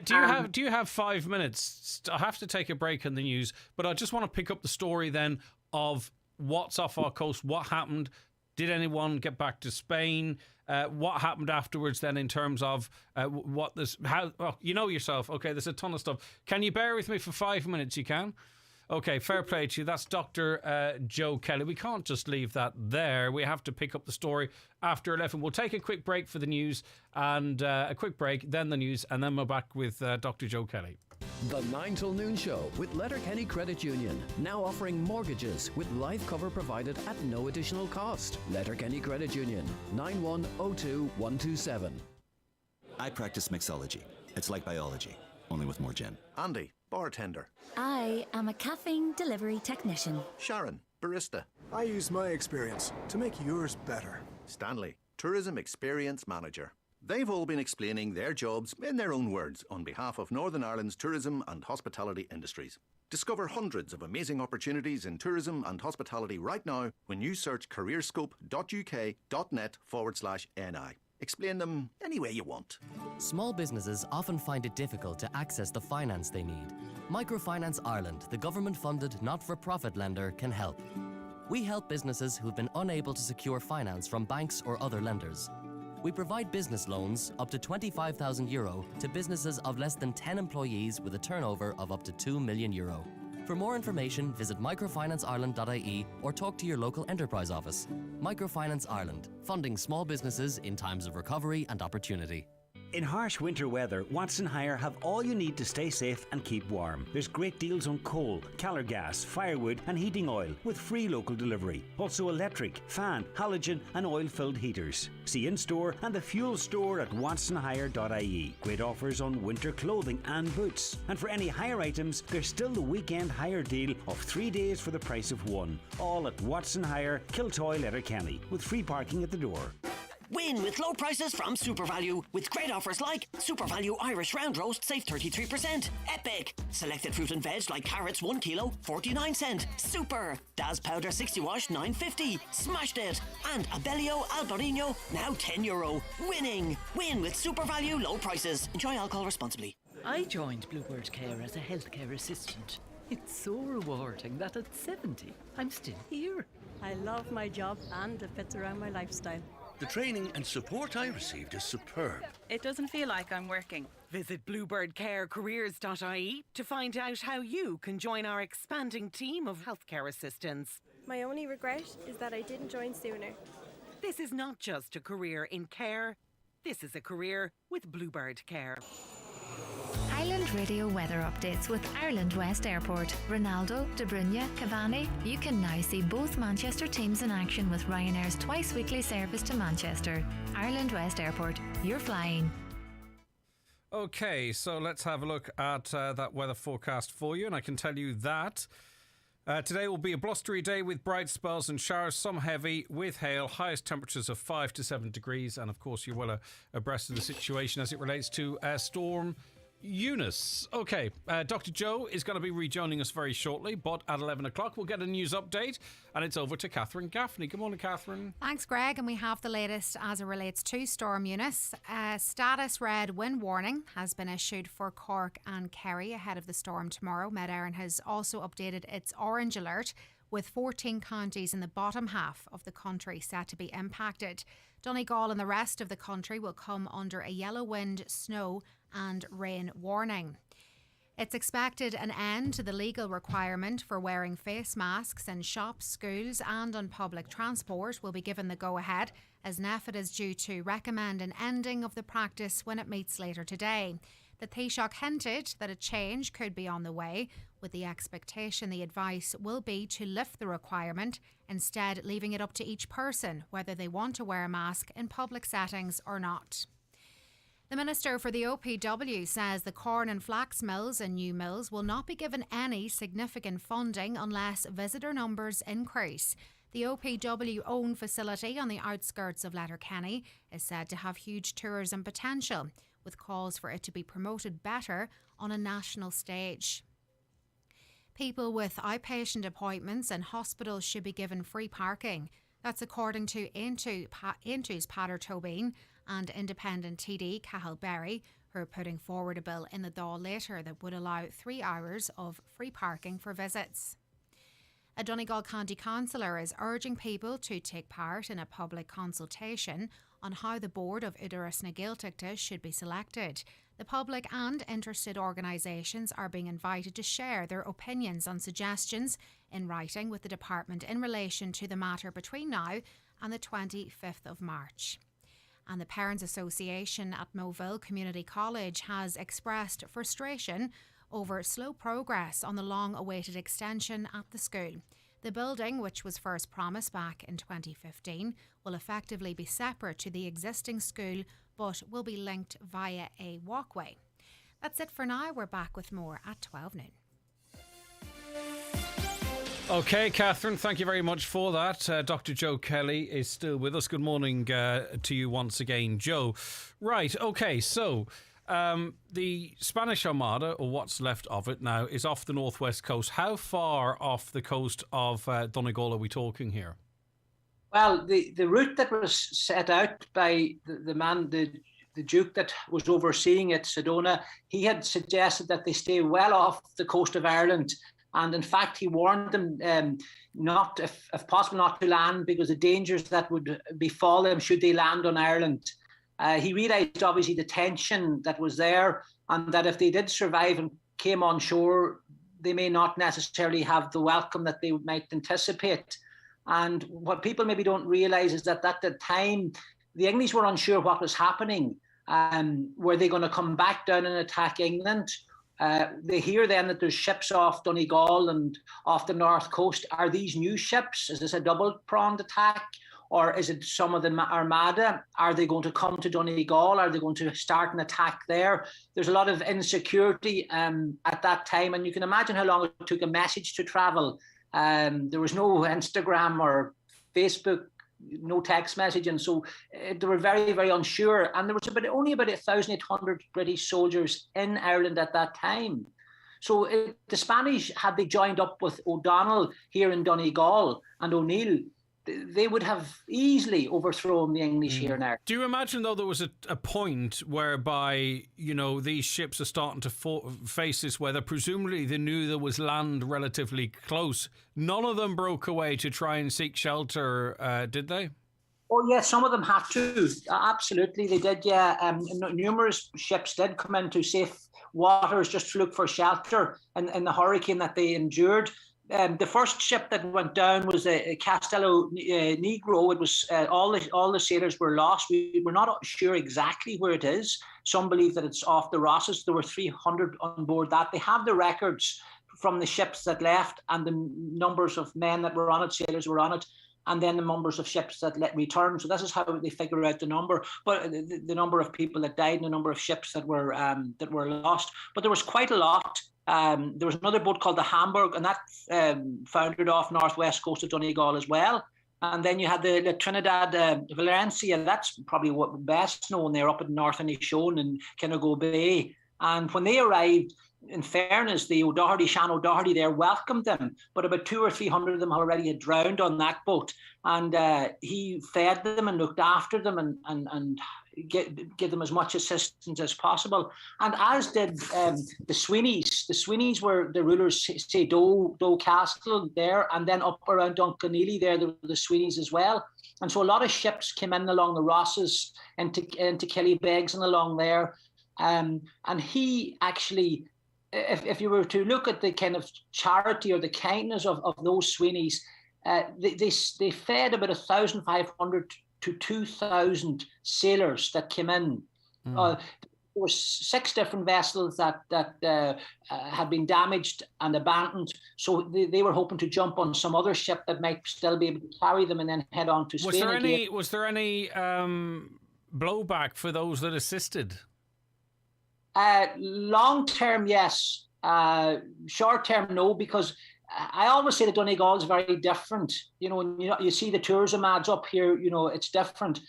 S1: Do you have 5 minutes? I have to take a break in the news, but I just want to pick up the story then of what's off our coast, what happened. Did anyone get back to Spain? What happened afterwards then in terms of you know yourself. Okay, there's a ton of stuff. Can you bear with me for 5 minutes? You can? Okay, fair play to you. That's Dr. Joe Kelly. We can't just leave that there. We have to pick up the story after 11. We'll take a quick break for the news and then the news, and then we're back with Dr. Joe Kelly.
S9: The 9 till noon show with Letterkenny Credit Union, now offering mortgages with life cover provided at no additional cost. Letterkenny Credit Union, 9102127.
S4: I practice mixology. It's like biology, only with more gin.
S7: Andy, bartender.
S11: I am a caffeine delivery technician.
S7: Sharon, barista.
S12: I use my experience to make yours better.
S7: Stanley, tourism experience manager. They've all been explaining their jobs in their own words on behalf of Northern Ireland's tourism and hospitality industries. Discover hundreds of amazing opportunities in tourism and hospitality right now when you search careerscope.uk.net/NI. Explain them any way you want.
S13: Small businesses often find it difficult to access the finance they need. Microfinance Ireland, the government-funded, not-for-profit lender, can help. We help businesses who've been unable to secure finance from banks or other lenders. We provide business loans up to €25,000 to businesses of less than 10 employees with a turnover of up to €2 million. For more information, visit microfinanceIreland.ie or talk to your local enterprise office. Microfinance Ireland, funding small businesses in times of recovery and opportunity.
S14: In harsh winter weather, Watson Hire have all you need to stay safe and keep warm. There's great deals on coal, Calor gas, firewood and heating oil with free local delivery. Also electric, fan, halogen and oil-filled heaters. See in-store and the fuel store at watsonhire.ie. Great offers on winter clothing and boots. And for any hire items, there's still the weekend hire deal of 3 days for the price of one. All at Watson Hire, Kiltoy, Letterkenny, with free parking at the door.
S19: Win with low prices from SuperValue with great offers like SuperValue Irish Round Roast, save 33%. Epic! Selected fruit and veg like carrots 1 kilo, 49 cent. Super! Daz Powder 60 wash, 9.50. Smashed it! And Abellio Albarino, now €10. Winning! Win with SuperValue low prices. Enjoy alcohol responsibly.
S25: I joined Bluebird Care as a healthcare assistant.
S3: It's so rewarding that at 70, I'm still here.
S16: I love my job and it fits around my lifestyle.
S17: The training and support I received is superb.
S18: It doesn't feel like I'm working.
S21: Visit bluebirdcarecareers.ie to find out how you can join our expanding team of healthcare assistants.
S25: My only regret is that I didn't join sooner.
S21: This is not just a career in care, this is a career with Bluebird Care.
S26: Ireland Radio weather updates with Ireland West Airport. Ronaldo, De Bruyne, Cavani. You can now see both Manchester teams in action with Ryanair's twice weekly service to Manchester. Ireland West Airport. You're flying.
S1: Okay, so let's have a look at that weather forecast for you, and I can tell you that today will be a blustery day with bright spells and showers, some heavy with hail, highest temperatures of 5 to 7 degrees, and of course you're well abreast of the situation as it relates to Storm Eunice. Okay, Dr. Joe is going to be rejoining us very shortly, but at 11 o'clock we'll get a news update, and it's over to Catherine Gaffney. Good morning, Catherine.
S28: Thanks, Greg, and we have the latest as it relates to Storm Eunice. Status red wind warning has been issued for Cork and Kerry ahead of the storm tomorrow. Met Éireann has also updated its orange alert, with 14 counties in the bottom half of the country set to be impacted. Donegal and the rest of the country will come under a yellow wind, snow and rain warning. It's expected an end to the legal requirement for wearing face masks in shops, schools and on public transport will be given the go-ahead, as NPHET is due to recommend an ending of the practice when it meets later today. The Taoiseach hinted that a change could be on the way, with the expectation the advice will be to lift the requirement, instead leaving it up to each person whether they want to wear a mask in public settings or not. The Minister for the OPW says the corn and flax mills and new mills will not be given any significant funding unless visitor numbers increase. The OPW-owned facility on the outskirts of Letterkenny is said to have huge tourism potential, with calls for it to be promoted better on a national stage. People with outpatient appointments in hospitals should be given free parking. That's according to Intu's Pater Tobin and Independent TD Cathal Berry, who are putting forward a bill in the Dáil later that would allow 3 hours of free parking for visits. A Donegal County Councillor is urging people to take part in a public consultation on how the board of Idiris na Gaeltachta should be selected. The public and interested organisations are being invited to share their opinions and suggestions in writing with the department in relation to the matter between now and the 25th of March. And the Parents Association at Moville Community College has expressed frustration over slow progress on the long-awaited extension at the school. The building, which was first promised back in 2015, will effectively be separate to the existing school but will be linked via a walkway. That's it for now. We're back with more at 12 noon.
S1: Okay, Catherine, thank you very much for that. Dr. Joe Kelly is still with us. Good morning to you once again, Joe. Right, okay, so the Spanish Armada, or what's left of it now, is off the northwest coast. How far off the coast of Donegal are we talking here?
S27: Well, the route that was set out by the Duke that was overseeing it, Sedona, he had suggested that they stay well off the coast of Ireland. And in fact, he warned them not, if possible, not to land because the dangers that would befall them should they land on Ireland. He realised, obviously, the tension that was there and that if they did survive and came on shore, they may not necessarily have the welcome that they might anticipate. And what people maybe don't realise is that at the time, the English were unsure what was happening. Were they going to come back down and attack England? They hear then that there's ships off Donegal and off the north coast. Are these new ships? Is this a double-pronged attack? Or is it some of the Armada? Are they going to come to Donegal? Are they going to start an attack there? There's a lot of insecurity at that time. And you can imagine how long it took a message to travel. There was no Instagram or Facebook, no text messaging. So they were very, very unsure. And there was only about 1,800 British soldiers in Ireland at that time. So the Spanish, had they joined up with O'Donnell here in Donegal and O'Neill, they would have easily overthrown the English here now.
S1: Do you imagine, though, there was a point whereby, these ships are starting to face this weather? Presumably they knew there was land relatively close. None of them broke away to try and seek shelter, did they?
S27: Oh, yeah, some of them had to. Absolutely, they did, yeah. Numerous ships did come into safe waters just to look for shelter in the hurricane that they endured. The first ship that went down was a Castello Negro. It was all the sailors were lost. We're not sure exactly where it is. Some believe that it's off the Rosses. There were 300 on board that. They have the records from the ships that left and the numbers of men that were on it, sailors were on it, and then the numbers of ships that returned. So this is how they figure out the number, but the number of people that died and the number of ships that were lost. But there was quite a lot. There was another boat called the Hamburg, and that foundered off northwest coast of Donegal as well. And then you had the Trinidad Valencia. That's probably what best known. They're up in North Inishowen and Kinnago Bay. And when they arrived, in fairness, the Shan O'Doherty there welcomed them, but about 200 or 300 of them already had drowned on that boat. And he fed them and looked after them and give them as much assistance as possible. And as did the Sweeneys. The Sweeneys were the rulers, say, Doe Castle there, and then up around Duncanneely there were the Sweeneys as well. And so a lot of ships came in along the Rosses into Killybegs and along there. And he actually, if you were to look at the kind of charity or the kindness of those Sweeneys, they fed about 1,500 to 2,000 sailors that came in. There were 6 different vessels that had been damaged and abandoned. So they were hoping to jump on some other ship that might still be able to carry them and then head on to Spain.
S1: Was there any blowback for those that assisted?
S27: Long term, yes. Short term, no, because I always say that Donegal is very different. When you see the tourism ads up here, it's different.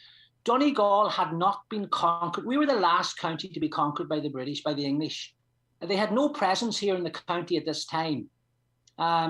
S27: Donegal had not been conquered. We were the last county to be conquered by the British, by the English. They had no presence here in the county at this time.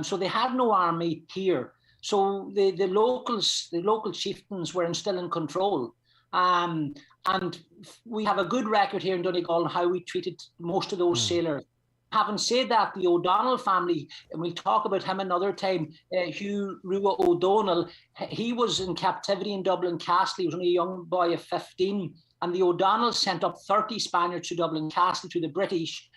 S27: So they had no army here. So the local chieftains were still in control. And we have a good record here in Donegal on how we treated most of those sailors. Having said that, the O'Donnell family, and we'll talk about him another time, Hugh Rua O'Donnell, he was in captivity in Dublin Castle. He was only a young boy of 15. And the O'Donnells sent up 30 Spaniards to Dublin Castle to the British,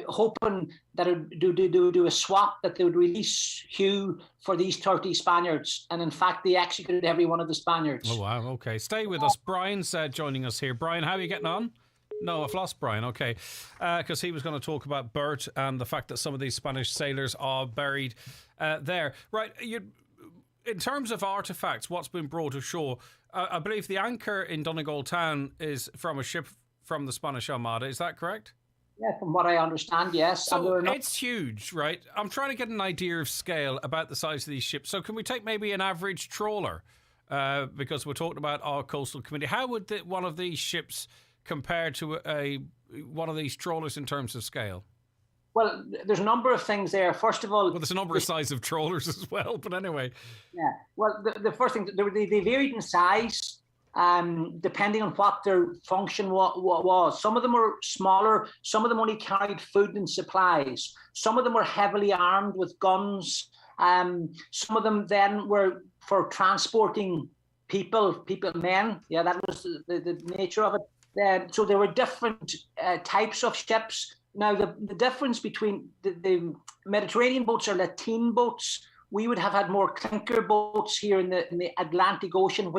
S27: hoping that it would do a swap, that they would release Hugh for these 30 Spaniards. And in fact, they executed every one of the Spaniards.
S1: Oh, wow. Okay. Stay with us. Brian's joining us here. Brian, how are you getting on? No, I've lost Brian. Okay. Because he was going to talk about Bert and the fact that some of these Spanish sailors are buried there. Right. In terms of artefacts, what's been brought ashore, I believe the anchor in Donegal town is from a ship from the Spanish Armada. Is that correct?
S27: Yeah, from what I understand, yes.
S1: So it's huge, right? I'm trying to get an idea of scale about the size of these ships. So can we take maybe an average trawler? Because we're talking about our coastal community. How would one of these ships compare to one of these trawlers in terms of scale?
S27: Well, there's a number of things there. First of all...
S1: Well, there's a number of size of trawlers as well, but anyway.
S27: Yeah, well, the first thing, they varied in size depending on what their function was. Some of them were smaller, some of them only carried food and supplies. Some of them were heavily armed with guns. Some of them then were for transporting men. Yeah, that was the nature of it. So there were different types of ships. Now, the difference between the Mediterranean boats are lateen boats. We would have had more clinker boats here in the Atlantic Ocean,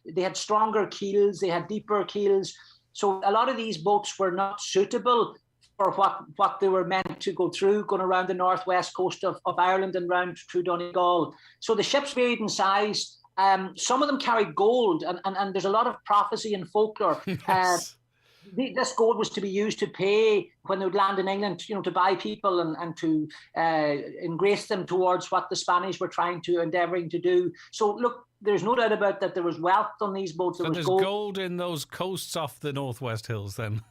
S27: they had stronger keels, they had deeper keels. So a lot of these boats were not suitable for what they were meant to go through, going around the northwest coast of Ireland and round through Donegal. So the ships varied in size. Some of them carried gold, and there's a lot of prophecy and folklore. Yes. This gold was to be used to pay when they would land in England, to buy people and to engrace them towards what the Spanish were endeavouring to do. So look, there's no doubt about that there was wealth on these boats.
S1: So there's gold in those coasts off the Northwest Hills then?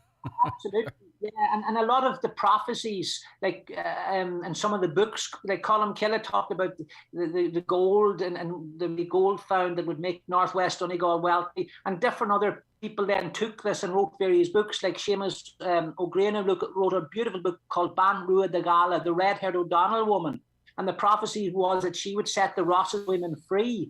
S27: Absolutely. Yeah, and a lot of the prophecies, like and some of the books, like Colm Killa talked about the gold and the gold found that would make Northwest Donegal wealthy, and different other people then took this and wrote various books, like Seamus O'Grady wrote a beautiful book called Ban Rua de Gala, the red-haired O'Donnell woman, and the prophecy was that she would set the Rosses women free.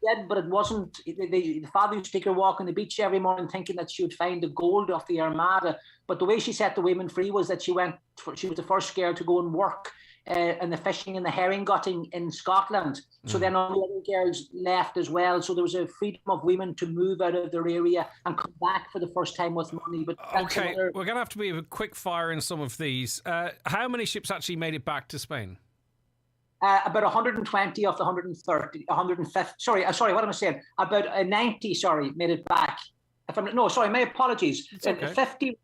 S27: Did, but it wasn't. The father used to take her walk on the beach every morning thinking that she would find the gold of the Armada. But the way she set the women free was that she was the first girl to go and work in the fishing and the herring gutting in Scotland. So then all the other girls left as well. So there was a freedom of women to move out of their area and come back for the first time with money. But
S1: okay, we're going to have to be a quick fire in some of these. How many ships actually made it back to Spain?
S27: About 120 of the 130, 150. Sorry, what am I saying? About 90. Sorry, made it back. My apologies.
S1: Okay.
S27: 50.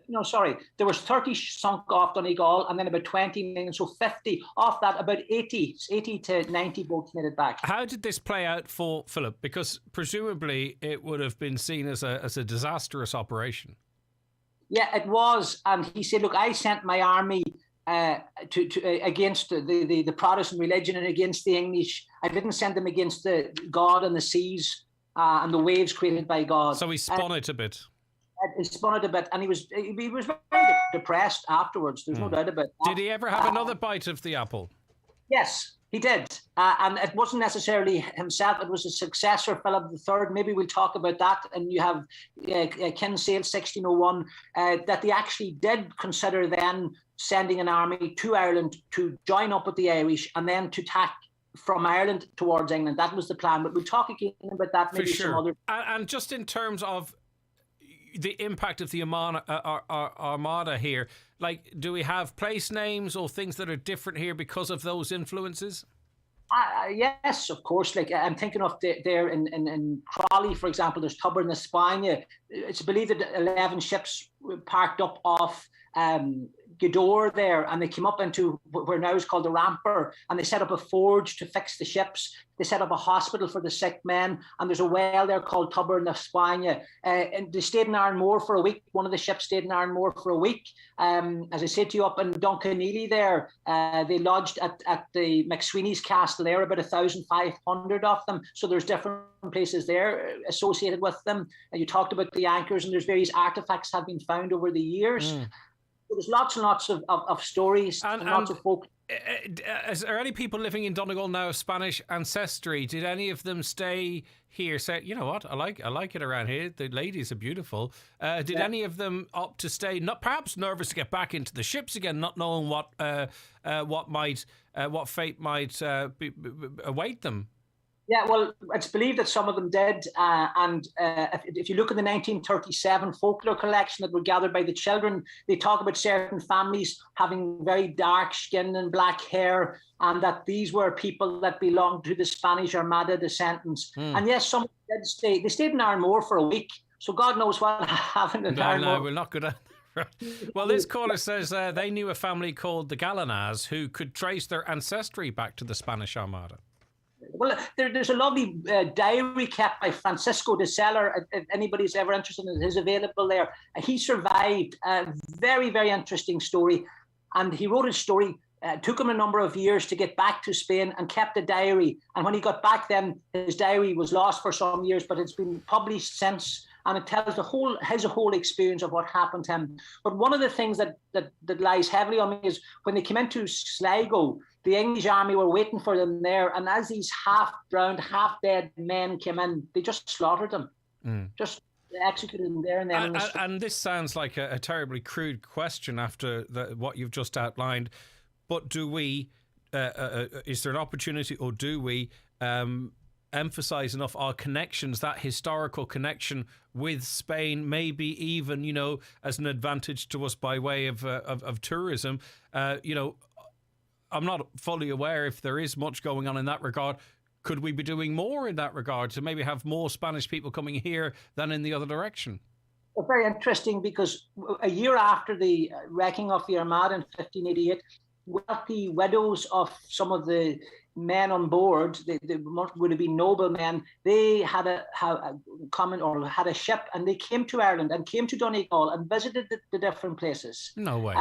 S27: No, sorry. There was 30 sunk off Donegal, and then about 20 million. So 50 off that. About 80 to 90 boats made it back.
S1: How did this play out for Philip? Because presumably it would have been seen as a disastrous operation.
S27: Yeah, it was, and he said, "Look, I sent my army." Against the Protestant religion and against the English. I didn't send them against the God and the seas and the waves created by God.
S1: So he spun it a bit.
S27: He spun it a bit, and he was very depressed afterwards. There's no doubt about that.
S1: Did he ever have another bite of the apple?
S27: Yes, he did. And it wasn't necessarily himself. It was a successor, Philip III. Maybe we'll talk about that. And you have Kinsale 1601, that they actually did consider then sending an army to Ireland to join up with the Irish and then to attack from Ireland towards England. That was the plan. But we'll talk again about that maybe some other.
S1: And just in terms of the impact of the Armada here, like, do we have place names or things that are different here because of those influences?
S27: Yes, of course. Like, I'm thinking of there in Crawley, for example, there's Tuber in España. It's believed that 11 ships parked up off Gweedore there, and they came up into where now is called the Ramper, and they set up a forge to fix the ships. They set up a hospital for the sick men, and there's a well there called Tuber in España. And they stayed in Ironmore for a week. One of the ships stayed in Ironmore for a week. As I said to you, up in Duncanneely there, they lodged at the McSweeney's Castle there, about 1,500 of them. So there's different places there associated with them. And you talked about the anchors, and there's various artifacts have been found over the years. There's lots and lots of stories and lots of folk.
S1: Is there any people living in Donegal now of Spanish ancestry? Did any of them stay here? Say, you know what, I like it around here. The ladies are beautiful. Did any of them opt to stay? Not perhaps nervous to get back into the ships again, not knowing what fate might await them.
S27: Yeah, well, it's believed that some of them did. And if you look at the 1937 folklore collection that were gathered by the children, they talk about certain families having very dark skin and black hair, and that these were people that belonged to the Spanish Armada descendants. And yes, some did stay. They stayed in Ironmore for a week, so God knows what happened in Ironmore.
S1: No, we're not good at that. Well, this caller says they knew a family called the Galanaz who could trace their ancestry back to the Spanish Armada.
S27: Well, there's a lovely diary kept by Francisco de Seller. If anybody's ever interested in it, is available there. He survived a very, very interesting story. And he wrote his story. Took him a number of years to get back to Spain and kept a diary. And when he got back then, his diary was lost for some years, but it's been published since. And it tells his whole experience of what happened to him. But one of the things that lies heavily on me is when they came into Sligo, the English army were waiting for them there. And as these half-drowned, half-dead men came in, they just slaughtered them. Just executed them there and then.
S1: And this sounds like a terribly crude question after what you've just outlined. But do we, is there an opportunity, or do we emphasize enough our connections, that historical connection with Spain, maybe even, as an advantage to us by way of tourism? I'm not fully aware if there is much going on in that regard. Could we be doing more in that regard to maybe have more Spanish people coming here than in the other direction?
S27: Well, very interesting, because a year after the wrecking of the Armada in 1588, wealthy widows of some of the men on board, they would have been noble men. They had a ship, and they came to Ireland and came to Donegal and visited the different places.
S1: No way.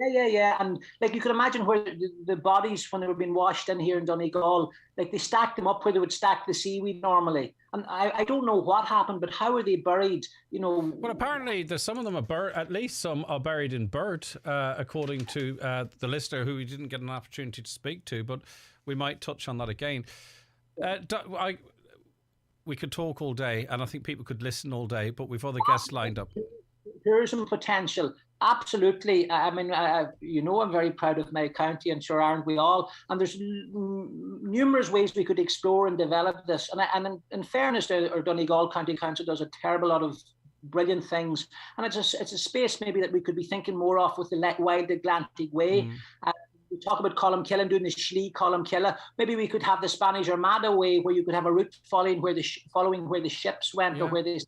S27: Yeah. And like you could imagine where the bodies, when they were being washed in here in Donegal, like they stacked them up where they would stack the seaweed normally. And I don't know what happened, but how are they buried? Well,
S1: apparently there's some of them are at least some are buried in Burt, according to the listener who we didn't get an opportunity to speak to, but we might touch on that again. We could talk all day, and I think people could listen all day, but we've other guests lined up.
S27: Tourism potential. Absolutely. I mean, I'm very proud of my county, and sure aren't we all? And there's numerous ways we could explore and develop this. And in fairness, our Donegal County Council does a terrible lot of brilliant things. And it's a space maybe that we could be thinking more of with the Wild Atlantic Way. We talk about Columcille and doing the Schlie Columcille. Maybe we could have the Spanish Armada way, where you could have a route following where the ships went, or where they...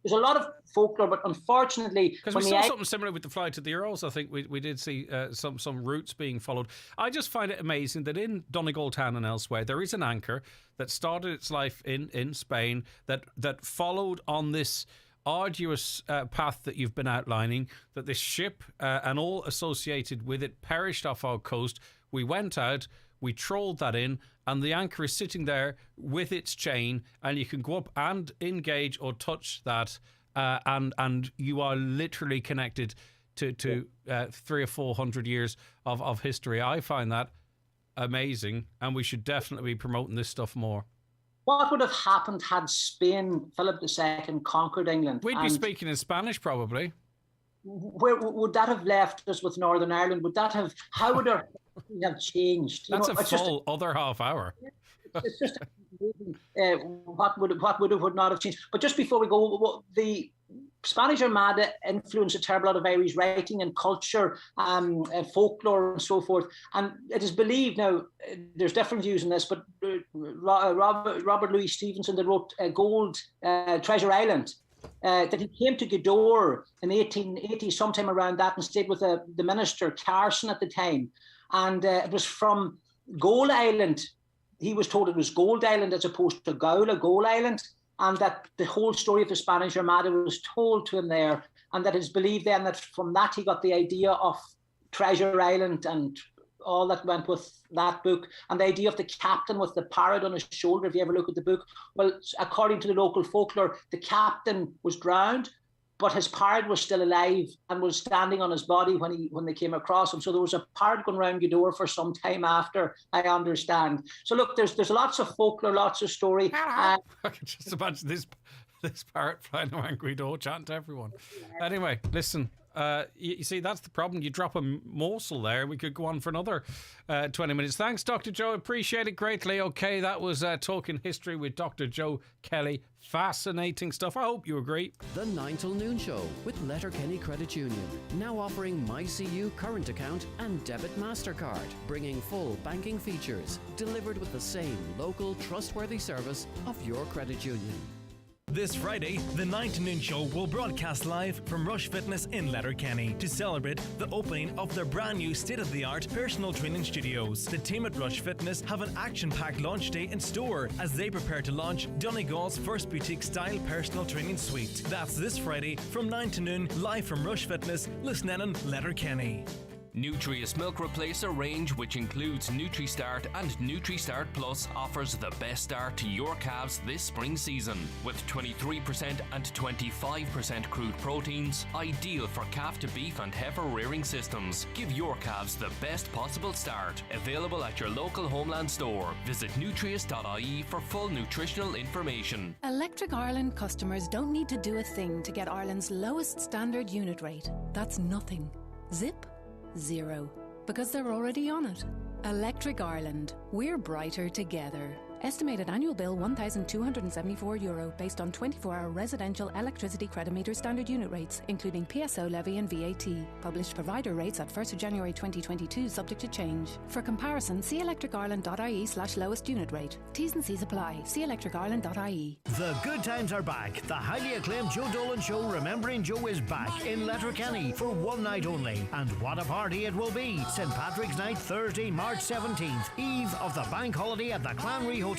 S27: There's a lot of folklore, but unfortunately...
S1: Because we saw something similar with the Flight of the Earls. I think we did see some routes being followed. I just find it amazing that in Donegal town and elsewhere, there is an anchor that started its life in Spain that followed on this arduous path that you've been outlining, that this ship and all associated with it perished off our coast. We went out, we trawled that in, and the anchor is sitting there with its chain, and you can go up and engage or touch that, and you are literally connected to 300 or 400 years of history. I find that amazing, and we should definitely be promoting this stuff more.
S27: What would have happened had Spain, Philip II, conquered England?
S1: We'd be speaking in Spanish, probably.
S27: Where would that have left us with Northern Ireland? How would our have changed?
S1: That's a full other half hour.
S27: It's just what would not have changed. But just before we go, the Spanish Armada influenced a terrible lot of Irish writing and culture, folklore and so forth. And it is believed now, there's different views on this, but Robert Louis Stevenson, that wrote Treasure Island, that he came to Gweedore in the 1880s, sometime around that, and stayed with the minister, Carson, at the time. And it was from Gold Island. He was told it was Gold Island as opposed to Gold Island, and that the whole story of the Spanish Armada was told to him there, and that it's believed then that from that he got the idea of Treasure Island and all that went with that book, and the idea of the captain with the parrot on his shoulder, if you ever look at the book. Well, according to the local folklore, the captain was drowned, but his parrot was still alive and was standing on his body when they came across him. So there was a parrot going around Gweedore for some time after, I understand. So look, there's lots of folklore, lots of story.
S1: I can just imagine this parrot flying around Gweedore chanting to everyone. Anyway, listen. You see, that's the problem. You drop a morsel there, we could go on for another 20 minutes. Thanks, Dr. Joe. Appreciate it greatly. Okay, that was Talking History with Dr. Joe Kelly. Fascinating stuff. I hope you agree.
S9: The 9 till noon show with Letterkenny Credit Union. Now offering MyCU current account and debit MasterCard. Bringing full banking features. Delivered with the same local, trustworthy service of your credit union.
S2: This Friday, the 9 to Noon Show will broadcast live from Rush Fitness in Letterkenny to celebrate the opening of their brand new state-of-the-art personal training studios. The team at Rush Fitness have an action-packed launch day in store as they prepare to launch Donegal's first boutique-style personal training suite. That's this Friday from 9 to noon, live from Rush Fitness, Lisnenan, Letterkenny.
S5: Nutrius Milk Replacer range, which includes NutriStart and NutriStart Plus, offers the best start to your calves this spring season. With 23% and 25% crude proteins, ideal for calf to beef and heifer rearing systems. Give your calves the best possible start. Available at your local Homeland store. Visit nutrius.ie for full nutritional information.
S6: Electric Ireland customers don't need to do a thing to get Ireland's lowest standard unit rate. That's nothing. Zip? Zero. Because they're already on it. Electric Ireland. We're brighter together. Estimated annual bill €1,274 based on 24-hour residential electricity credit meter standard unit rates, including PSO levy and VAT. Published provider rates at 1st of January 2022, subject to change. For comparison, see electricireland.ie/lowest unit rate. T's and C's apply. See electricireland.ie.
S4: The good times are back. The highly acclaimed Joe Dolan Show Remembering Joe is back in Letterkenny for one night only. And what a party it will be. St. Patrick's Night, Thursday, March 17th, eve of the bank holiday at the Clanry Hotel.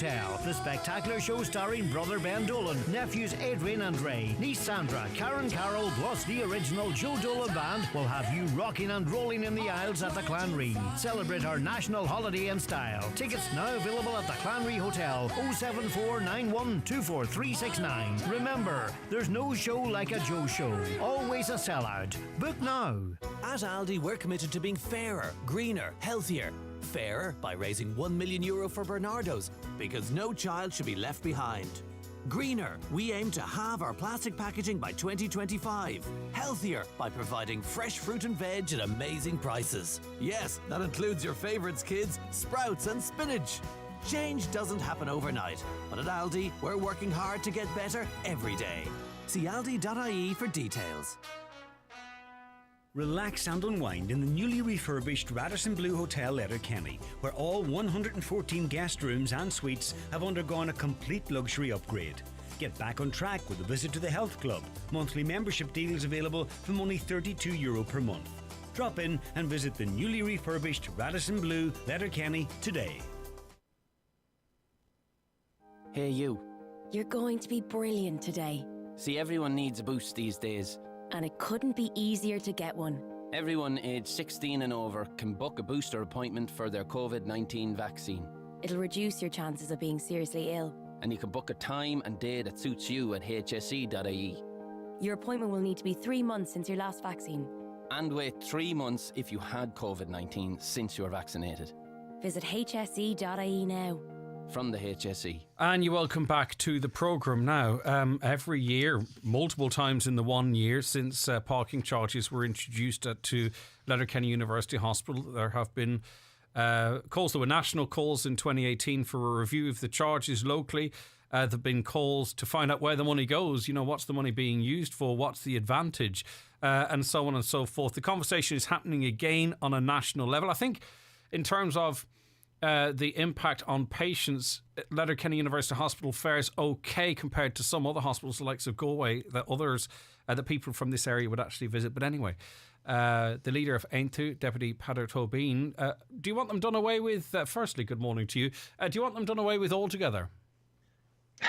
S4: The spectacular show starring brother Ben Dolan, nephews Adrian and Ray, niece Sandra, Karen Carroll, plus the original Joe Dolan Band will have you rocking and rolling in the aisles at the Clanry. Celebrate our national holiday in style. Tickets now available at the Clanry Hotel, 07491243369. Remember, there's no show like a Joe show. Always a sellout. Book now.
S8: At Aldi, we're committed to being fairer, greener, healthier. Fairer by raising €1 million for Bernardo's, because no child should be left behind. Greener, we aim to halve our plastic packaging by 2025. Healthier, by providing fresh fruit and veg at amazing prices. Yes, that includes your favourites, kids, sprouts and spinach. Change doesn't happen overnight, but at Aldi, we're working hard to get better every day. See aldi.ie for details.
S14: Relax and unwind in the newly refurbished Radisson Blu Hotel Letterkenny, where all 114 guest rooms and suites have undergone a complete luxury upgrade. Get back on track with a visit to the health club. Monthly membership deals available from only €32 per month. Drop in and visit the newly refurbished Radisson Blu Letterkenny today.
S10: Hey you.
S11: You're going to be brilliant today.
S10: See, everyone needs a boost these days.
S11: And it couldn't be easier to get one.
S10: Everyone aged 16 and over can book a booster appointment for their COVID-19 vaccine.
S11: It'll reduce your chances of being seriously ill.
S10: And you can book a time and day that suits you at hse.ie.
S11: Your appointment will need to be 3 months since your last vaccine.
S10: And wait 3 months if you had COVID-19 since you were vaccinated.
S11: Visit hse.ie now.
S10: From the HSE.
S1: And you're welcome back to the programme now. Every year, multiple times in the 1 year since parking charges were introduced to Letterkenny University Hospital, there have been calls. There were national calls in 2018 for a review of the charges locally. There have been calls to find out where the money goes. You know, what's the money being used for? What's the advantage? And so on and so forth. The conversation is happening again on a national level. I think in terms of the impact on patients, Letterkenny University Hospital fares okay compared to some other hospitals, the likes of Galway, that others, that people from this area would actually visit. But anyway, the leader of Aintu, Deputy Peadar Tobin, do you want them done away with? Firstly, good morning to you. Do you want them done away with altogether?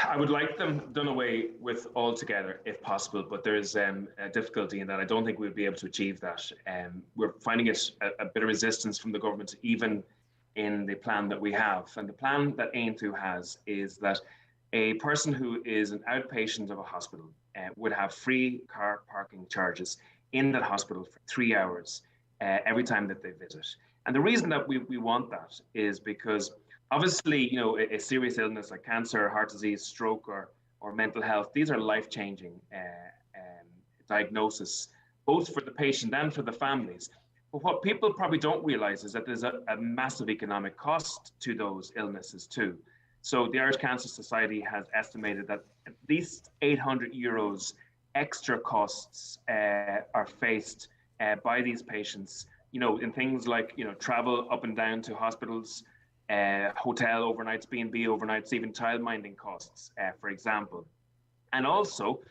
S15: I would like them done away with altogether if possible, but there is a difficulty in that. I don't think we'll be able to achieve that. We're finding it a bit of resistance from the government, even in the plan that we have. And the plan that Aintu has is that a person who is an outpatient of a hospital would have free car parking charges in that hospital for 3 hours every time that they visit. And the reason that we want that is because obviously, you know, a serious illness like cancer, heart disease, stroke, or mental health, these are life-changing diagnoses, both for the patient and for the families. But what people probably don't realize is that there's a massive economic cost to those illnesses too. So the Irish Cancer Society has estimated that at least €800 extra costs are faced by these patients, you know, in things like, you know, travel up and down to hospitals, hotel overnights, B&B overnights, even childminding costs, for example. And also,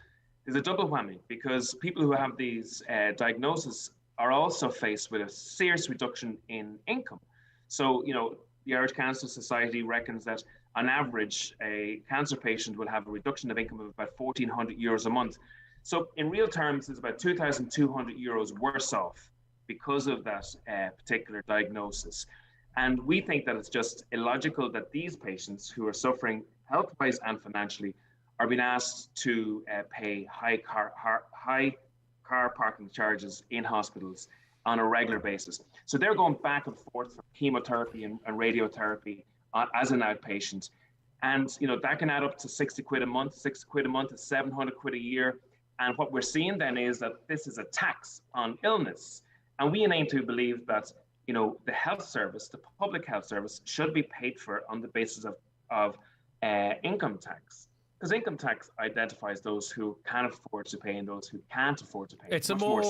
S15: there's a double whammy because people who have these diagnoses are also faced with a serious reduction in income. So, you know, the Irish Cancer Society reckons that on average, a cancer patient will have a reduction of income of about €1,400 a month. So in real terms, it's about €2,200 worse off because of that particular diagnosis. And we think that it's just illogical that these patients who are suffering health-wise and financially are being asked to pay high car parking charges in hospitals on a regular basis. So they're going back and forth for chemotherapy and radiotherapy as an outpatient. And, you know, that can add up to 60 quid a month. 60 quid a month is 700 quid a year. And what we're seeing then is that this is a tax on illness. And we in Aintu believe that, you know, the health service, the public health service, should be paid for on the basis of of income tax. Because income tax identifies those who can afford to pay and those who can't afford to pay.
S1: It's a more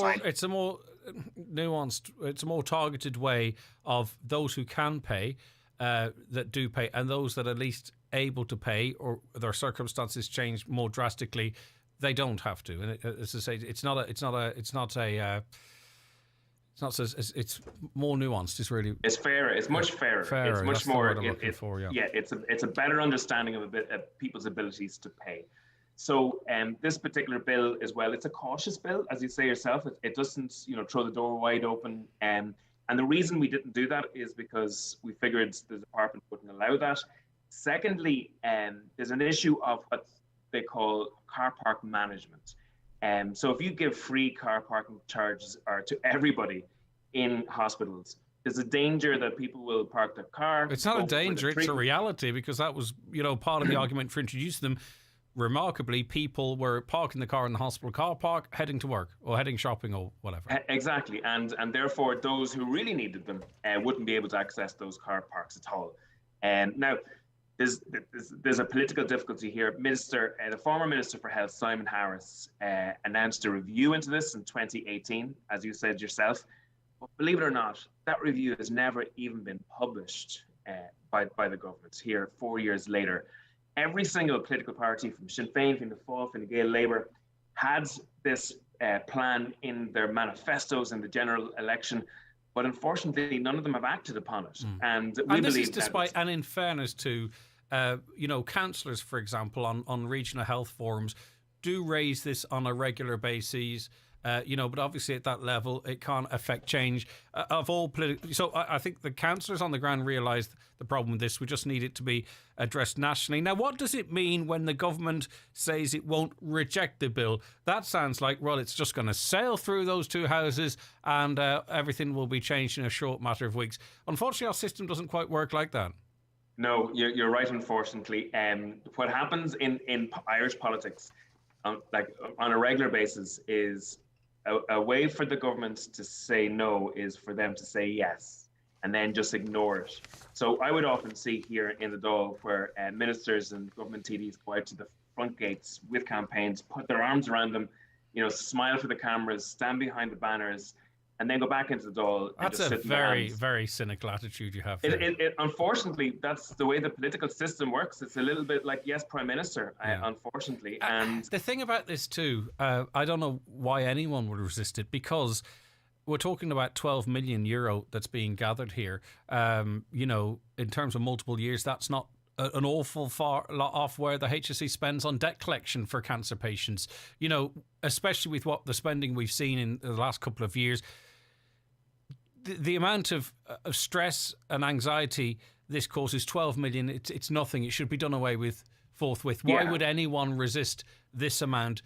S1: nuanced, it's a more targeted way of those who can pay, that do pay, and those that are least able to pay or their circumstances change more drastically, they don't have to. And as I say, it's more nuanced. It's really
S15: it's fairer. It's much fairer. It's much more. It's a better understanding of people's abilities to pay. So this particular bill as well, it's a cautious bill, as you say yourself. It doesn't throw the door wide open. And the reason we didn't do that is because we figured the department wouldn't allow that. Secondly, there's an issue of what they call car park management. So if you give free car parking charges to everybody in hospitals, there's a danger that people will park their car.
S1: It's not a danger, it's a reality, because that was, part of the argument for introducing them. Remarkably, people were parking the car in the hospital car park, heading to work or heading shopping or whatever.
S15: Exactly. And therefore, those who really needed them wouldn't be able to access those car parks at all. Now, there's a political difficulty here. The former Minister for Health, Simon Harris, announced a review into this in 2018, as you said yourself. But believe it or not, that review has never even been published by the government here 4 years later. Every single political party, from Sinn Féin, Fianna Fáil, Fine Gael, Labour, had this plan in their manifestos in the general election. But unfortunately, none of them have acted upon it. And
S1: this is despite, and in fairness to, councillors, for example, on regional health forums, do raise this on a regular basis. But obviously at that level, it can't affect change of all political. So I think the councillors on the ground realised the problem with this. We just need it to be addressed nationally. Now, what does it mean when the government says it won't reject the bill? That sounds like, well, it's just going to sail through those two houses and everything will be changed in a short matter of weeks. Unfortunately, our system doesn't quite work like that.
S15: No, you're right, unfortunately. What happens in Irish politics, on a regular basis, is a way for the government to say no is for them to say yes and then just ignore it. So I would often see here in the Dáil where ministers and government TDs go out to the front gates with campaigns, put their arms around them, smile for the cameras, stand behind the banners, and then go back into the Dáil.
S1: That's a very, very cynical attitude you have there.
S15: Unfortunately, that's the way the political system works. It's a little bit like, yes, Prime Minister, unfortunately. And
S1: the thing about this too, I don't know why anyone would resist it, because we're talking about 12 million euro that's being gathered here. In terms of multiple years, that's not an awful far lot off where the HSE spends on debt collection for cancer patients. Especially with what the spending we've seen in the last couple of years. The amount of stress and anxiety this causes, 12 million, it's nothing. It should be done away with forthwith. Why would anyone resist this amount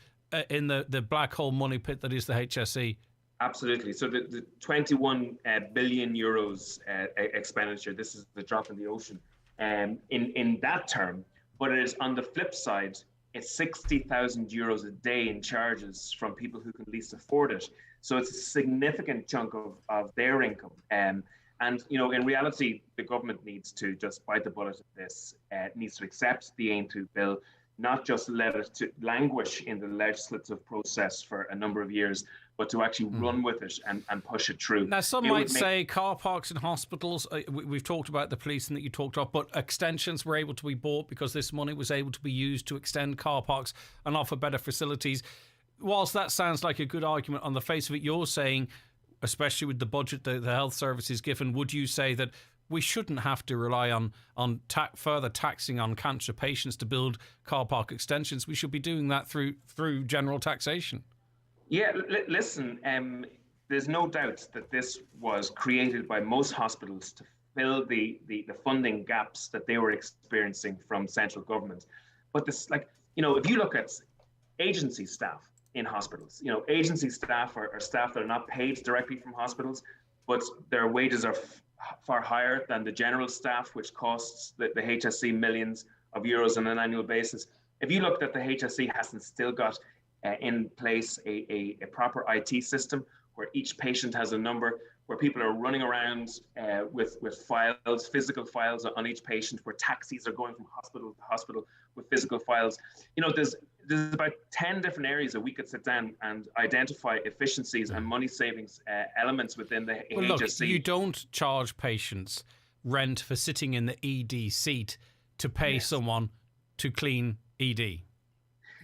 S1: in the black hole money pit that is the HSE?
S15: Absolutely. So the 21 billion euros expenditure, this is the drop in the ocean in that term. But it is, on the flip side, it's 60,000 euros a day in charges from people who can least afford it. So it's a significant chunk of their income. And in reality, the government needs to just bite the bullet at this. It needs to accept the Aim to bill, not just let it to languish in the legislative process for a number of years, but to actually run with it and push it through.
S1: Now, some might say car parks in hospitals, we've talked about the policing that you talked about, but extensions were able to be bought because this money was able to be used to extend car parks and offer better facilities. Whilst that sounds like a good argument on the face of it, you're saying, especially with the budget the health service is given, would you say that we shouldn't have to rely on further taxing on cancer patients to build car park extensions? We should be doing that through general taxation.
S15: Yeah, listen, there's no doubt that this was created by most hospitals to fill the funding gaps that they were experiencing from central government. But this, if you look at agency staff in hospitals, agency staff are staff that are not paid directly from hospitals, but their wages are far higher than the general staff, which costs the HSE millions of euros on an annual basis. If you looked at the HSE hasn't still got in place a proper IT system where each patient has a number, where people are running around with files, physical files on each patient, where taxis are going from hospital to hospital with physical files. There's about 10 different areas that we could sit down and identify efficiencies and money savings elements within the HSC.
S1: Look, you don't charge patients rent for sitting in the ED seat to pay someone to clean ED.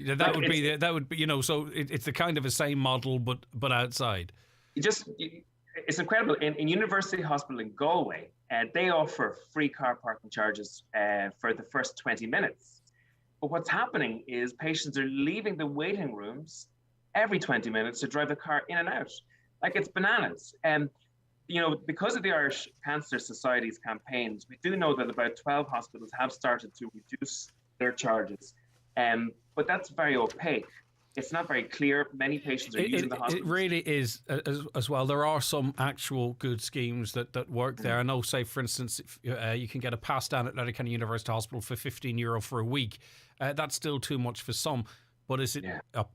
S1: That would be so it's the kind of the same model, but outside.
S15: It's incredible. In University Hospital in Galway, they offer free car parking charges for the first 20 minutes. But what's happening is patients are leaving the waiting rooms every 20 minutes to drive the car in and out. Like, it's bananas. Because of the Irish Cancer Society's campaigns, we do know that about 12 hospitals have started to reduce their charges. But that's very opaque. It's not very clear. Many patients are using the hospital.
S1: It really is as well. There are some actual good schemes that work there. I know, say, for instance, you can get a pass down at Letterkenny University Hospital for €15 for a week. That's still too much for some. But is it?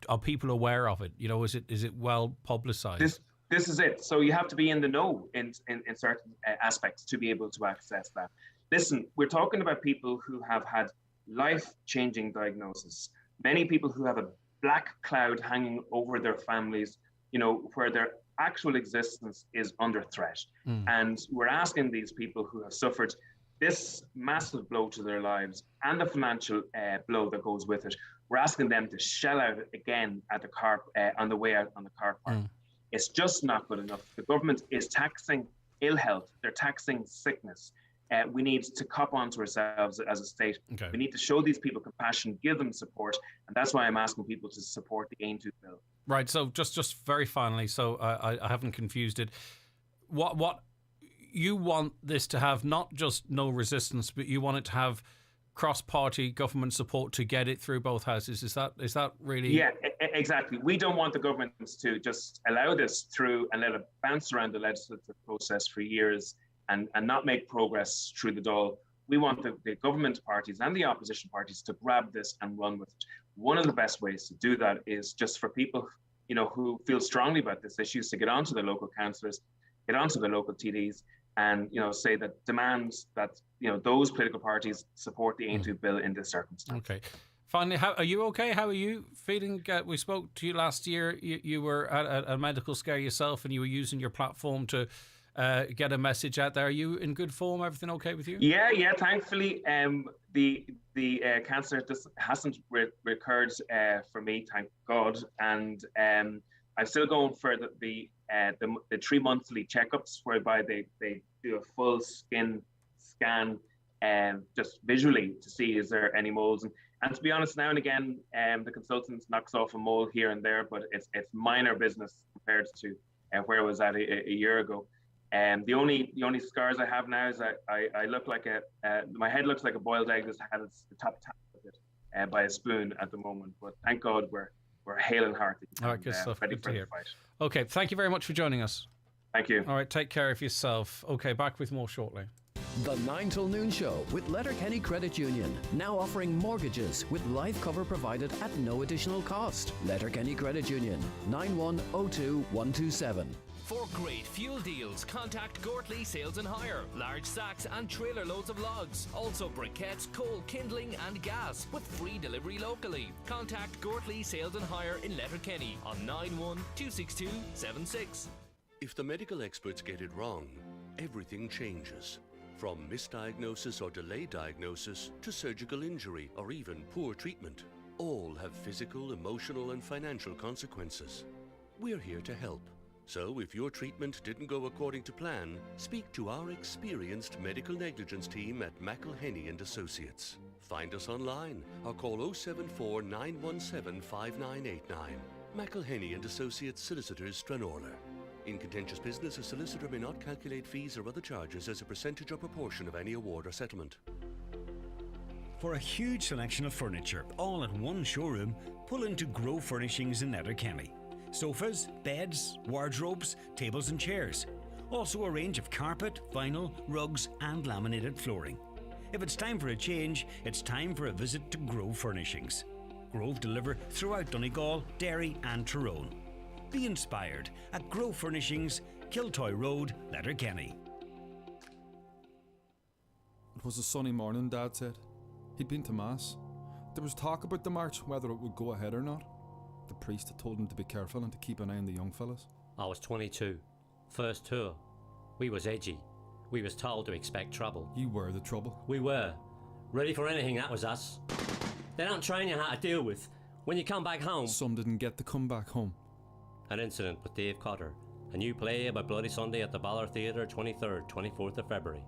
S1: Are people aware of it? Is it well publicised?
S15: This is it. So you have to be in the know in certain aspects to be able to access that. Listen, we're talking about people who have had life-changing diagnosis. Many people who have a black cloud hanging over their families, where their actual existence is under threat. And we're asking these people who have suffered this massive blow to their lives and the financial blow that goes with it, we're asking them to shell out again at the car on the way out on the car park. It's just not good enough. The government is taxing ill health. They're taxing sickness. We need to cop onto ourselves as a state.
S1: Okay.
S15: We need to show these people compassion, give them support, and that's why I'm asking people to support the Ain 2 bill.
S1: Right. So just very finally, so I haven't confused it. What you want this to have, not just no resistance, but you want it to have cross-party government support to get it through both houses. Is that really?
S15: Yeah, exactly. We don't want the government to just allow this through and let it bounce around the legislative process for years and not make progress through the Dáil. We want the government parties and the opposition parties to grab this and run with it. One of the best ways to do that is just for people, who feel strongly about this issue, to get onto the local councillors, get onto the local TDs, and say that demands that those political parties support the Ain 2 bill in this circumstance.
S1: Okay. Finally, are you okay? How are you feeling? We spoke to you last year. You were at a medical scare yourself, and you were using your platform to get a message out there. Are you in good form? Everything okay with you?
S15: Yeah. Thankfully, the cancer just hasn't recurred for me, thank God. And I'm still going for the 3 monthly checkups, whereby they do a full skin scan just visually to see is there any moles. And to be honest, now and again, the consultant knocks off a mole here and there, but it's minor business compared to where I was at a year ago. The only scars I have now is I look like my head looks like a boiled egg that's had its top of it by a spoon at the moment. But thank God we're hale and hearty.
S1: All right, good stuff.
S15: Ready
S1: Good
S15: for
S1: to
S15: the
S1: hear.
S15: fight.
S1: Okay, thank you very much for joining us.
S15: Thank you.
S1: All right, take care of yourself. Okay, back with more shortly.
S9: The 9 till noon show with Letterkenny Credit Union, now offering mortgages with life cover provided at no additional cost. Letterkenny Credit Union, 9102127.
S5: For great fuel deals, contact Gortley Sales and Hire. Large sacks and trailer loads of logs. Also briquettes, coal, kindling and gas with free delivery locally. Contact Gortley Sales and Hire in Letterkenny on 9126276.
S17: If the medical experts get it wrong, everything changes. From misdiagnosis or delayed diagnosis to surgical injury or even poor treatment. All have physical, emotional and financial consequences. We're here to help. So if your treatment didn't go according to plan, speak to our experienced medical negligence team at McElhenney and Associates. Find us online or call 074 917 5989. McElhenney and Associates Solicitors, Stranorlar. In contentious business, a solicitor may not calculate fees or other charges as a percentage or proportion of any award or settlement.
S14: For a huge selection of furniture, all at one showroom, pull into Grove Furnishings in Letterkenny. Sofas, beds, wardrobes, tables and chairs. Also a range of carpet, vinyl, rugs and laminated flooring. If it's time for a change, it's time for a visit to Grove Furnishings. Grove deliver throughout Donegal, Derry and Tyrone. Be inspired at Grove Furnishings
S7: Kiltoy Road, Letterkenny.
S12: It was a sunny morning, Dad said. He'd been to Mass. There was talk about the march, whether it would go ahead or not. The priest had told him to be careful and to keep an eye on the young fellas.
S13: I was 22. First tour. We was edgy. We was told to expect trouble.
S12: You were the trouble.
S13: We were. Ready for anything, that was us. They don't train you how to deal with when you come back home.
S12: Some didn't get to come back home.
S13: An incident with Dave Cotter. A new play about Bloody Sunday at the Ballard Theatre, 23rd, 24th of February.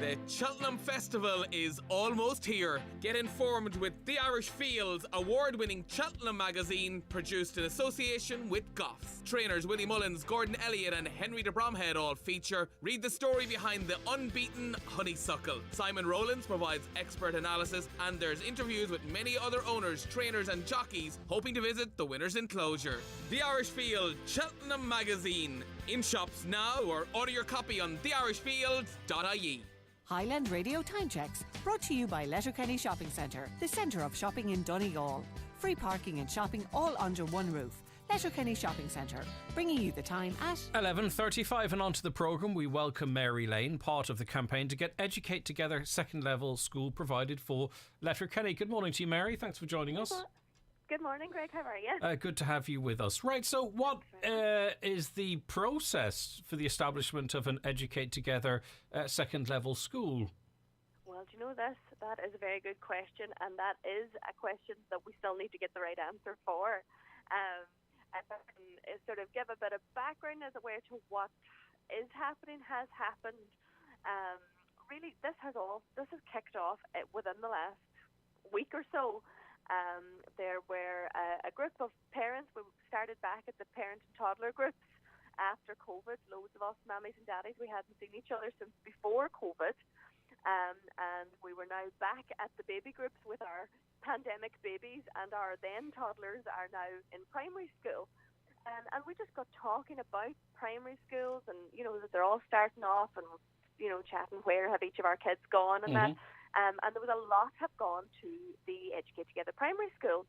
S19: The Cheltenham Festival is almost here. Get informed with The Irish Fields, award-winning Cheltenham magazine produced in association with Goffs. Trainers Willie Mullins, Gordon Elliott and Henry de Bromhead all feature. Read the story behind the unbeaten honeysuckle. Simon Rowlands provides expert analysis, and there's interviews with many other owners, trainers and jockeys hoping to visit the winner's enclosure. The Irish Field, Cheltenham magazine. In shops now or order your copy on theirishfields.ie.
S20: Highland Radio Time Checks, brought to you by Letterkenny Shopping Centre, the centre of shopping in Donegal. Free parking and shopping all under one roof. Letterkenny Shopping Centre, bringing you the time at
S1: 11:35, and onto the programme we welcome Mary Lane, part of the campaign to get Educate Together second level school provided for Letterkenny. Good morning to you, Mary. Thanks for joining us.
S22: Good morning, Greg. How are you?
S1: Good to have you with us. Right, so what is the process for the establishment of an Educate Together second level school?
S22: Well, do you know this? That is a very good question, and that is a question that we still need to get the right answer for. If I can sort of give a bit of background as a way to what is happening, has happened. Really, this has kicked off within the last week or so. There were a group of parents. We started back at the parent and toddler groups after COVID. Loads of us, mummies and daddies, we hadn't seen each other since before COVID. And we were now back at the baby groups with our pandemic babies, and our then toddlers are now in primary school. And we just got talking about primary schools, and, you know, that they're all starting off, and, you know, chatting where have each of our kids gone and that. And there was a lot have gone to the Educate Together primary school.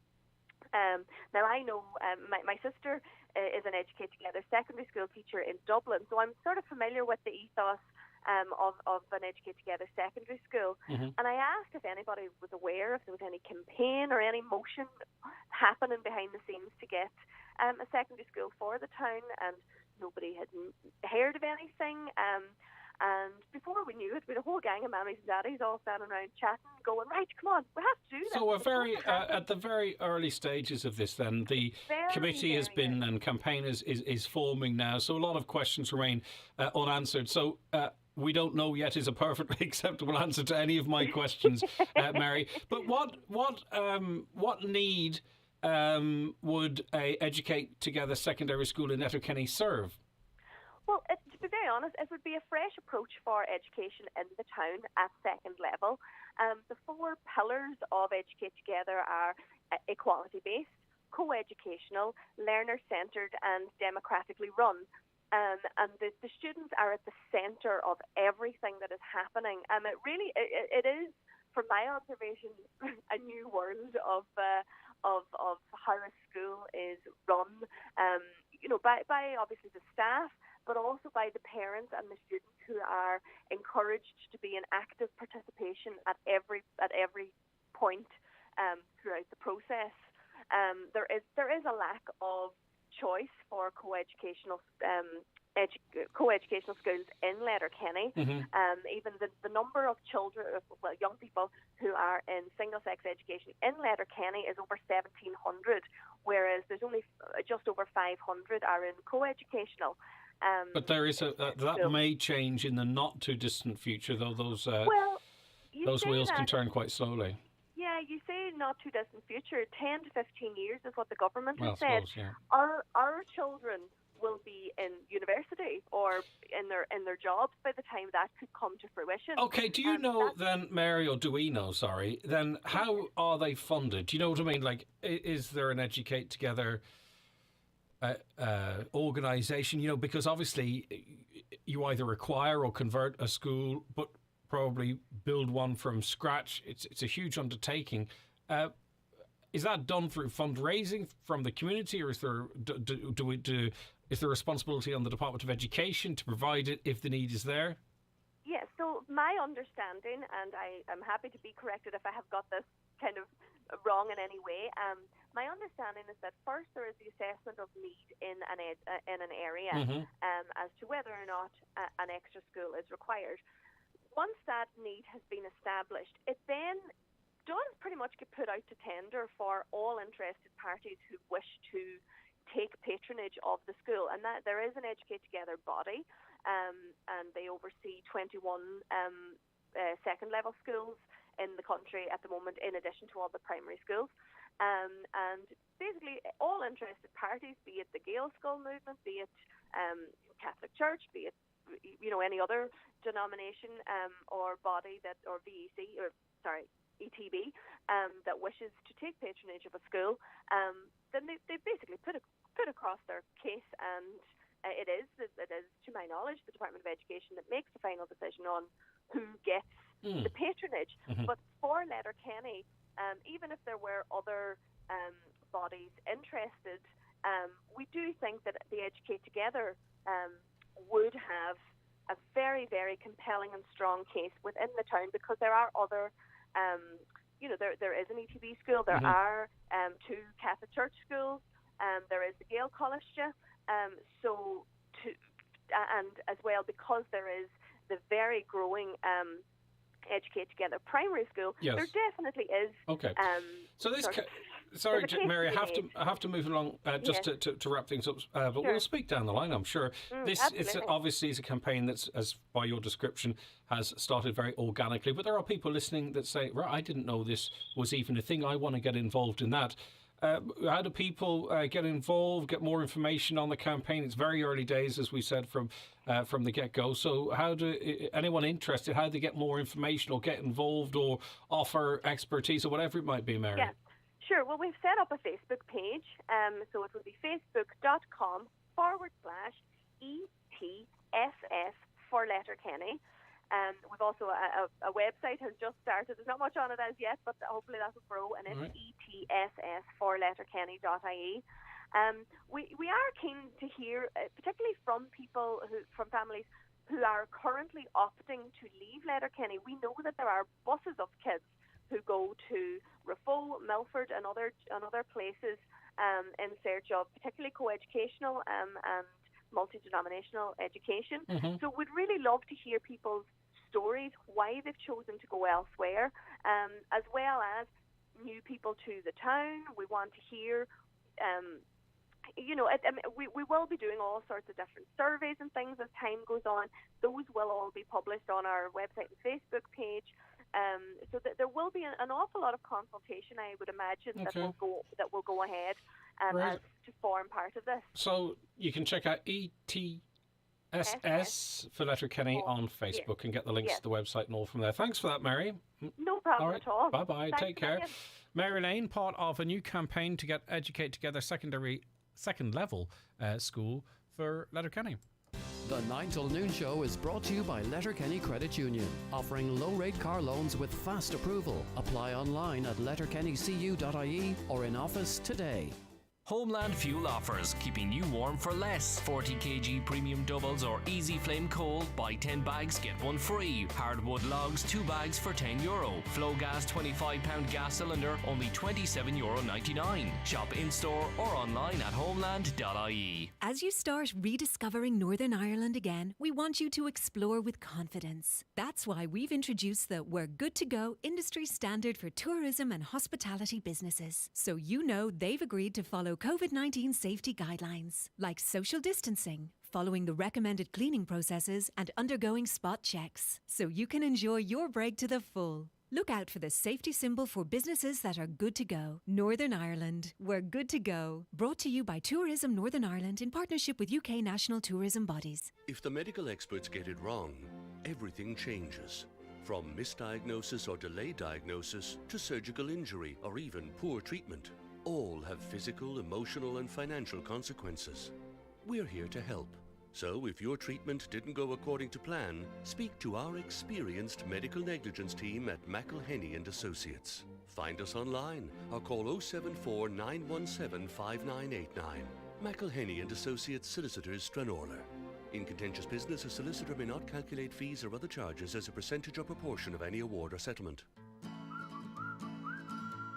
S22: Now, I know my sister is an Educate Together secondary school teacher in Dublin, so I'm sort of familiar with the ethos of an Educate Together secondary school. And I asked if anybody was aware if there was any campaign or any motion happening behind the scenes to get a secondary school for the town, and nobody had heard of anything. And before we knew it, we had a whole gang of mammies and daddies all standing around chatting, going, right, come on, we have to do this.
S1: So at the very early stages of this then, the committee has been, and campaign is forming now, so a lot of questions remain unanswered. So we don't know yet is a perfectly acceptable answer to any of my questions, Mary. But what need would a Educate Together secondary school in Letterkenny serve?
S22: Well, to be very honest, it would be a fresh approach for education in the town at second level. The four pillars of Educate Together are equality-based, co-educational, learner-centred and democratically run. And the students are at the centre of everything that is happening. It is, from my observation, a new world of how a school is run, by obviously the staff, but also by the parents and the students who are encouraged to be in active participation at every point throughout the process. There is a lack of choice for co-educational schools in Letterkenny. Even the number of children, young people who are in single-sex education in Letterkenny is over 1,700, whereas there's only just over 500 are in co-educational.
S1: But there is that may change in the not too distant future, though those wheels can turn quite slowly.
S22: Yeah, you say not too distant future. 10 to 15 years is what the government has said.
S1: Suppose, yeah.
S22: Our children will be in university or in their jobs by the time that could come to fruition.
S1: Okay, do you know then, Mary, or do we know, sorry, then how are they funded? Do you know what I mean? Like, is there an Educate Together organisation? You know, because obviously you either acquire or convert a school, but probably build one from scratch. It's a huge undertaking. Is that done through fundraising from the community, or is there do is the responsibility on the Department of Education to provide it if the need is there?
S3: Yes, so my understanding, and I am happy to be corrected if I have got this kind of wrong in any way, my understanding is that first there is the assessment of need in an area as to whether or not an extra school is required. Once that need has been established, it then does pretty much get put out to tender for all interested parties who wish to take patronage of the school, and that there is an Educate Together body, and they oversee 21 second level schools in the country at the moment, in addition to all the primary schools. And basically all interested parties, be it the Gael School movement, be it Catholic Church, be it any other denomination or body or VEC, or sorry, ETB, that wishes to take patronage of a school, then they basically put across their case, and it is, to my knowledge, the Department of Education that makes the final decision on who gets the patronage. But for Letterkenny, even if there were other bodies interested, we do think that the Educate Together would have a very, very compelling and strong case within the town, because there are other, there is an ETB school, there are two Catholic Church schools, there is the Gael College, and as well, because there is the very growing Educate Together primary school, there definitely is.
S1: Okay. So this, sorry, Mary, I have to move along just to wrap things up. But we'll speak down the line, I'm sure. It's obviously is a campaign that's, as by your description, has started very organically. But there are people listening that say, right, I didn't know this was even a thing. I want to get involved in that. How do people get involved, get more information on the campaign? It's very early days, as we said, from the get-go. So how do anyone interested, how do they get more information or get involved or offer expertise or whatever it might be, Mary?
S3: Yeah, sure. Well, we've set up a Facebook page. So it would be facebook.com/ETSS for Letterkenny. We've also a website has just started. There's not much on it as yet, but hopefully that will grow, and it's etssforletterkenny.ie. We are keen to hear, particularly from people from families who are currently opting to leave Letterkenny. We know that there are buses of kids who go to Raphoe, Milford, and other places in search of particularly co-educational and multi-denominational education. So we'd really love to hear people's stories, why they've chosen to go elsewhere, as well as new people to the town. We want to hear, we will be doing all sorts of different surveys and things as time goes on. Those will all be published on our website and Facebook page. So that there will be an awful lot of consultation, I would imagine, that will go ahead as to form part of this.
S1: So you can check out ETSS for Letterkenny on Facebook and get the links to the website and all from there. Thanks for that, Mary.
S3: No problem at all.
S1: Bye-bye. Take care. Mary Lane, part of a new campaign to get Educate Together second level school for Letterkenny.
S9: The 9 till noon show is brought to you by Letterkenny Credit Union, offering low-rate car loans with fast approval. Apply online at letterkennycu.ie or in office today.
S5: Homeland Fuel offers, keeping you warm for less. 40 kg premium doubles or easy flame coal, buy 10 bags, get one free. Hardwood logs, 2 bags for €10. Flow gas, £25 gas cylinder, only €27.99. Shop in-store or online at homeland.ie.
S16: As you start rediscovering Northern Ireland again, we want you to explore with confidence. That's why we've introduced the We're Good to Go industry standard for tourism and hospitality businesses. So you know they've agreed to follow COVID-19 safety guidelines, like social distancing, following the recommended cleaning processes and undergoing spot checks, so you can enjoy your break to the full. Look out for the safety symbol for businesses that are good to go. Northern Ireland, we're good to go. Brought to you by Tourism Northern Ireland in partnership with UK national tourism bodies.
S17: If the medical experts get it wrong, everything changes. From misdiagnosis or delayed diagnosis to surgical injury or even poor treatment. All have physical, emotional and financial consequences. We're here to help. So if your treatment didn't go according to plan, speak to our experienced medical negligence team at McElhenney & Associates. Find us online or call 074 917 5989. McElhenney and Associates Solicitors, Stranorlar. In contentious business, a solicitor may not calculate fees or other charges as a percentage or proportion of any award or settlement.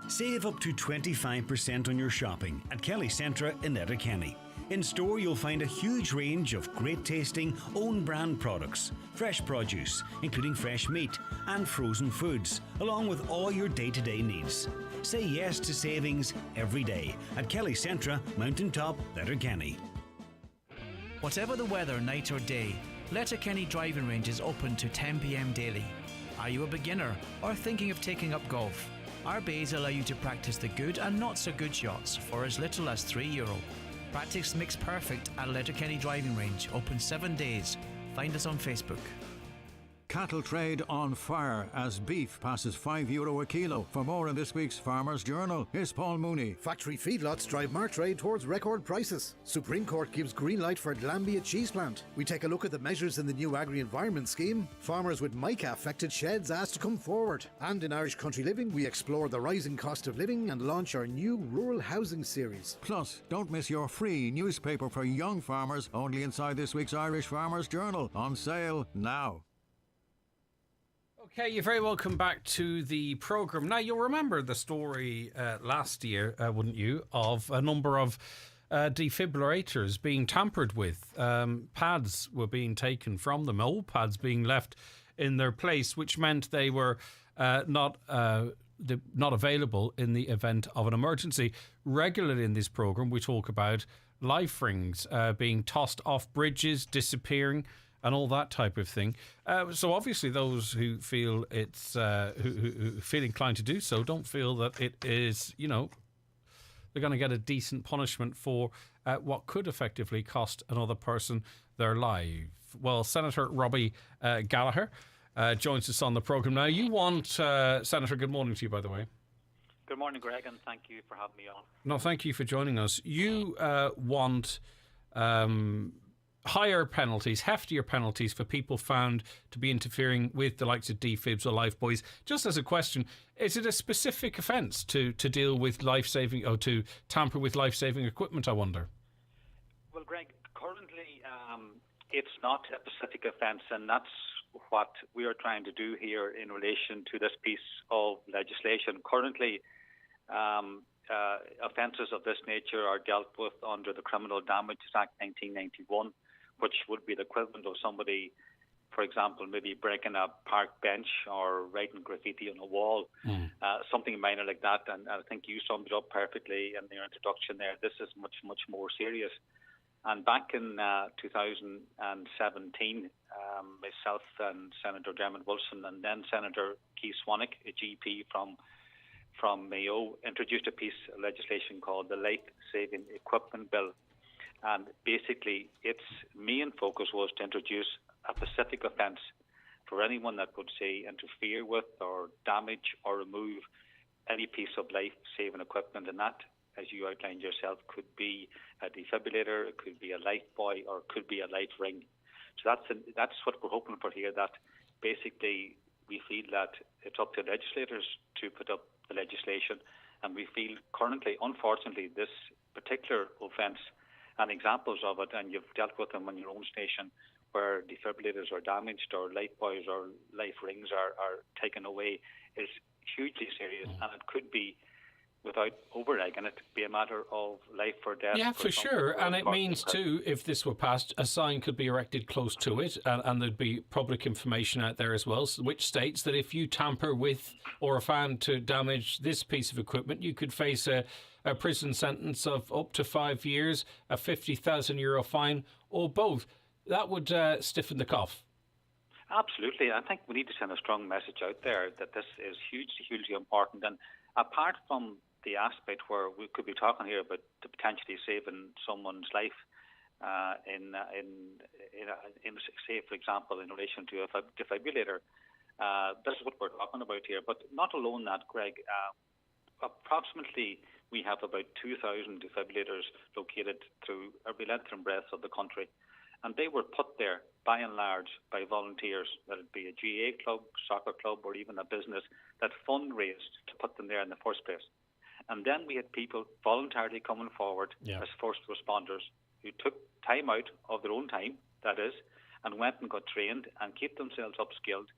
S7: Save up to 25% on your shopping at Kelly Centre in Letterkenny. In store, you'll find a huge range of great tasting, own brand products, fresh produce, including fresh meat and frozen foods, along with all your day-to-day needs. Say yes to savings every day at Kelly Centre, Mountaintop, Letterkenny.
S18: Whatever the weather, night or day, Letterkenny Driving Range is open to 10 p.m. daily. Are you a beginner or thinking of taking up golf? Our bays allow you to practice the good and not so good shots for as little as €3. Practice makes perfect at Letterkenny Driving Range, open 7 days. Find us on Facebook.
S21: Cattle trade on fire as beef passes €5 a kilo. For more in this week's Farmers Journal, here's Paul Mooney.
S23: Factory feedlots drive our trade towards record prices. Supreme Court gives green light for Glanbia cheese plant. We take a look at the measures in the new agri-environment scheme. Farmers with mica-affected sheds asked to come forward. And in Irish Country Living, we explore the rising cost of living and launch our new rural housing series.
S21: Plus, don't miss your free newspaper for young farmers, only inside this week's Irish Farmers Journal. On sale now.
S1: Okay, you're very welcome back to the programme. Now, you'll remember the story last year, wouldn't you, of a number of defibrillators being tampered with. Pads were being taken from them, old pads being left in their place, which meant they were not available in the event of an emergency. Regularly in this programme, we talk about life rings being tossed off bridges, disappearing, and all that type of thing. So obviously those who feel it's who feel inclined to do so don't feel that it is, they're going to get a decent punishment for what could effectively cost another person their life. Well, Senator Robbie Gallagher joins us on the programme now. You want, Senator, good morning to you, by the way.
S24: Good morning, Greg, and thank you for having me on.
S1: No, thank you for joining us. You want higher penalties, heftier penalties for people found to be interfering with the likes of defibs or lifebuoys. Just as a question, is it a specific offence to deal with life-saving or to tamper with life-saving equipment, I wonder?
S24: Well, Greg, currently it's not a specific offence, and that's what we are trying to do here in relation to this piece of legislation. Currently, offences of this nature are dealt with under the Criminal Damages Act 1991, which would be the equivalent of somebody, for example, maybe breaking a park bench or writing graffiti on a wall, something minor like that. And I think you summed it up perfectly in your introduction there. This is much, much more serious. And back in 2017, myself and Senator Dermot Wilson and then Senator Keith Swanick, a GP from Mayo, introduced a piece of legislation called the Life Saving Equipment Bill. And basically, its main focus was to introduce a specific offence for anyone that would, say, interfere with or damage or remove any piece of life-saving equipment. And that, as you outlined yourself, could be a defibrillator, it could be a life buoy, or it could be a light ring. So that's what we're hoping for here, that basically we feel that it's up to legislators to put up the legislation. And we feel currently, unfortunately, this particular offence and examples of it, and you've dealt with them in your own station, where defibrillators are damaged or life buoys or life rings are taken away, is hugely serious, and it could be, without over-egging it, be a matter of life or death.
S1: Yeah, for sure. And it means too, if this were passed, a sign could be erected close to it, and there'd be public information out there as well, which states that if you tamper with or are found to damage this piece of equipment, you could face a prison sentence of up to 5 years, a €50,000 fine, or both. That would stiffen the cuff.
S24: Absolutely. I think we need to send a strong message out there that this is hugely important. And apart from the aspect where we could be talking here about potentially saving someone's life, say, for example, in relation to a defibrillator, this is what we're talking about here. But not alone that, Greg. Approximately, we have about 2,000 defibrillators located through every length and breadth of the country. And they were put there, by and large, by volunteers, whether it be a GA club, soccer club, or even a business that fundraised to put them there in the first place. And then we had people voluntarily coming forward as first responders who took time out of their own time, that is, and went and got trained and kept themselves upskilled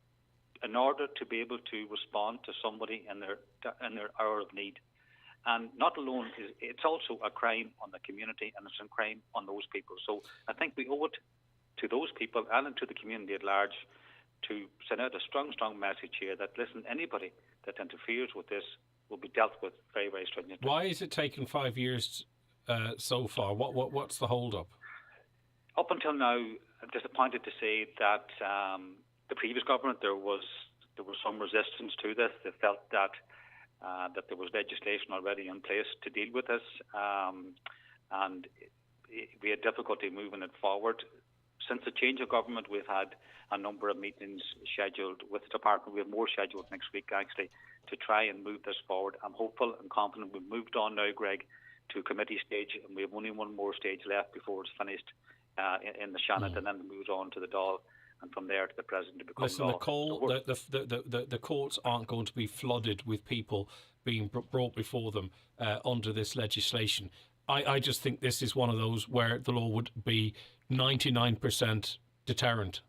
S24: in order to be able to respond to somebody in their hour of need. And not alone, it's also a crime on the community, and it's a crime on those people. So I think we owe it to those people and to the community at large to send out a strong, strong message here that, listen, anybody that interferes with this will be dealt with very, very stringently.
S1: Why is it taken 5 years so far? What's the hold-up?
S24: Up until now, I'm disappointed to say that the previous government, there was some resistance to this. They felt that there was legislation already in place to deal with this, and we had difficulty moving it forward. Since the change of government, we've had a number of meetings scheduled with the department. We have more scheduled next week, actually, to try and move this forward. I'm hopeful and confident we've moved on now, Greg, to committee stage, and we have only one more stage left before it's finished in the Shannon, and then it moves on to the Dáil, and from there to the President to become
S1: Listen,
S24: law.
S1: the courts aren't going to be flooded with people being brought before them under this legislation. I just think this is one of those where the law would be 99% deterrent.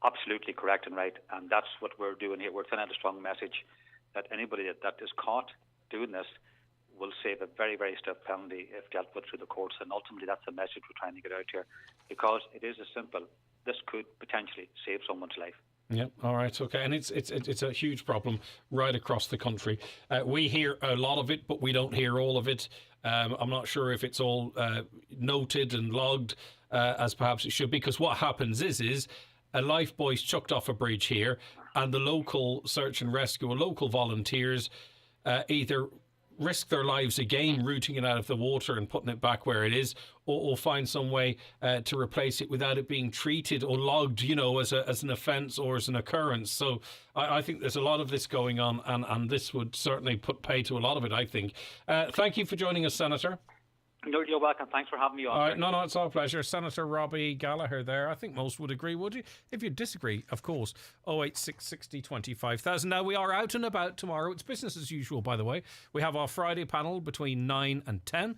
S24: Absolutely correct and right, and that's what we're doing here. We're sending out a strong message that anybody that is caught doing this will save a very, very stiff penalty if dealt with through the courts, and ultimately that's the message we're trying to get out here, because it is as simple. This could potentially save someone's life.
S1: Yeah, all right, okay. And it's a huge problem right across the country. We hear a lot of it, but we don't hear all of it. I'm not sure if it's all noted and logged as perhaps it should be, because what happens is a lifebuoy's chucked off a bridge here, and the local search and rescue or local volunteers either risk their lives again rooting it out of the water and putting it back where it is, or find some way to replace it without it being treated or logged, as an offence or as an occurrence. So I think there's a lot of this going on, and this would certainly put pay to a lot of it, I think. Thank you for joining us, Senator.
S24: No, you're welcome. Thanks for having me on.
S1: All right, no, it's our pleasure. Senator Robbie Gallagher there. I think most would agree, would you? If you disagree, of course, 086 60 25,000. Now, we are out and about tomorrow. It's business as usual, by the way. We have our Friday panel between 9 and 10.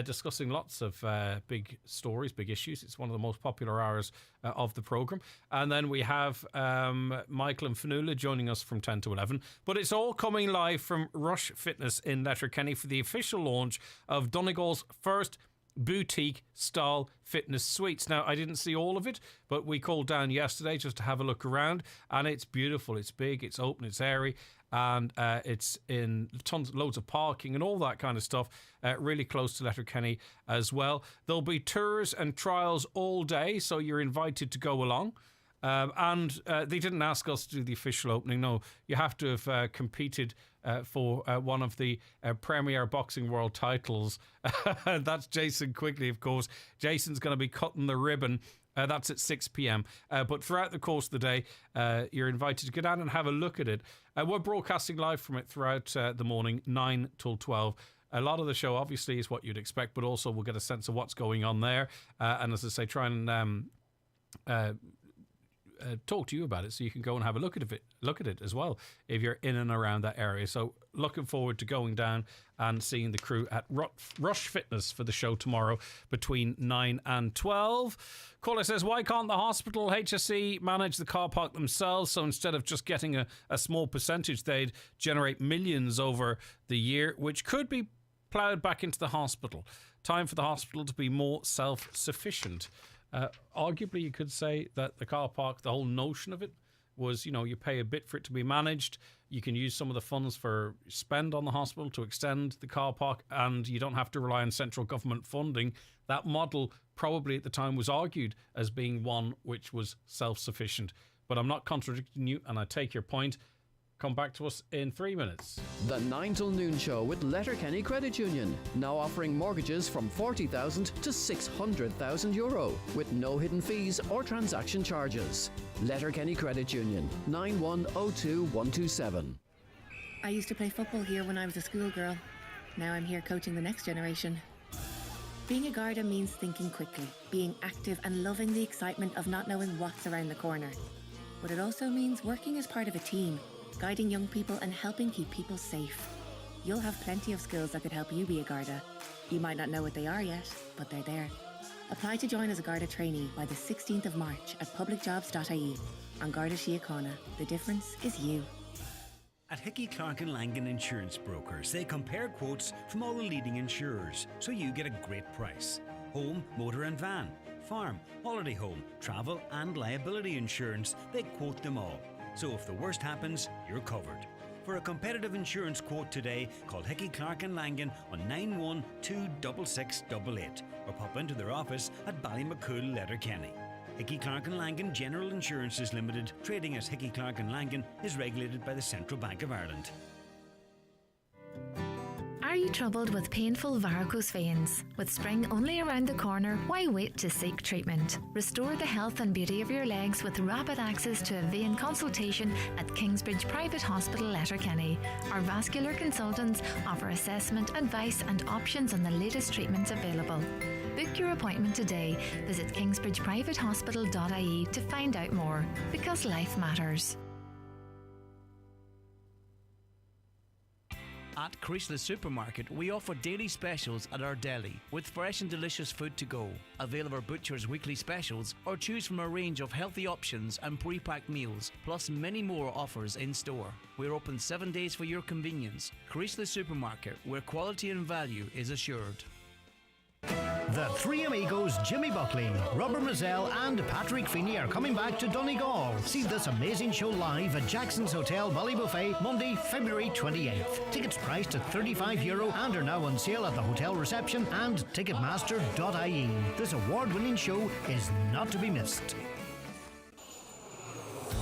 S1: Discussing lots of big stories, big issues. It's one of the most popular hours of the programme. And then we have Michael and Fanula joining us from 10 to 11. But it's all coming live from Rush Fitness in Letterkenny for the official launch of Donegal's first boutique style fitness suites. Now, I didn't see all of it, but we called down yesterday just to have a look around, and it's beautiful. It's big, it's open, it's airy, and it's in loads of parking and all that kind of stuff, really close to Letterkenny as well. There'll be tours and trials all day, so you're invited to go along. And they didn't ask us to do the official opening. No, you have to have competed for one of the Premier Boxing World titles. That's Jason Quigley, of course. Jason's going to be cutting the ribbon. That's at 6 p.m. But throughout the course of the day, you're invited to go down and have a look at it. We're broadcasting live from it throughout the morning, 9 till 12. A lot of the show, obviously, is what you'd expect, but also we'll get a sense of what's going on there. And as I say, try and talk to you about it, so you can go and have a look at it as well if you're in and around that area. So looking forward to going down and seeing the crew at Rush Fitness for the show tomorrow between 9 and 12. Caller says, why can't the hospital HSE manage the car park themselves? So instead of just getting a small percentage, they'd generate millions over the year, which could be ploughed back into the hospital. Time for the hospital to be more self-sufficient. Arguably, you could say that the car park, the whole notion of it was, you pay a bit for it to be managed. You can use some of the funds for spend on the hospital to extend the car park, and you don't have to rely on central government funding. That model probably at the time was argued as being one which was self-sufficient. But I'm not contradicting you, and I take your point. Come back to us in 3 minutes.
S9: The 9 till noon show with Letterkenny Credit Union, now offering mortgages from 40,000 to 600,000 euro with no hidden fees or transaction charges. Letterkenny Credit Union, 9102127.
S2: I used to play football here when I was a schoolgirl. Now I'm here coaching the next generation. Being a Garda means thinking quickly, being active and loving the excitement of not knowing what's around the corner. But it also means working as part of a team, guiding young people and helping keep people safe. you'll have plenty of skills that could help you be a Garda. You might not know what they are yet, but they're there. Apply to join as a Garda trainee by the 16th of March at publicjobs.ie. On Garda Síochána, the difference is you.
S7: At Hickey, Clark and Langan Insurance Brokers, they compare quotes from all the leading insurers, so you get a great price. Home, motor and van, farm, holiday home, travel and liability insurance, they quote them all. So if the worst happens, you're covered. For a competitive insurance quote today, call Hickey, Clark and Langan on 9126688 or pop into their office at Ballymacool, Letterkenny. Hickey, Clark and Langan General Insurances Limited, trading as Hickey, Clark and Langan, is regulated by the Central Bank of Ireland.
S4: Are you troubled with painful varicose veins? With spring only around the corner, why wait to seek treatment? Restore the health and beauty of your legs with rapid access to a vein consultation at Kingsbridge Private Hospital, Letterkenny. Our vascular consultants offer assessment, advice and options on the latest treatments available. Book your appointment today. Visit kingsbridgeprivatehospital.ie to find out more, because life matters.
S18: At Chrysler Supermarket, we offer daily specials at our deli with fresh and delicious food to go. Avail of our butcher's weekly specials or choose from a range of healthy options and pre-packed meals, plus many more offers in store. We're open 7 days for your convenience. Chrysler Supermarket, where quality and value is assured.
S6: The Three Amigos, Jimmy Buckley, Robert Mazzell and Patrick Feeney are coming back to Donegal. See this amazing show live at Jackson's Hotel Ballybuffet, Monday, February 28th. Tickets priced at €35 and are now on sale at the hotel reception and ticketmaster.ie. This award-winning show is not to be missed.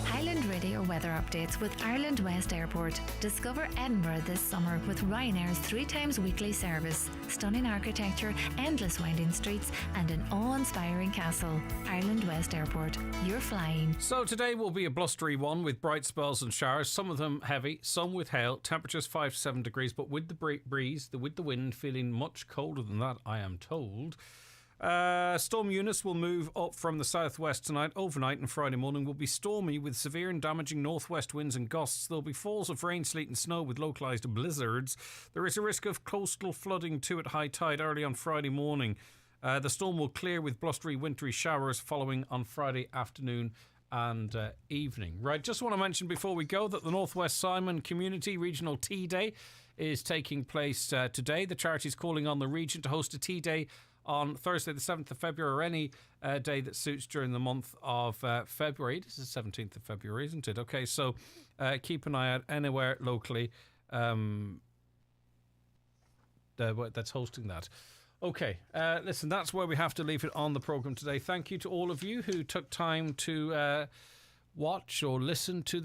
S4: Highland Radio weather updates with Ireland West Airport. Discover Edinburgh this summer with Ryanair's 3 times weekly service. Stunning architecture, endless winding streets and an awe-inspiring castle. Ireland West Airport. You're flying.
S1: So today will be a blustery one with bright spells and showers, some of them heavy, some with hail. Temperatures 5 to 7 degrees, but with the breeze, with the wind feeling much colder than that, I am told. Storm Eunice will move up from the southwest tonight. Overnight and Friday morning will be stormy with severe and damaging northwest winds and gusts. There'll be falls of rain, sleet and snow with localised blizzards. There is a risk of coastal flooding too at high tide early on Friday morning. The storm will clear with blustery wintry showers following on Friday afternoon and evening. Right, just want to mention before we go that the Northwest Simon Community Regional Tea Day is taking place today. The charity is calling on the region to host a tea day on Thursday the 7th of February or any day that suits during the month of February. This is the 17th of February, isn't it? Okay, so keep an eye out anywhere locally that's hosting that. Okay, listen, that's where we have to leave it on the programme today. Thank you to all of you who took time to watch or listen to